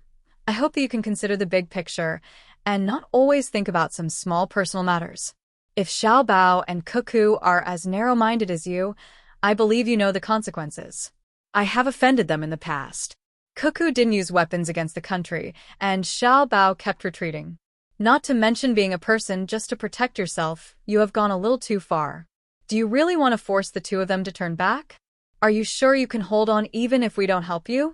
I hope that you can consider the big picture and not always think about some small personal matters. If Xiao Bao and Cuckoo are as narrow-minded as you, I believe you know the consequences. I have offended them in the past. Cuckoo didn't use weapons against the country, and Xiao Bao kept retreating. Not to mention being a person just to protect yourself, you have gone a little too far. Do you really want to force the two of them to turn back? Are you sure you can hold on even if we don't help you?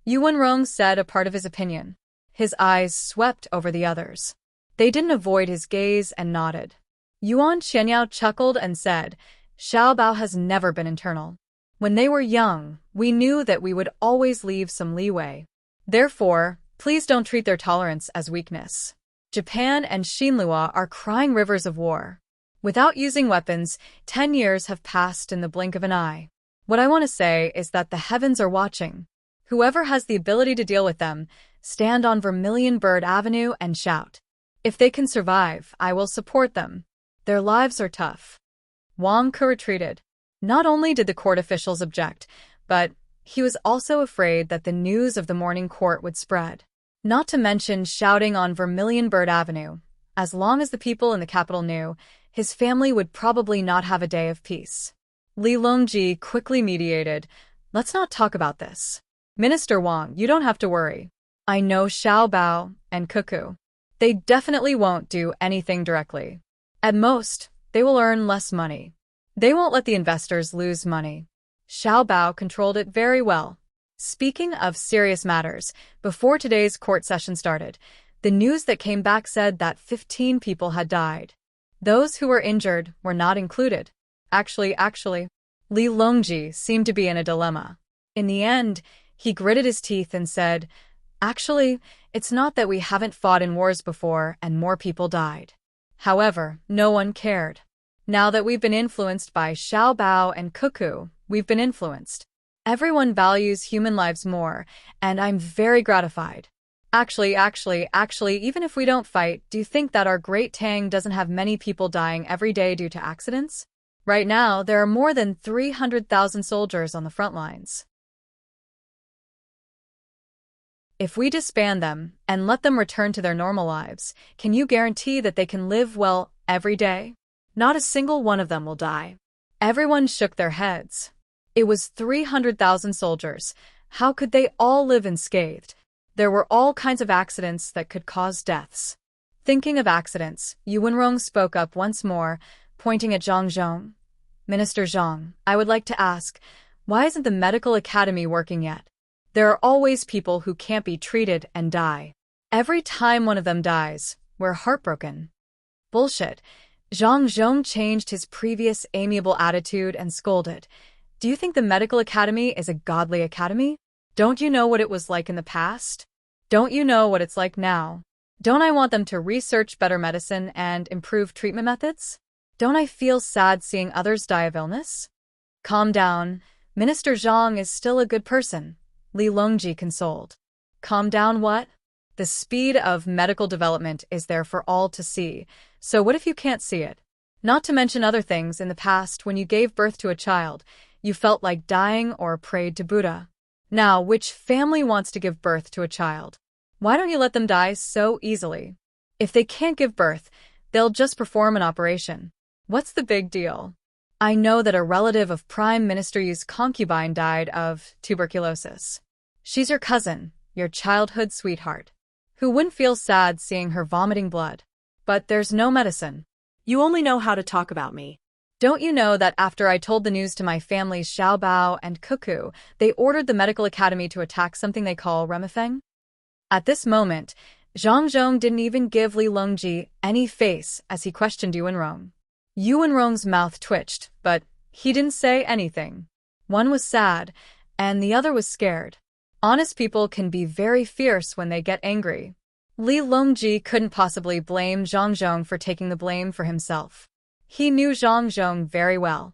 Yu Wenrong said a part of his opinion. His eyes swept over the others. They didn't avoid his gaze and nodded. Yuan Qianyao chuckled and said, Xiao Bao has never been internal. When they were young, we knew that we would always leave some leeway. Therefore, please don't treat their tolerance as weakness. Japan and Xinlua are crying rivers of war. Without using weapons, 10 years have passed in the blink of an eye. What I want to say is that the heavens are watching. Whoever has the ability to deal with them, stand on Vermilion Bird Avenue and shout. If they can survive, I will support them. Their lives are tough. Wang Ke retreated. Not only did the court officials object, but he was also afraid that the news of the morning court would spread. Not to mention shouting on Vermilion Bird Avenue. As long as the people in the capital knew, his family would probably not have a day of peace. Li Longji quickly mediated. Let's not talk about this. Minister Wang, you don't have to worry. I know Xiao Bao and Cuckoo. They definitely won't do anything directly. At most, they will earn less money. They won't let the investors lose money. Xiao Bao controlled it very well. Speaking of serious matters, before today's court session started, the news that came back said that 15 people had died. Those who were injured were not included. Actually, Li Longji seemed to be in a dilemma. In the end, he gritted his teeth and said, Actually, it's not that we haven't fought in wars before and more people died. However, no one cared. Now that we've been influenced by Xiao Bao and Cuckoo, we've been influenced. Everyone values human lives more, and I'm very gratified. Actually, even if we don't fight, do you think that our Great Tang doesn't have many people dying every day due to accidents? Right now, there are more than 300,000 soldiers on the front lines. If we disband them and let them return to their normal lives, can you guarantee that they can live well every day? Not a single one of them will die. Everyone shook their heads. It was 300,000 soldiers. How could they all live unscathed? There were all kinds of accidents that could cause deaths. Thinking of accidents, Yu Wenrong spoke up once more, pointing at Zhang Zhong. Minister Zhang, I would like to ask, why isn't the medical academy working yet? There are always people who can't be treated and die. Every time one of them dies, we're heartbroken. Bullshit. Zhang Zhong changed his previous amiable attitude and scolded. Do you think the medical academy is a godly academy? Don't you know what it was like in the past? Don't you know what it's like now? Don't I want them to research better medicine and improve treatment methods? Don't I feel sad seeing others die of illness? Calm down. Minister Zhang is still a good person, Li Longji consoled. Calm down what? The speed of medical development is there for all to see, so what if you can't see it? Not to mention other things in the past when you gave birth to a child, you felt like dying or prayed to Buddha. Now, which family wants to give birth to a child? Why don't you let them die so easily? If they can't give birth, they'll just perform an operation. What's the big deal? I know that a relative of Prime Minister Yu's concubine died of tuberculosis. She's your cousin, your childhood sweetheart. Who wouldn't feel sad seeing her vomiting blood? But there's no medicine. You only know how to talk about me. Don't you know that after I told the news to my families Xiaobao and Cuckoo, they ordered the medical academy to attack something they call remifeng? At this moment, Zhang Zhong didn't even give Li Longji any face as he questioned Yuanrong. Yuanrong's mouth twitched, but he didn't say anything. One was sad, and the other was scared. Honest people can be very fierce when they get angry. Li Longji couldn't possibly blame Zhang Zhong for taking the blame for himself. He knew Zhang Zhong very well.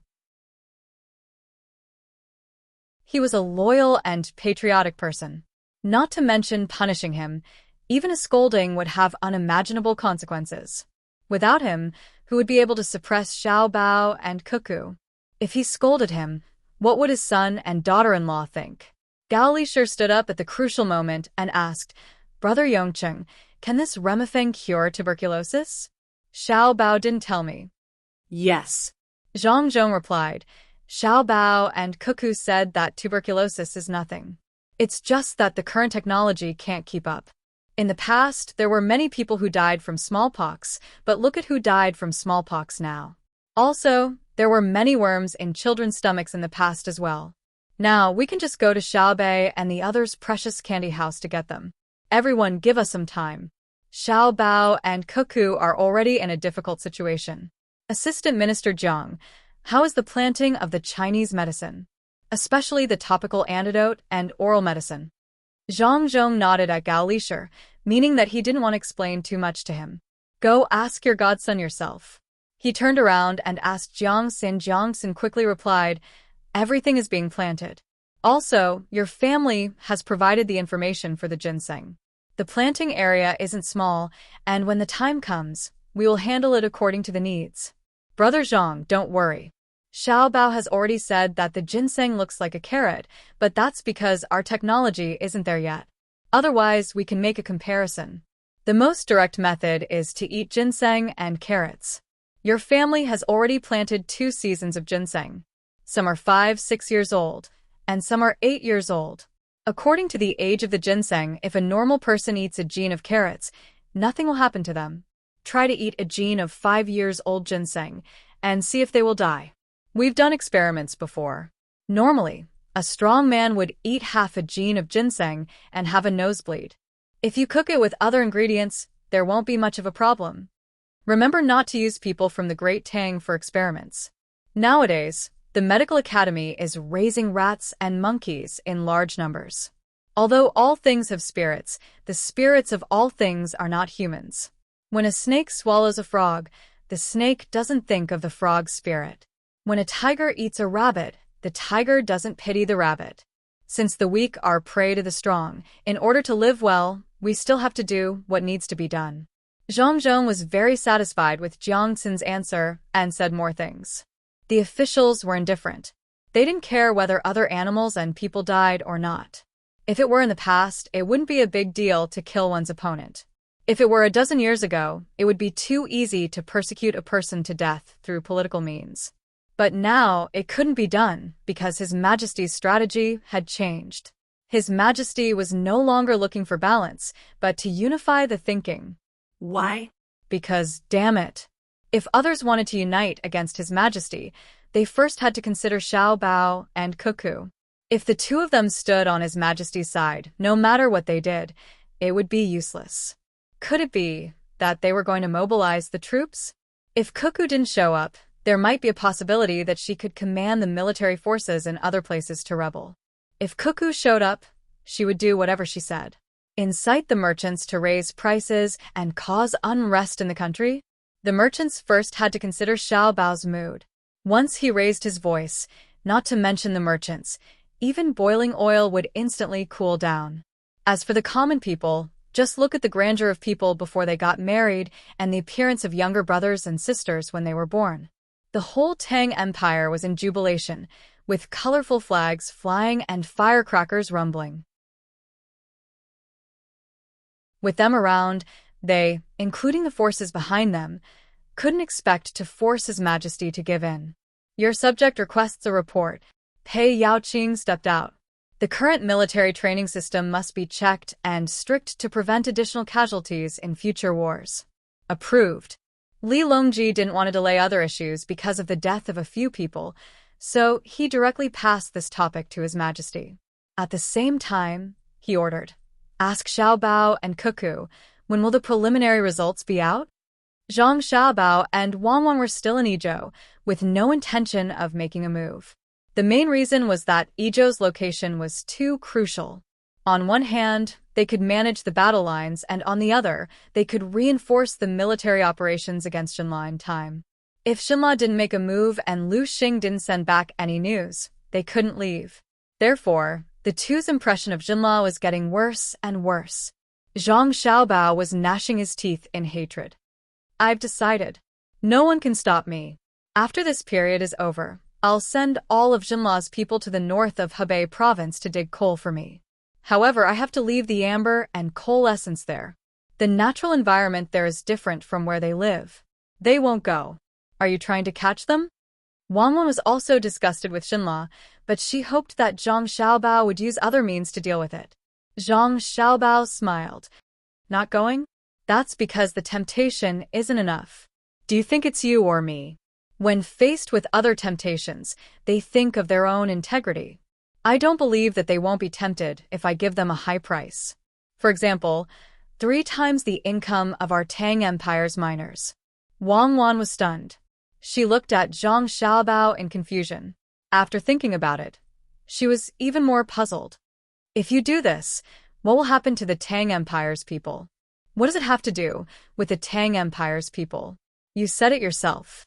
He was a loyal and patriotic person. Not to mention punishing him, even a scolding would have unimaginable consequences. Without him, who would be able to suppress Xiaobao and Cuckoo? If he scolded him, what would his son and daughter-in-law think? Gao Lishir stood up at the crucial moment and asked, Brother Yongcheng, can this remifeng cure tuberculosis? Xiaobao didn't tell me. Yes. Zhang Zhong replied. Xiaobao and Cuckoo said that tuberculosis is nothing. It's just that the current technology can't keep up. In the past, there were many people who died from smallpox, but look at who died from smallpox now. Also, there were many worms in children's stomachs in the past as well. Now, we can just go to Xiaobei and the others' precious candy house to get them. Everyone give us some time. Xiaobao and Cuckoo are already in a difficult situation. Assistant Minister Jiang, how is the planting of the Chinese medicine? Especially the topical antidote and oral medicine. Zhang Zhong nodded at Gao Lishir, meaning that he didn't want to explain too much to him. Go ask your godson yourself. He turned around and asked Jiang Xin. Jiang Xin quickly replied, everything is being planted. Also, your family has provided the information for the ginseng. The planting area isn't small, and when the time comes, we will handle it according to the needs. Brother Zhang, don't worry. Xiaobao has already said that the ginseng looks like a carrot, but that's because our technology isn't there yet. Otherwise, we can make a comparison. The most direct method is to eat ginseng and carrots. Your family has already planted 2 seasons of ginseng. Some are 5-6 years old, and some are 8 years old. According to the age of the ginseng, if a normal person eats a gene of carrots, nothing will happen to them. Try to eat a gene of 5 years old ginseng, and see if they will die. We've done experiments before. Normally, a strong man would eat half a gene of ginseng and have a nosebleed. If you cook it with other ingredients, there won't be much of a problem. Remember not to use people from the Great Tang for experiments. Nowadays, the medical academy is raising rats and monkeys in large numbers. Although all things have spirits, the spirits of all things are not humans. When a snake swallows a frog, the snake doesn't think of the frog's spirit. When a tiger eats a rabbit, the tiger doesn't pity the rabbit. Since the weak are prey to the strong, in order to live well, we still have to do what needs to be done. Zhang Zhong was very satisfied with Jiang Xin's answer and said more things. The officials were indifferent. They didn't care whether other animals and people died or not. If it were in the past, it wouldn't be a big deal to kill one's opponent. If it were a dozen years ago, it would be too easy to persecute a person to death through political means. But now it couldn't be done because His Majesty's strategy had changed. His Majesty was no longer looking for balance, but to unify the thinking. Why? Because, damn it, if others wanted to unite against His Majesty, they first had to consider Xiaobao and Cuckoo. If the two of them stood on His Majesty's side, no matter what they did, it would be useless. Could it be that they were going to mobilize the troops? If Cuckoo didn't show up, there might be a possibility that she could command the military forces in other places to rebel. If Cuckoo showed up, she would do whatever she said. Incite the merchants to raise prices and cause unrest in the country? The merchants first had to consider Xiao Bao's mood. Once he raised his voice, not to mention the merchants, even boiling oil would instantly cool down. As for the common people, just look at the grandeur of people before they got married and the appearance of younger brothers and sisters when they were born. The whole Tang Empire was in jubilation, with colorful flags flying and firecrackers rumbling. With them around, they, including the forces behind them, couldn't expect to force His Majesty to give in. Your subject requests a report. Pei Yaoqing stepped out. The current military training system must be checked and strict to prevent additional casualties in future wars. Approved. Li Longji didn't want to delay other issues because of the death of a few people, so he directly passed this topic to His Majesty. At the same time, he ordered, "Ask Xiao Bao and Cuckoo, when will the preliminary results be out?" Zhang Xiaobao and Wang Wang were still in Idyll, with no intention of making a move. The main reason was that Idyll's location was too crucial. On one hand, they could manage the battle lines, and on the other, they could reinforce the military operations against Xinla in time. If Xinla didn't make a move and Lu Xing didn't send back any news, they couldn't leave. Therefore, the two's impression of Xinla was getting worse and worse. Zhang Xiaobao was gnashing his teeth in hatred. "I've decided. No one can stop me. After this period is over, I'll send all of Xinla's people to the north of Hebei province to dig coal for me. However, I have to leave the amber and coal essence there. The natural environment there is different from where they live. They won't go. Are you trying to catch them?" Wang Wen was also disgusted with Xinla, but she hoped that Zhang Xiaobao would use other means to deal with it. Zhang Xiaobao smiled. "Not going? That's because the temptation isn't enough. Do you think it's you or me? When faced with other temptations, they think of their own integrity. I don't believe that they won't be tempted if I give them a high price. For example, 3 times the income of our Tang Empire's miners." Wang Wan was stunned. She looked at Zhang Xiaobao in confusion. After thinking about it, she was even more puzzled. "If you do this, what will happen to the Tang Empire's people?" "What does it have to do with the Tang Empire's people? You said it yourself.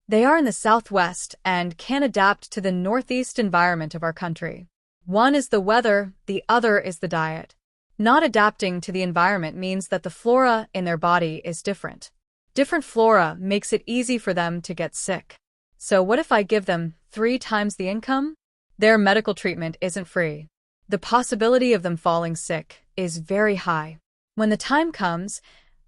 They are in the southwest and can adapt to the northeast environment of our country. One is the weather, the other is the diet. Not adapting to the environment means that the flora in their body is different. Different flora makes it easy for them to get sick. So what if I give them 3 times the income? Their medical treatment isn't free. The possibility of them falling sick is very high. When the time comes,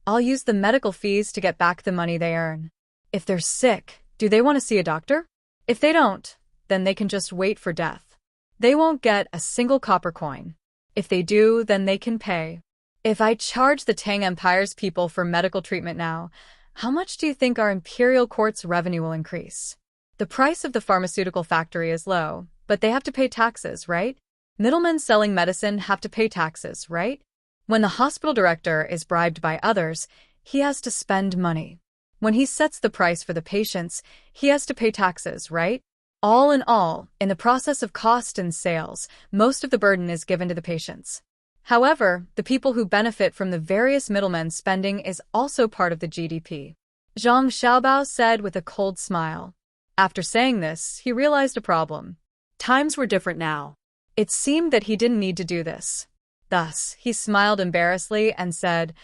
I'll use the medical fees to get back the money they earn. If they're sick, do they want to see a doctor? If they don't, then they can just wait for death. They won't get a single copper coin. If they do, then they can pay. If I charge the Tang Empire's people for medical treatment now, how much do you think our imperial court's revenue will increase? The price of the pharmaceutical factory is low, but they have to pay taxes, right? Middlemen selling medicine have to pay taxes, right? When the hospital director is bribed by others, he has to spend money. When he sets the price for the patients, he has to pay taxes, right? All in the process of cost and sales, most of the burden is given to the patients. However, the people who benefit from the various middlemen's spending is also part of the GDP. Zhang Xiaobao said with a cold smile. After saying this, he realized a problem. Times were different now. It seemed that he didn't need to do this. Thus, he smiled embarrassedly and said,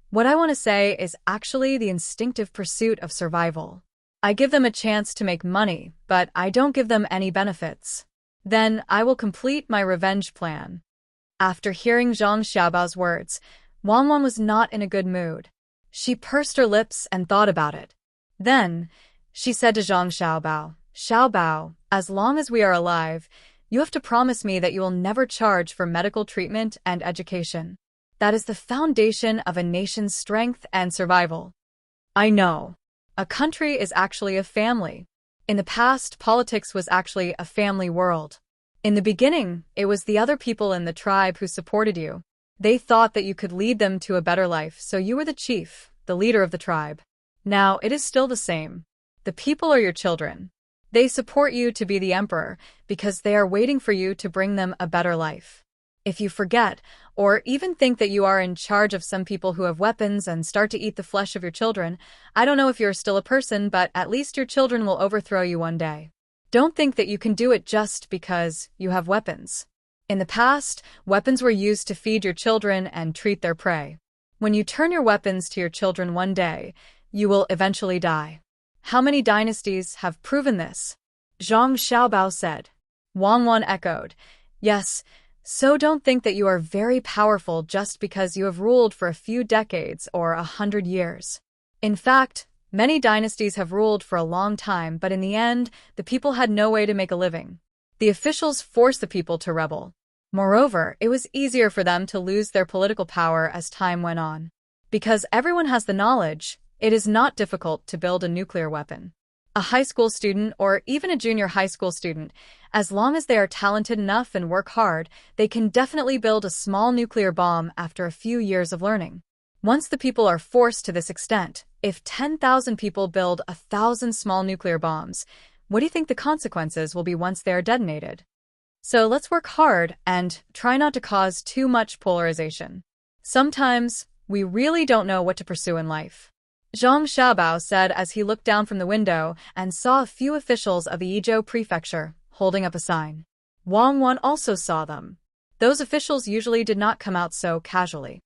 "What I want to say is actually the instinctive pursuit of survival. I give them a chance to make money, but I don't give them any benefits. Then I will complete my revenge plan." After hearing Zhang Xiaobao's words, Wang Wan was not in a good mood. She pursed her lips and thought about it. Then, she said to Zhang Xiaobao, "Xiaobao, as long as we are alive, you have to promise me that you will never charge for medical treatment and education. That is the foundation of a nation's strength and survival." "I know. A country is actually a family. In the past, politics was actually a family world. In the beginning, it was the other people in the tribe who supported you. They thought that you could lead them to a better life, so you were the chief, the leader of the tribe. Now, it is still the same. The people are your children. They support you to be the emperor because they are waiting for you to bring them a better life. If you forget, or even think that you are in charge of some people who have weapons and start to eat the flesh of your children, I don't know if you're still a person, but at least your children will overthrow you one day. Don't think that you can do it just because you have weapons. In the past, weapons were used to feed your children and treat their prey. When you turn your weapons to your children one day, you will eventually die. How many dynasties have proven this? Zhang Xiaobao said. Wang Wan echoed. Yes, so don't think that you are very powerful just because you have ruled for a few decades or 100 years. In fact, many dynasties have ruled for a long time, but in the end, the people had no way to make a living. The officials forced the people to rebel. Moreover, it was easier for them to lose their political power as time went on. Because everyone has the knowledge, it is not difficult to build a nuclear weapon. A high school student or even a junior high school student, as long as they are talented enough and work hard, they can definitely build a small nuclear bomb after a few years of learning. Once the people are forced to this extent, if 10,000 people build 1,000 small nuclear bombs, what do you think the consequences will be once they are detonated? So let's work hard and try not to cause too much polarization. Sometimes, we really don't know what to pursue in life. Zhang Xiaobao said as he looked down from the window and saw a few officials of the Idyll prefecture holding up a sign. Wang Wan also saw them. Those officials usually did not come out so casually.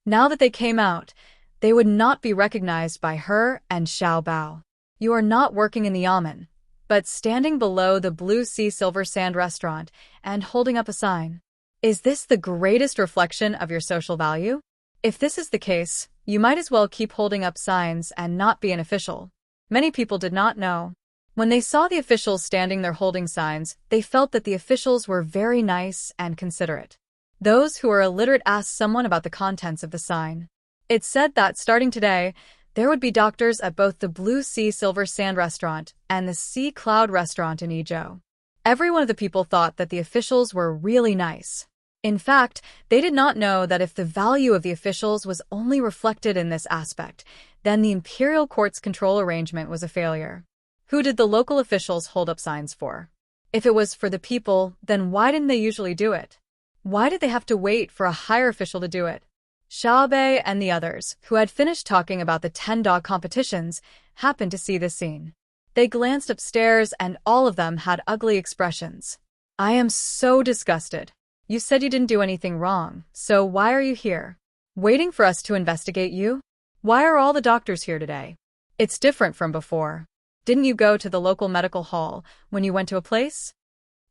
Now that they came out, they would not be recognized by her and Xiaobao. You are not working in the yamen, but standing below the Blue Sea Silver Sand restaurant and holding up a sign. Is this the greatest reflection of your social value? If this is the case, you might as well keep holding up signs and not be an official. Many people did not know. When they saw the officials standing there holding signs, they felt that the officials were very nice and considerate. Those who are illiterate asked someone about the contents of the sign. It said that starting today, there would be doctors at both the Blue Sea Silver Sand restaurant and the Sea Cloud restaurant in Idyll. Every one of the people thought that the officials were really nice. In fact, they did not know that if the value of the officials was only reflected in this aspect, then the imperial court's control arrangement was a failure. Who did the local officials hold up signs for? If it was for the people, then why didn't they usually do it? Why did they have to wait for a higher official to do it? Xiaobei and the others, who had finished talking about the 10-dog competitions, happened to see this scene. They glanced upstairs and all of them had ugly expressions. I am so disgusted. You said you didn't do anything wrong, so why are you here? Waiting for us to investigate you? Why are all the doctors here today? It's different from before. Didn't you go to the local medical hall when you went to a place?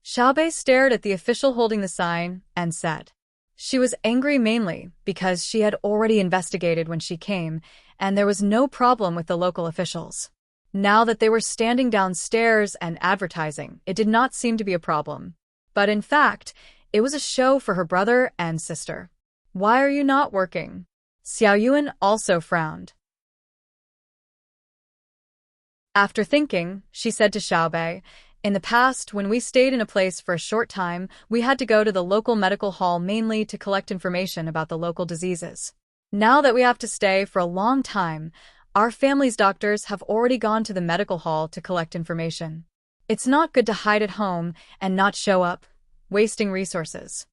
Xiaobei stared at the official holding the sign and said. She was angry mainly because she had already investigated when she came, and there was no problem with the local officials. Now that they were standing downstairs and advertising, it did not seem to be a problem. But in fact, it was a show for her brother and sister. Why are you not working? Xiao Yuan also frowned. After thinking, she said to Xiaobei, in the past, when we stayed in a place for a short time, we had to go to the local medical hall mainly to collect information about the local diseases. Now that we have to stay for a long time, our family's doctors have already gone to the medical hall to collect information. It's not good to hide at home and not show up, wasting resources.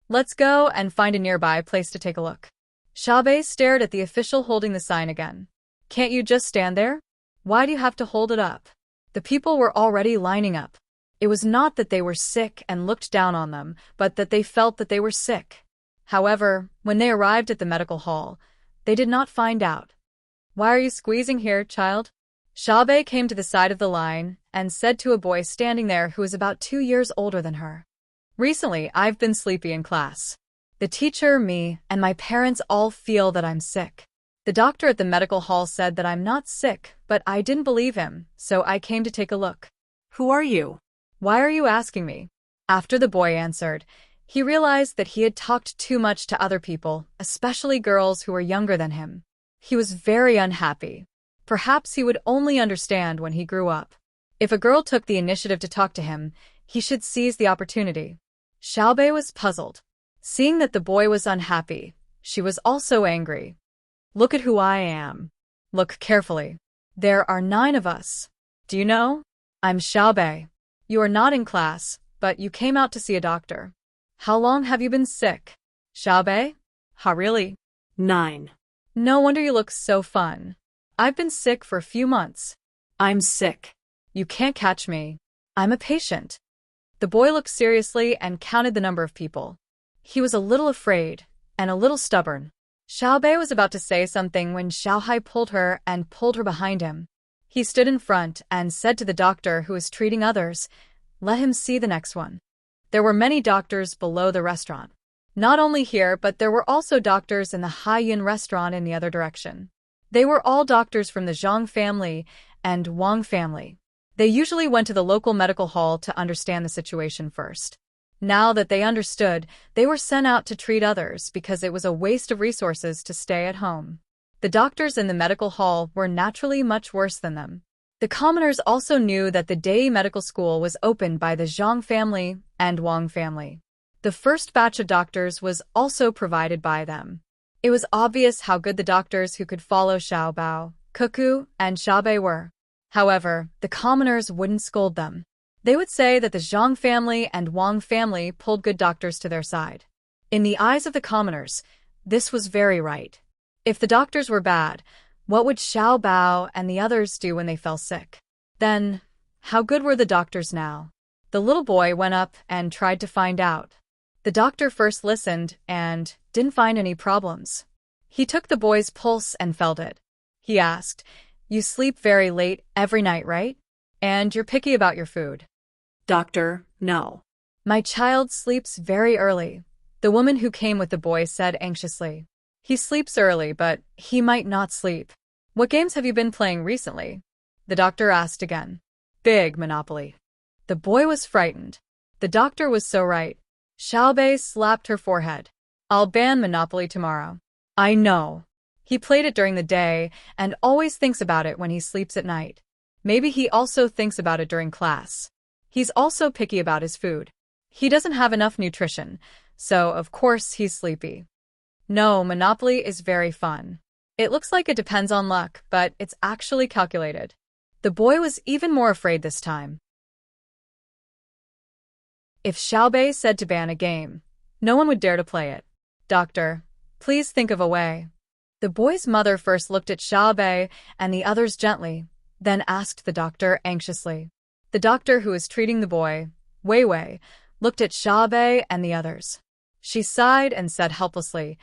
Let's go and find a nearby place to take a look. Xiaobei stared at the official holding the sign again. Can't you just stand there? Why do you have to hold it up? The people were already lining up. It was not that they were sick and looked down on them, but that they felt that they were sick. However, when they arrived at the medical hall, they did not find out. Why are you squeezing here, child? Xiaobei came to the side of the line and said to a boy standing there who was about 2 years older than her. Recently, I've been sleepy in class. The teacher, me, and my parents all feel that I'm sick. The doctor at the medical hall said that I'm not sick, but I didn't believe him, so I came to take a look. Who are you? Why are you asking me? After the boy answered, he realized that he had talked too much to other people, especially girls who were younger than him. He was very unhappy. Perhaps he would only understand when he grew up. If a girl took the initiative to talk to him, he should seize the opportunity. Xiaobei was puzzled. Seeing that the boy was unhappy, She was also angry. Look at who I am. Look carefully. There are 9 of us. Do you know? I'm Xiaobei. You are not in class, but you came out to see a doctor. How long have you been sick? Xiaobei? Ha, really? 9. No wonder you look so fun. I've been sick for a few months. I'm sick. You can't catch me. I'm a patient. The boy looked seriously and counted the number of people. He was a little afraid and a little stubborn. Xiaobei was about to say something when Xiaohai pulled her and pulled her behind him. He stood in front and said to the doctor who was treating others, "Let him see the next one." There were many doctors below the restaurant. Not only here, but there were also doctors in the Haiyan restaurant in the other direction. They were all doctors from the Zhang family and Wang family. They usually went to the local medical hall to understand the situation first. Now that they understood, they were sent out to treat others because it was a waste of resources to stay at home. The doctors in the medical hall were naturally much worse than them. The commoners also knew that the day medical school was opened by the Zhang family and Wang family. The first batch of doctors was also provided by them. It was obvious how good the doctors who could follow Xiaobao, Cuckoo, and Xiaobei were. However, the commoners wouldn't scold them. They would say that the Zhang family and Wang family pulled good doctors to their side. In the eyes of the commoners, this was very right. If the doctors were bad, what would Xiaobao and the others do when they fell sick? Then, how good were the doctors now? The little boy went up and tried to find out. The doctor first listened and didn't find any problems. He took the boy's pulse and felt it. He asked, "You sleep very late every night, right? And you're picky about your food." Doctor, no. "My child sleeps very early," the woman who came with the boy said anxiously. "He sleeps early, but he might not sleep." "What games have you been playing recently?" the doctor asked again. "Big Monopoly." The boy was frightened. The doctor was so right. Xiaobei slapped her forehead. "I'll ban Monopoly tomorrow." "I know. He played it during the day and always thinks about it when he sleeps at night. Maybe he also thinks about it during class. He's also picky about his food. He doesn't have enough nutrition, so of course he's sleepy." "No, Monopoly is very fun. It looks like it depends on luck, but it's actually calculated." The boy was even more afraid this time. If Xiaobei said to ban a game, no one would dare to play it. "Doctor, please think of a way." The boy's mother first looked at Xiaobei and the others gently, then asked the doctor anxiously. The doctor who was treating the boy, Wei Wei, looked at Xiaobei and the others. She sighed and said helplessly,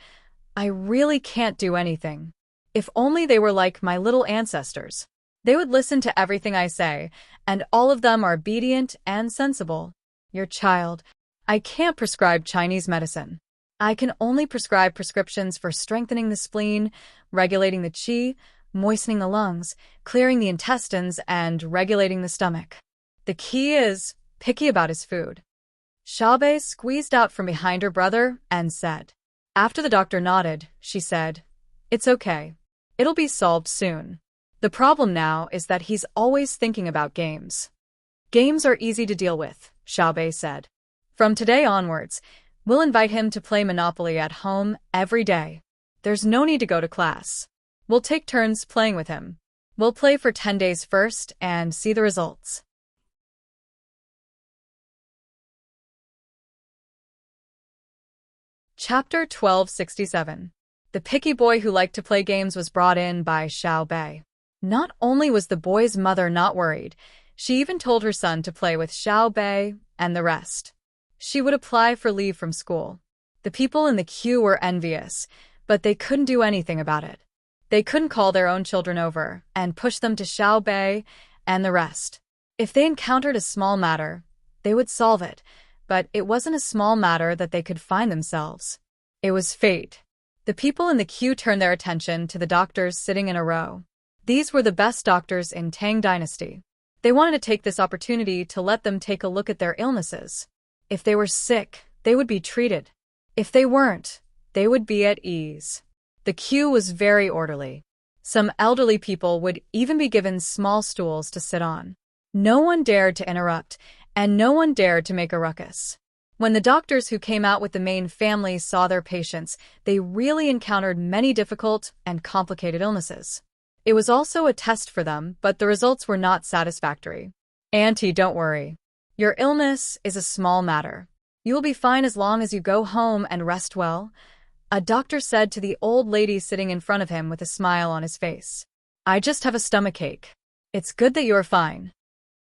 "I really can't do anything. If only they were like my little ancestors. They would listen to everything I say, and all of them are obedient and sensible. Your child, I can't prescribe Chinese medicine. I can only prescribe prescriptions for strengthening the spleen, regulating the qi, moistening the lungs, clearing the intestines, and regulating the stomach. The key is picky about his food." Xiaobei squeezed out from behind her brother and said. After the doctor nodded, she said, "It's okay. It'll be solved soon. The problem now is that he's always thinking about games." "Games are easy to deal with," Xiaobei said. "From today onwards, we'll invite him to play Monopoly at home every day. There's no need to go to class. We'll take turns playing with him. We'll play for 10 days first and see the results." Chapter 1267. The picky boy who liked to play games was brought in by Xiaobei. Not only was the boy's mother not worried, she even told her son to play with Xiaobei and the rest. She would apply for leave from school. The people in the queue were envious, but they couldn't do anything about it. They couldn't call their own children over and push them to Xiaobei and the rest. If they encountered a small matter, they would solve it, but it wasn't a small matter that they could find themselves. It was fate. The people in the queue turned their attention to the doctors sitting in a row. These were the best doctors in Tang dynasty. They wanted to take this opportunity to let them take a look at their illnesses. If they were sick, they would be treated. If they weren't, they would be at ease. The queue was very orderly. Some elderly people would even be given small stools to sit on. No one dared to interrupt, and no one dared to make a ruckus. When the doctors who came out with the main family saw their patients, they really encountered many difficult and complicated illnesses. It was also a test for them, but the results were not satisfactory. Auntie, don't worry. Your illness is a small matter. You will be fine as long as you go home and rest well, a doctor said to the old lady sitting in front of him with a smile on his face. I just have a stomachache. It's good that you are fine.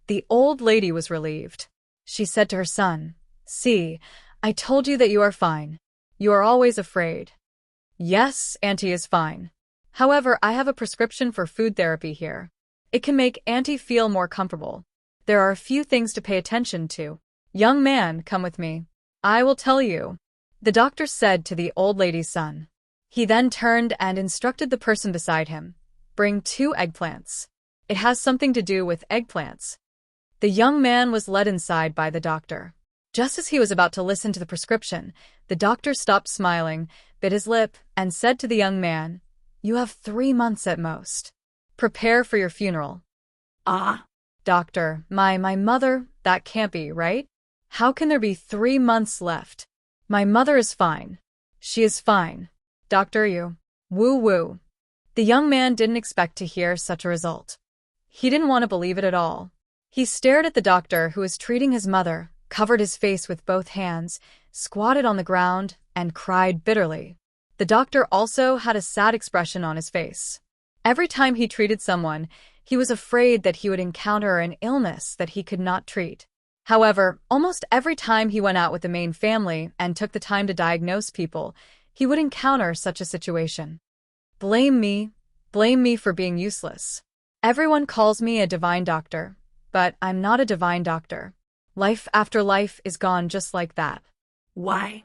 The old lady was relieved. She said to her son, See, I told you that you are fine. You are always afraid. Yes, Auntie is fine. However, I have a prescription for food therapy here. It can make Auntie feel more comfortable. There are a few things to pay attention to. Young man, come with me. I will tell you, the doctor said to the old lady's son. He then turned and instructed the person beside him. Bring 2 eggplants. It has something to do with eggplants. The young man was led inside by the doctor. Just as he was about to listen to the prescription, the doctor stopped smiling, bit his lip, and said to the young man, You have 3 months at most. Prepare for your funeral. Ah. Doctor, my mother, that can't be, right? How can there be 3 months left? My mother is fine. She is fine. Doctor, you. Woo-woo. The young man didn't expect to hear such a result. He didn't want to believe it at all. He stared at the doctor who was treating his mother, covered his face with both hands, squatted on the ground, and cried bitterly. The doctor also had a sad expression on his face. Every time he treated someone, he was afraid that he would encounter an illness that he could not treat. However, almost every time he went out with the main family and took the time to diagnose people, he would encounter such a situation. Blame me for being useless. Everyone calls me a divine doctor, but I'm not a divine doctor. Life after life is gone just like that. Why?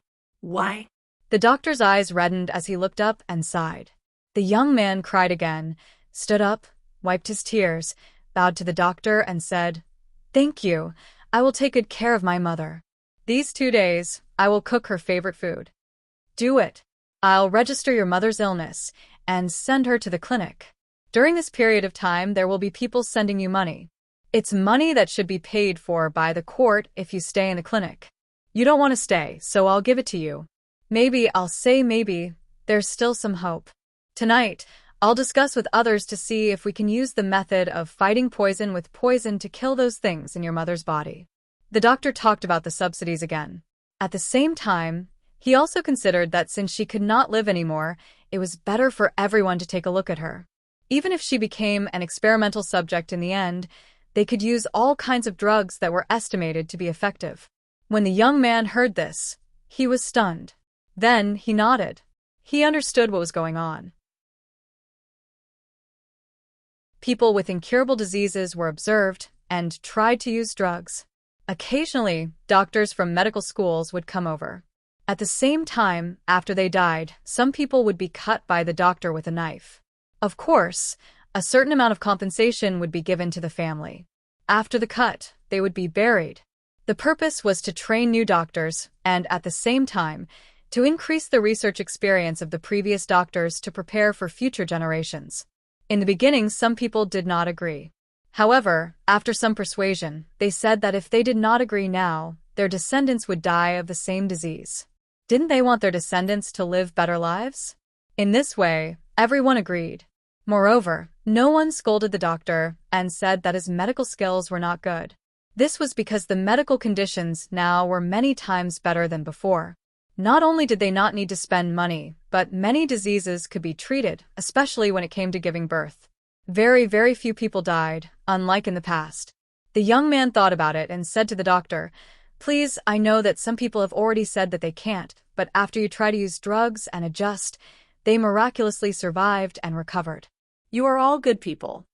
The doctor's eyes reddened as he looked up and sighed. The young man cried again, stood up, wiped his tears, bowed to the doctor and said, Thank you. I will take good care of my mother. These 2 days, I will cook her favorite food. Do it. I'll register your mother's illness and send her to the clinic. During this period of time, there will be people sending you money. It's money that should be paid for by the court if you stay in the clinic. You don't want to stay, so I'll give it to you. Maybe, there's still some hope. Tonight, I'll discuss with others to see if we can use the method of fighting poison with poison to kill those things in your mother's body. The doctor talked about the subsidies again. At the same time, he also considered that since she could not live anymore, it was better for everyone to take a look at her. Even if she became an experimental subject in the end, they could use all kinds of drugs that were estimated to be effective. When the young man heard this, he was stunned. Then he nodded. He understood what was going on. People with incurable diseases were observed and tried to use drugs. Occasionally, doctors from medical schools would come over. At the same time, after they died, some people would be cut by the doctor with a knife. Of course, a certain amount of compensation would be given to the family. After the cut, they would be buried. The purpose was to train new doctors and, at the same time, to increase the research experience of the previous doctors to prepare for future generations. In the beginning, some people did not agree. However, after some persuasion, they said that if they did not agree now, their descendants would die of the same disease. Didn't they want their descendants to live better lives? In this way, everyone agreed. Moreover, no one scolded the doctor and said that his medical skills were not good. This was because the medical conditions now were many times better than before. Not only did they not need to spend money, but many diseases could be treated, especially when it came to giving birth. Very, very few people died, unlike in the past. The young man thought about it and said to the doctor, Please, I know that some people have already said that they can't, but after you try to use drugs and adjust, they miraculously survived and recovered. You are all good people.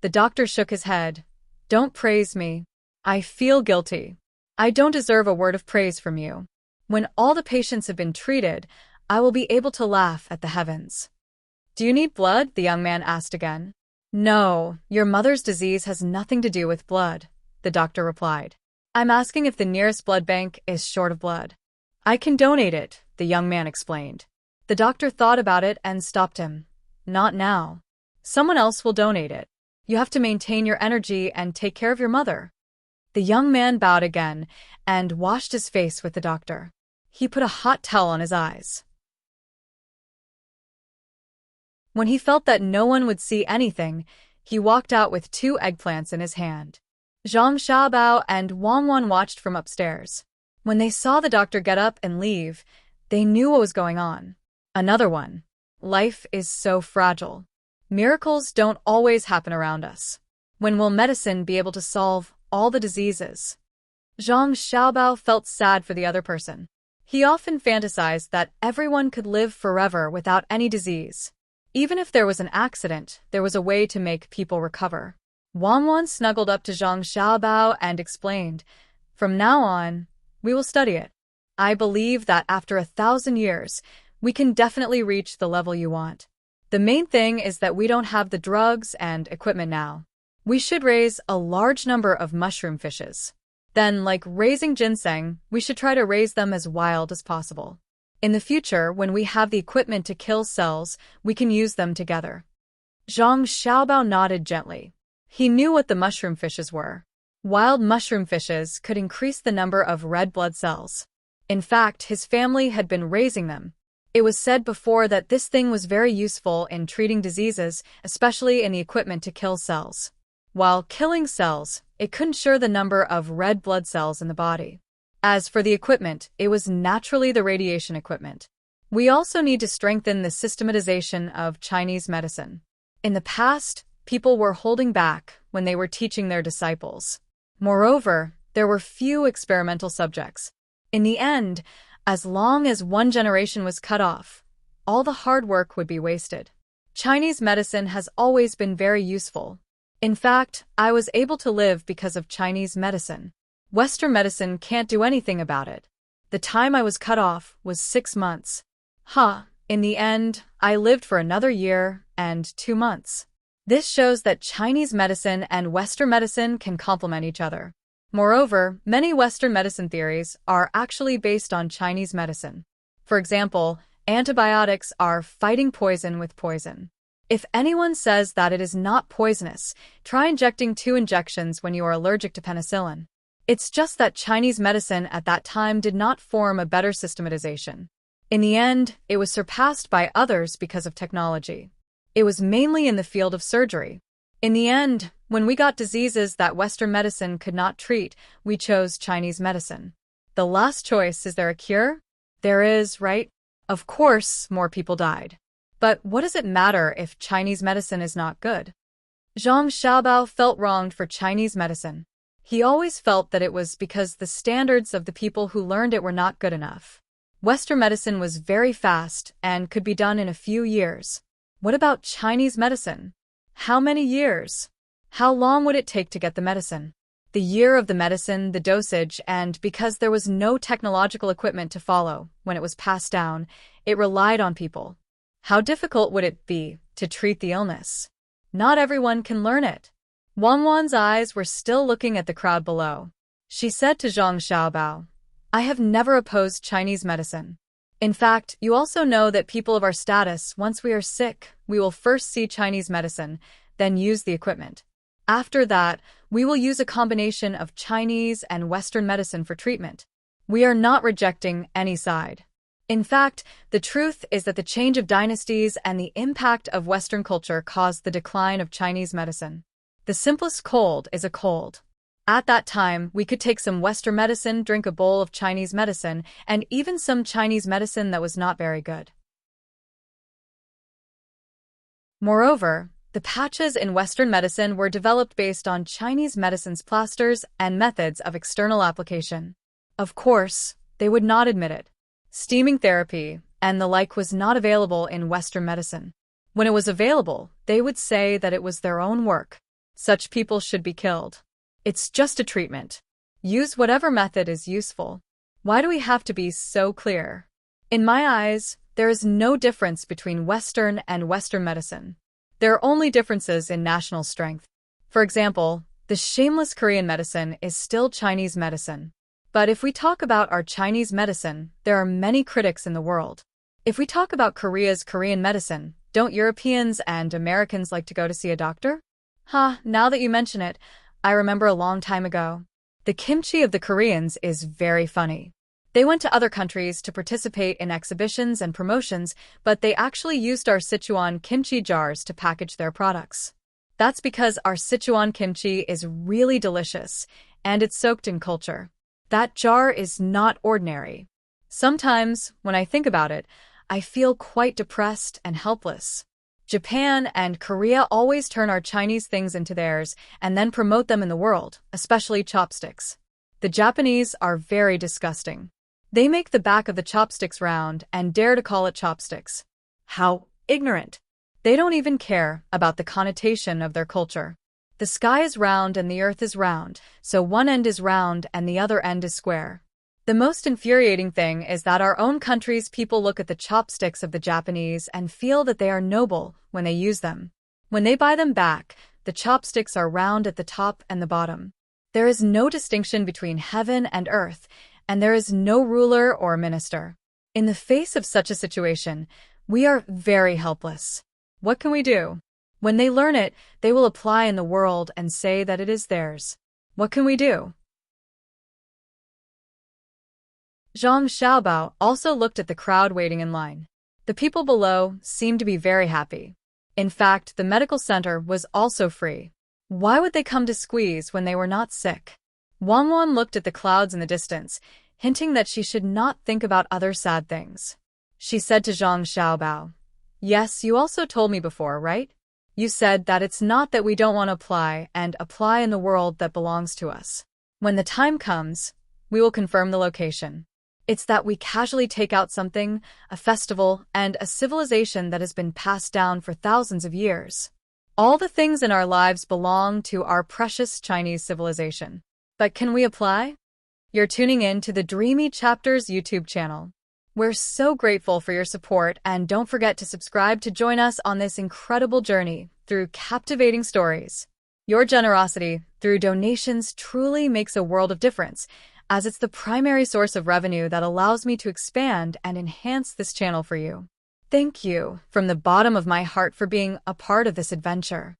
The doctor shook his head. Don't praise me. I feel guilty. I don't deserve a word of praise from you. When all the patients have been treated, I will be able to laugh at the heavens. Do you need blood? The young man asked again. No, your mother's disease has nothing to do with blood, the doctor replied. I'm asking if the nearest blood bank is short of blood. I can donate it, the young man explained. The doctor thought about it and stopped him. Not now. Someone else will donate it. You have to maintain your energy and take care of your mother. The young man bowed again and washed his face with the doctor. He put a hot towel on his eyes. When he felt that no one would see anything, he walked out with 2 eggplants in his hand. Zhang Xiaobao and Wang Wan watched from upstairs. When they saw the doctor get up and leave, they knew what was going on. Another one. Life is so fragile. Miracles don't always happen around us. When will medicine be able to solve all the diseases? Zhang Xiaobao felt sad for the other person. He often fantasized that everyone could live forever without any disease. Even if there was an accident, there was a way to make people recover. Wang Wan snuggled up to Zhang Xiaobao and explained, "From now on, we will study it. I believe that after 1,000 years, we can definitely reach the level you want. The main thing is that we don't have the drugs and equipment now. We should raise a large number of mushroom fishes. Then, like raising ginseng, we should try to raise them as wild as possible. In the future, when we have the equipment to kill cells, we can use them together." Zhang Xiaobao nodded gently. He knew what the mushroom fishes were. Wild mushroom fishes could increase the number of red blood cells. In fact, his family had been raising them. It was said before that this thing was very useful in treating diseases, especially in the equipment to kill cells. While killing cells, it could ensure the number of red blood cells in the body. As for the equipment, it was naturally the radiation equipment. We also need to strengthen the systematization of Chinese medicine. In the past, people were holding back when they were teaching their disciples. Moreover, there were few experimental subjects. In the end, as long as one generation was cut off, all the hard work would be wasted. Chinese medicine has always been very useful. In fact, I was able to live because of Chinese medicine. Western medicine can't do anything about it. The time I was cut off was 6 months. In the end, I lived for another year and 2 months. This shows that Chinese medicine and Western medicine can complement each other. Moreover, many Western medicine theories are actually based on Chinese medicine. For example, antibiotics are fighting poison with poison. If anyone says that it is not poisonous, try injecting 2 injections when you are allergic to penicillin. It's just that Chinese medicine at that time did not form a better systematization. In the end, it was surpassed by others because of technology. It was mainly in the field of surgery. In the end, when we got diseases that Western medicine could not treat, we chose Chinese medicine. The last choice, is there a cure? There is, right? Of course, more people died. But what does it matter if Chinese medicine is not good? Zhang Xiaobao felt wronged for Chinese medicine. He always felt that it was because the standards of the people who learned it were not good enough. Western medicine was very fast and could be done in a few years. What about Chinese medicine? How many years? How long would it take to get the medicine? The year of the medicine, the dosage, and because there was no technological equipment to follow when it was passed down, it relied on people. How difficult would it be to treat the illness? Not everyone can learn it. Wang Wan's eyes were still looking at the crowd below. She said to Zhang Xiaobao, "I have never opposed Chinese medicine. In fact, you also know that people of our status, once we are sick, we will first see Chinese medicine, then use the equipment. After that, we will use a combination of Chinese and Western medicine for treatment. We are not rejecting any side. In fact, the truth is that the change of dynasties and the impact of Western culture caused the decline of Chinese medicine. The simplest cold is a cold. At that time, we could take some Western medicine, drink a bowl of Chinese medicine, and even some Chinese medicine that was not very good. Moreover, the patches in Western medicine were developed based on Chinese medicine's plasters and methods of external application. Of course, they would not admit it. Steaming therapy and the like was not available in Western medicine. When it was available, they would say that it was their own work. Such people should be killed. It's just a treatment. Use whatever method is useful. Why do we have to be so clear? In my eyes, there is no difference between Western and Western medicine. There are only differences in national strength. For example, the shameless Korean medicine is still Chinese medicine. But if we talk about our Chinese medicine, there are many critics in the world. If we talk about Korea's Korean medicine, don't Europeans and Americans like to go to see a doctor? Now that you mention it, I remember a long time ago. The kimchi of the Koreans is very funny. They went to other countries to participate in exhibitions and promotions, but they actually used our Sichuan kimchi jars to package their products. That's because our Sichuan kimchi is really delicious, and it's soaked in culture. That jar is not ordinary. Sometimes, when I think about it, I feel quite depressed and helpless. Japan and Korea always turn our Chinese things into theirs and then promote them in the world, especially chopsticks. The Japanese are very disgusting. They make the back of the chopsticks round and dare to call it chopsticks. How ignorant! They don't even care about the connotation of their culture. The sky is round and the earth is round, so one end is round and the other end is square. The most infuriating thing is that our own country's people look at the chopsticks of the Japanese and feel that they are noble when they use them. When they buy them back, the chopsticks are round at the top and the bottom. There is no distinction between heaven and earth, and there is no ruler or minister. In the face of such a situation, we are very helpless. What can we do? When they learn it, they will apply in the world and say that it is theirs. What can we do? Zhang Xiaobao also looked at the crowd waiting in line. The people below seemed to be very happy. In fact, the medical center was also free. Why would they come to squeeze when they were not sick? Wang Wan looked at the clouds in the distance, hinting that she should not think about other sad things. She said to Zhang Xiaobao, "Yes, you also told me before, right? You said that it's not that we don't want to apply in the world that belongs to us. When the time comes, we will confirm the location. It's that we casually take out something, a festival, and a civilization that has been passed down for thousands of years. All the things in our lives belong to our precious Chinese civilization. But can we apply?" You're tuning in to the Dreamy Chapters YouTube channel. We're so grateful for your support, and don't forget to subscribe to join us on this incredible journey through captivating stories. Your generosity through donations truly makes a world of difference, as it's the primary source of revenue that allows me to expand and enhance this channel for you. Thank you from the bottom of my heart for being a part of this adventure.